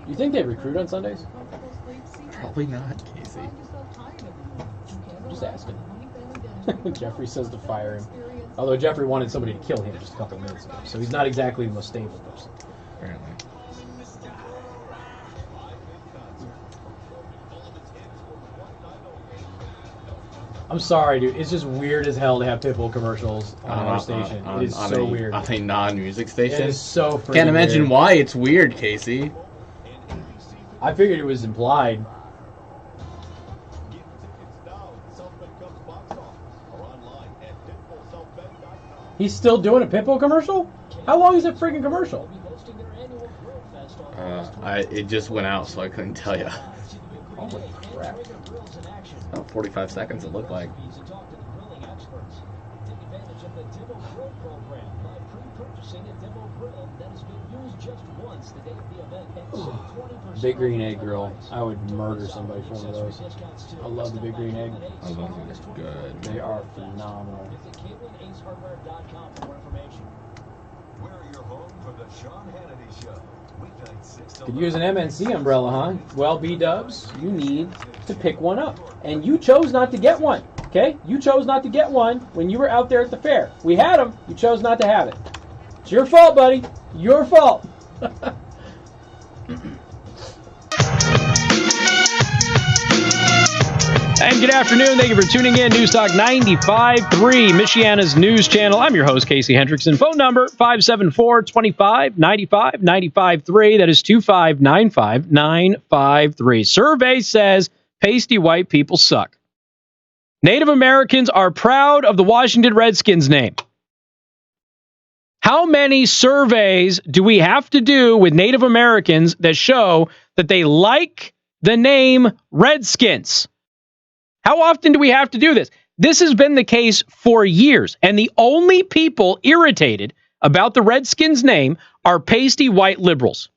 [SPEAKER 10] You think they recruit on Sundays?
[SPEAKER 2] Probably not, Casey.
[SPEAKER 10] Just asking. Jeffrey says to fire him. Although Jeffrey wanted somebody to kill him just a couple minutes ago. So he's not exactly the most stable person.
[SPEAKER 2] Apparently.
[SPEAKER 10] I'm sorry, dude. It's just weird as hell to have Pitbull commercials on our station. It is so weird.
[SPEAKER 2] On a non-music station?
[SPEAKER 10] It is so freaking
[SPEAKER 2] Can't imagine
[SPEAKER 10] weird.
[SPEAKER 2] why it's weird, Casey.
[SPEAKER 10] I figured it was implied. He's still doing a Pitbull commercial? How long is that freaking commercial?
[SPEAKER 2] It just went out, so I couldn't tell you.
[SPEAKER 10] Holy crap.
[SPEAKER 2] About 45 seconds, it looked like.
[SPEAKER 10] Big Green Egg Grill. I would murder somebody for one of those. I love the Big Green Egg.
[SPEAKER 2] Oh, those are good.
[SPEAKER 10] They are phenomenal.
[SPEAKER 9] We're your home for the Sean Hannity Show. Weeknight 6 to
[SPEAKER 10] Could use an MNC umbrella, huh? Well, B-dubs, you need to pick one up. And you chose not to get one, okay? You chose not to get one when you were out there at the fair. We had them. You chose not to have it. It's your fault, buddy. Your fault. And good afternoon. Thank you for tuning in. News Talk 95.3, Michiana's news channel. I'm your host, Casey Hendrickson. Phone number 574-25-95, 95.3. That is 2595-953. Survey says pasty white people suck. Native Americans are proud of the Washington Redskins name. How many surveys do we have to do with Native Americans that show that they like the name Redskins? How often do we have to do this? This has been the case for years, and the only people irritated about the Redskins name are pasty white liberals.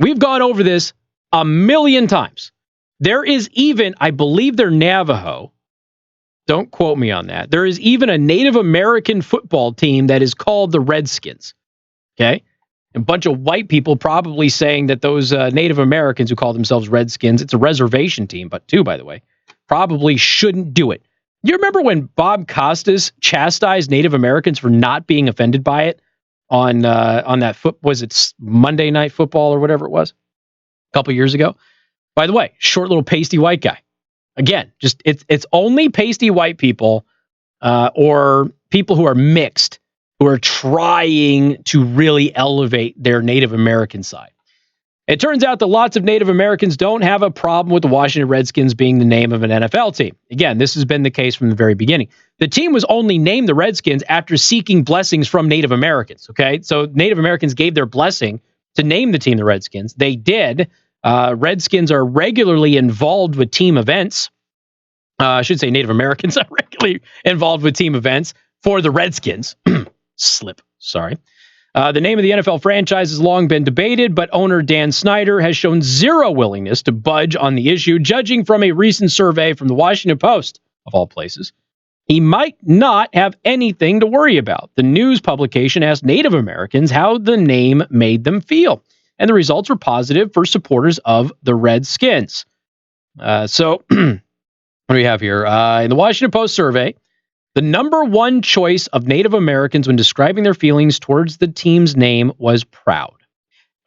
[SPEAKER 10] We've gone over this a million times. There is even, I believe they're Navajo. Don't quote me on that. There is even a Native American football team that is called the Redskins. Okay? A bunch of white people probably saying that those Native Americans who call themselves Redskins, it's a reservation team, but too, by the way, probably shouldn't do it. You remember when Bob Costas chastised Native Americans for not being offended by it on that was it Monday Night Football or whatever it was a couple years ago? By the way, short little pasty white guy. Again, just it's only pasty white people or people who are mixed who are trying to really elevate their Native American side.
[SPEAKER 1] It turns out that lots of Native Americans don't have a problem with the Washington Redskins being the name of an NFL team. Again, this has been the case from the very beginning. The team was only named the Redskins after seeking blessings from Native Americans, okay? So Native Americans gave their blessing to name the team the Redskins. They did. Redskins are regularly involved with team events. I should say Native Americans are regularly involved with team events for the Redskins. Sorry. The name of the NFL franchise has long been debated, but owner Dan Snyder has shown zero willingness to budge on the issue, judging from a recent survey from the Washington Post, of all places. He might not have anything to worry about. The news publication asked Native Americans how the name made them feel, and the results were positive for supporters of the Redskins. So, what do we have here? In the Washington Post survey, the number one choice of Native Americans when describing their feelings towards the team's name was proud.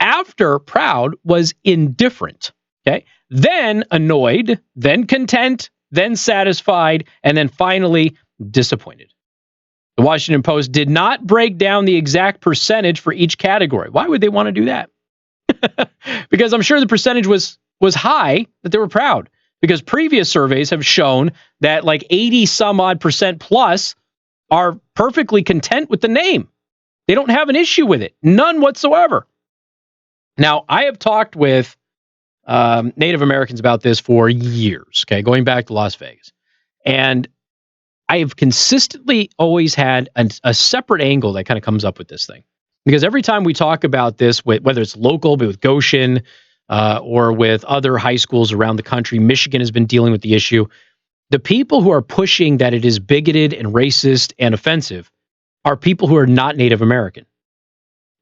[SPEAKER 1] After proud was indifferent, okay? Then annoyed, then content, then satisfied, and then finally disappointed. The Washington Post did not break down the exact percentage for each category. Why would they want to do that? Because I'm sure the percentage was high that they were proud. Because previous surveys have shown that like 80 some odd % plus are perfectly content with the name. They don't have an issue with it. None whatsoever. Now, I have talked with Native Americans about this for years, okay, going back to Las Vegas. And I have consistently always had a separate angle that kind of comes up with this thing. Because every time we talk about this, whether it's local, but with Goshen, or with other high schools around the country, Michigan has been dealing with the issue. The people who are pushing that it is bigoted and racist and offensive are people who are not Native American.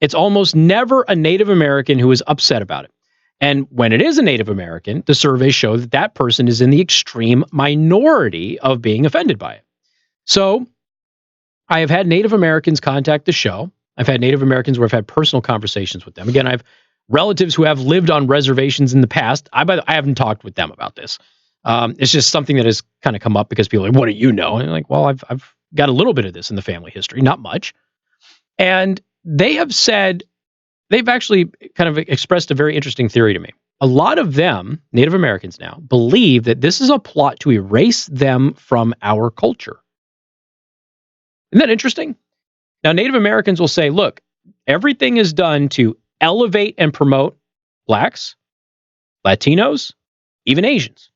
[SPEAKER 1] It's almost never a Native American who is upset about it. And when it is a Native American, the surveys show that that person is in the extreme minority of being offended by it. So I have had Native Americans contact the show. I've had Native Americans where I've had personal conversations with them. Again, I've relatives who have lived on reservations in the past. I haven't talked with them about this. It's just something that has kind of come up because people are like, what do you know? And I'm like, well, I've got a little bit of this in the family history, not much. And they have said, they've actually kind of expressed a very interesting theory to me. A lot of them, Native Americans now, believe that this is a plot to erase them from our culture. Isn't that interesting? Now, Native Americans will say, look, everything is done to elevate and promote blacks, Latinos, even Asians.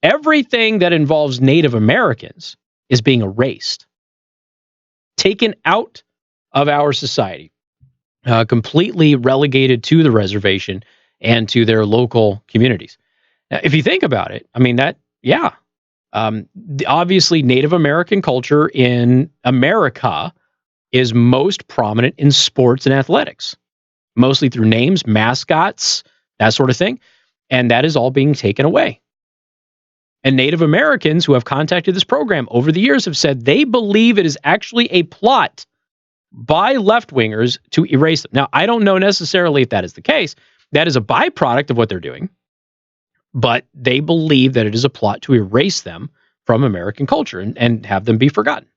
[SPEAKER 1] Everything that involves Native Americans is being erased, taken out of our society, completely relegated to the reservation and to their local communities. Now, if you think about it, I mean, obviously Native American culture in America is most prominent in sports and athletics, mostly through names, mascots, that sort of thing. And that is all being taken away. And Native Americans who have contacted this program over the years have said they believe it is actually a plot by left-wingers to erase them. Now, I don't know necessarily if that is the case. That is a byproduct of what they're doing. But they believe that it is a plot to erase them from American culture and have them be forgotten.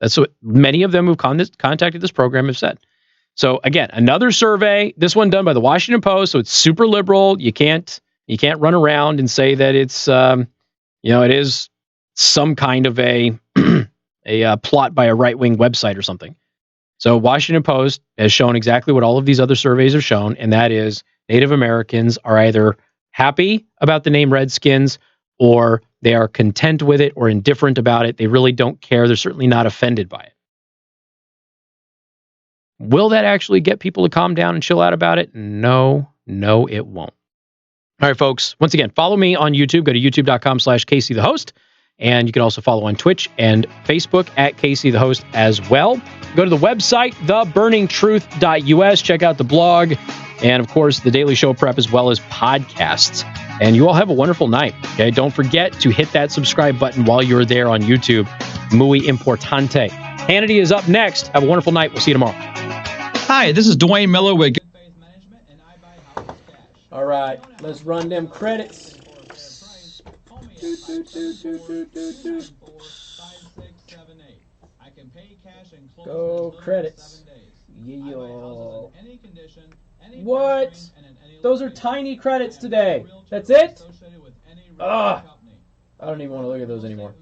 [SPEAKER 1] That's what many of them who've contacted this program have said. So again, another survey, this one done by the Washington Post, so it's super liberal. You can't run around and say that it's it is some kind of a plot by a right-wing website or something. So Washington Post has shown exactly what all of these other surveys have shown, and that is Native Americans are either happy about the name Redskins or they are content with it or indifferent about it. They really don't care. They're certainly not offended by it. Will that actually get people to calm down and chill out about it? No, it won't. All right, folks. Once again, follow me on YouTube. Go to youtube.com/KC the Host. And you can also follow on Twitch and Facebook at KC the Host as well. Go to the website, theburningtruth.us. Check out the blog. And, of course, the Daily Show Prep as well as podcasts. And you all have a wonderful night. Okay, don't forget to hit that subscribe button while you're there on YouTube. Muy importante. Hannity is up next. Have a wonderful night. We'll see you tomorrow.
[SPEAKER 5] Hi, this is Dwayne Miller with
[SPEAKER 1] All right, let's run them credits. Go credits. Yeah. What? Those are tiny credits today. That's it? Ugh. I don't even want to look at those anymore.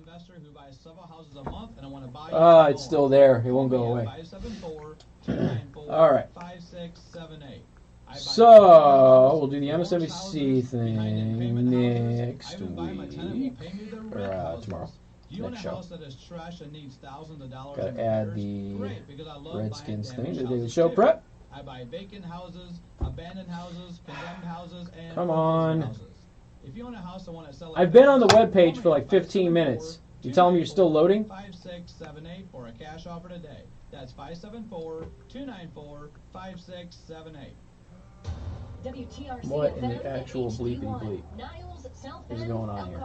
[SPEAKER 1] It's still there. It won't go away. All right. So, we'll do the MSNBC thing next week. Or tomorrow. Next show. Gotta add the Redskins thing to the show prep.
[SPEAKER 6] I buy vacant houses, abandoned houses, condemned houses, and
[SPEAKER 1] come on.
[SPEAKER 6] Houses. If you own a house and want to sell it,
[SPEAKER 1] I've been on the webpage for like 15 minutes. You tell me you're still loading?
[SPEAKER 6] 5678 for a cash offer today. That's 574-294-5678.
[SPEAKER 7] WTRC
[SPEAKER 1] what in the actual bleepy bleep is going on here?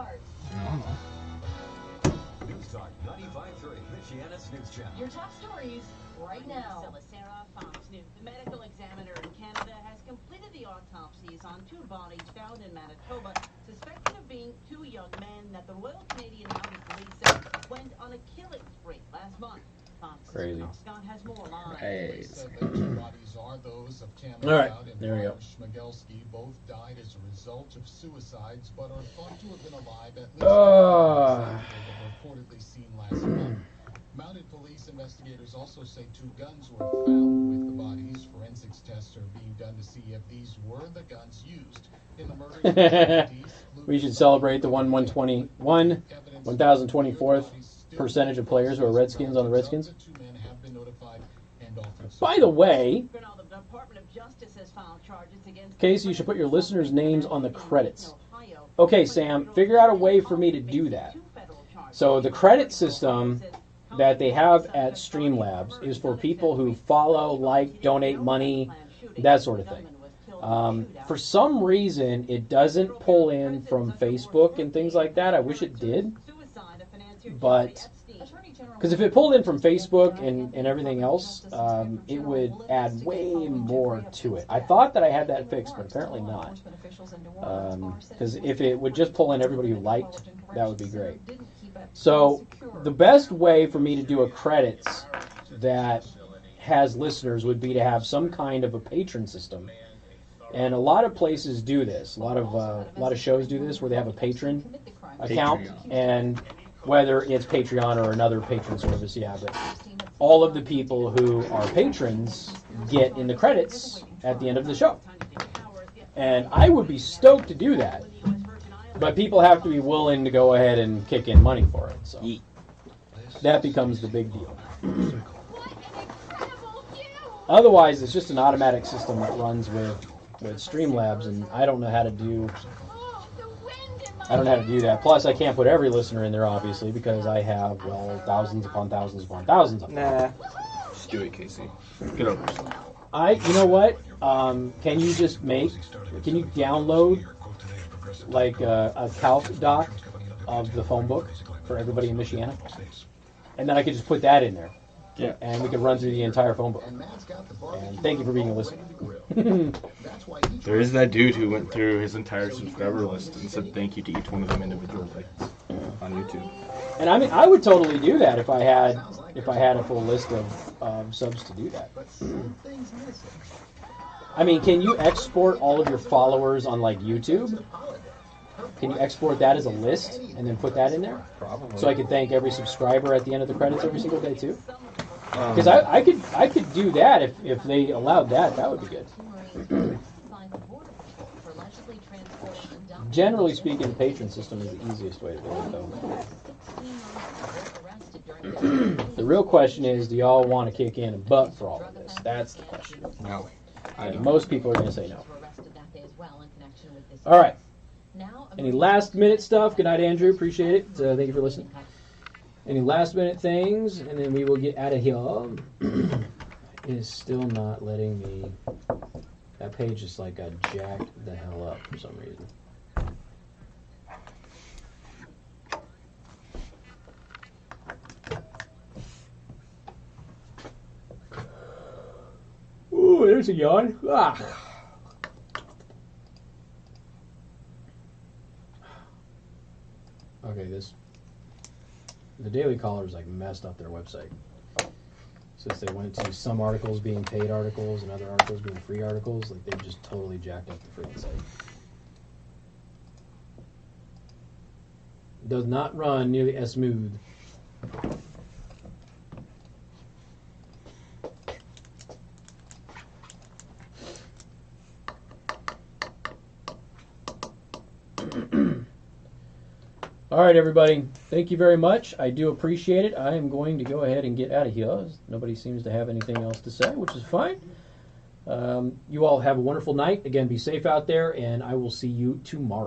[SPEAKER 9] News Talk 95.3, Michiana's News Channel.
[SPEAKER 7] Your top stories right now.
[SPEAKER 17] Fox News. The medical examiner in Canada has completed the autopsies on two bodies found in Manitoba, suspected of being two young men that the Royal Canadian Mounted Police said went on a killing spree last month.
[SPEAKER 1] Crazy.
[SPEAKER 17] Scott has more live.
[SPEAKER 14] They said the two bodies are those of Tammy
[SPEAKER 1] All right,
[SPEAKER 14] Cloud and
[SPEAKER 1] there we go.
[SPEAKER 14] Schmigelski. Both died as a result of suicides, but are thought to have been alive at least reportedly seen last month. Mounted police investigators also say two guns were found with the bodies. Forensics tests are being done to see if these were the guns used in the murder.
[SPEAKER 1] We should celebrate the 1024th percentage of players who are Redskins on the Redskins. By the way, Casey, you should put your listeners' names on the credits. Okay, Sam, figure out a way for me to do that. So the credit system that they have at Streamlabs is for people who follow, like, donate money, that sort of thing. For some reason, it doesn't pull in from Facebook and things like that. I wish it did. But, because if it pulled in from Facebook and everything else, it would add way more to it. I thought that I had that fixed, but apparently not. Because if it would just pull in everybody who liked, that would be great. So, the best way for me to do a credits that has listeners would be to have some kind of a patron system. And a lot of places do this. A lot of shows do this where they have a patron account, and whether it's Patreon or another patron service, but all of the people who are patrons get in the credits at the end of the show. And I would be stoked to do that, but people have to be willing to go ahead and kick in money for it. So that becomes the big deal. Otherwise, it's just an automatic system that runs with Streamlabs, and I don't know how to do that. Plus, I can't put every listener in there, obviously, because I have, thousands upon thousands upon thousands of them.
[SPEAKER 2] Nah. Just do it, Casey. Get over yourself.
[SPEAKER 1] You know what? Can you download, like, a calc doc of the phone book for everybody in Michiana? And then I could just put that in there.
[SPEAKER 2] Yeah.
[SPEAKER 1] And we could run through the entire phone book. And thank you for being a listener.
[SPEAKER 2] There is that dude who went through his entire subscriber list and said thank you to each one of them individually on YouTube.
[SPEAKER 1] And I mean, I would totally do that if I had a full list of subs to do that. I mean, can you export all of your followers on, like, YouTube? Can you export that as a list and then put that in there?
[SPEAKER 2] Probably.
[SPEAKER 1] So I could thank every subscriber at the end of the credits every single day too? Because I could do that if they allowed that. That would be good. Generally speaking, the patron system is the easiest way to do it, though. The real question is, do y'all want to kick in a butt for all of this? That's the question.
[SPEAKER 2] No.
[SPEAKER 1] Most people are going to say no. All right. Any last minute stuff? Good night, Andrew. Appreciate it. Thank you for listening. Any last minute things, and then we will get out of here. It is still not letting me. That page just like got jacked the hell up for some reason. Ooh, there's a yawn. Ah. Okay, the Daily Caller's like messed up their website.
[SPEAKER 10] since they went to some articles being paid articles and other articles being free articles. Like, they've just totally jacked up the freaking site. Does not run nearly as smooth. All right, everybody. Thank you very much. I do appreciate it. I am going to go ahead and get out of here. Nobody seems to have anything else to say, which is fine. You all have a wonderful night. Again, be safe out there, and I will see you tomorrow.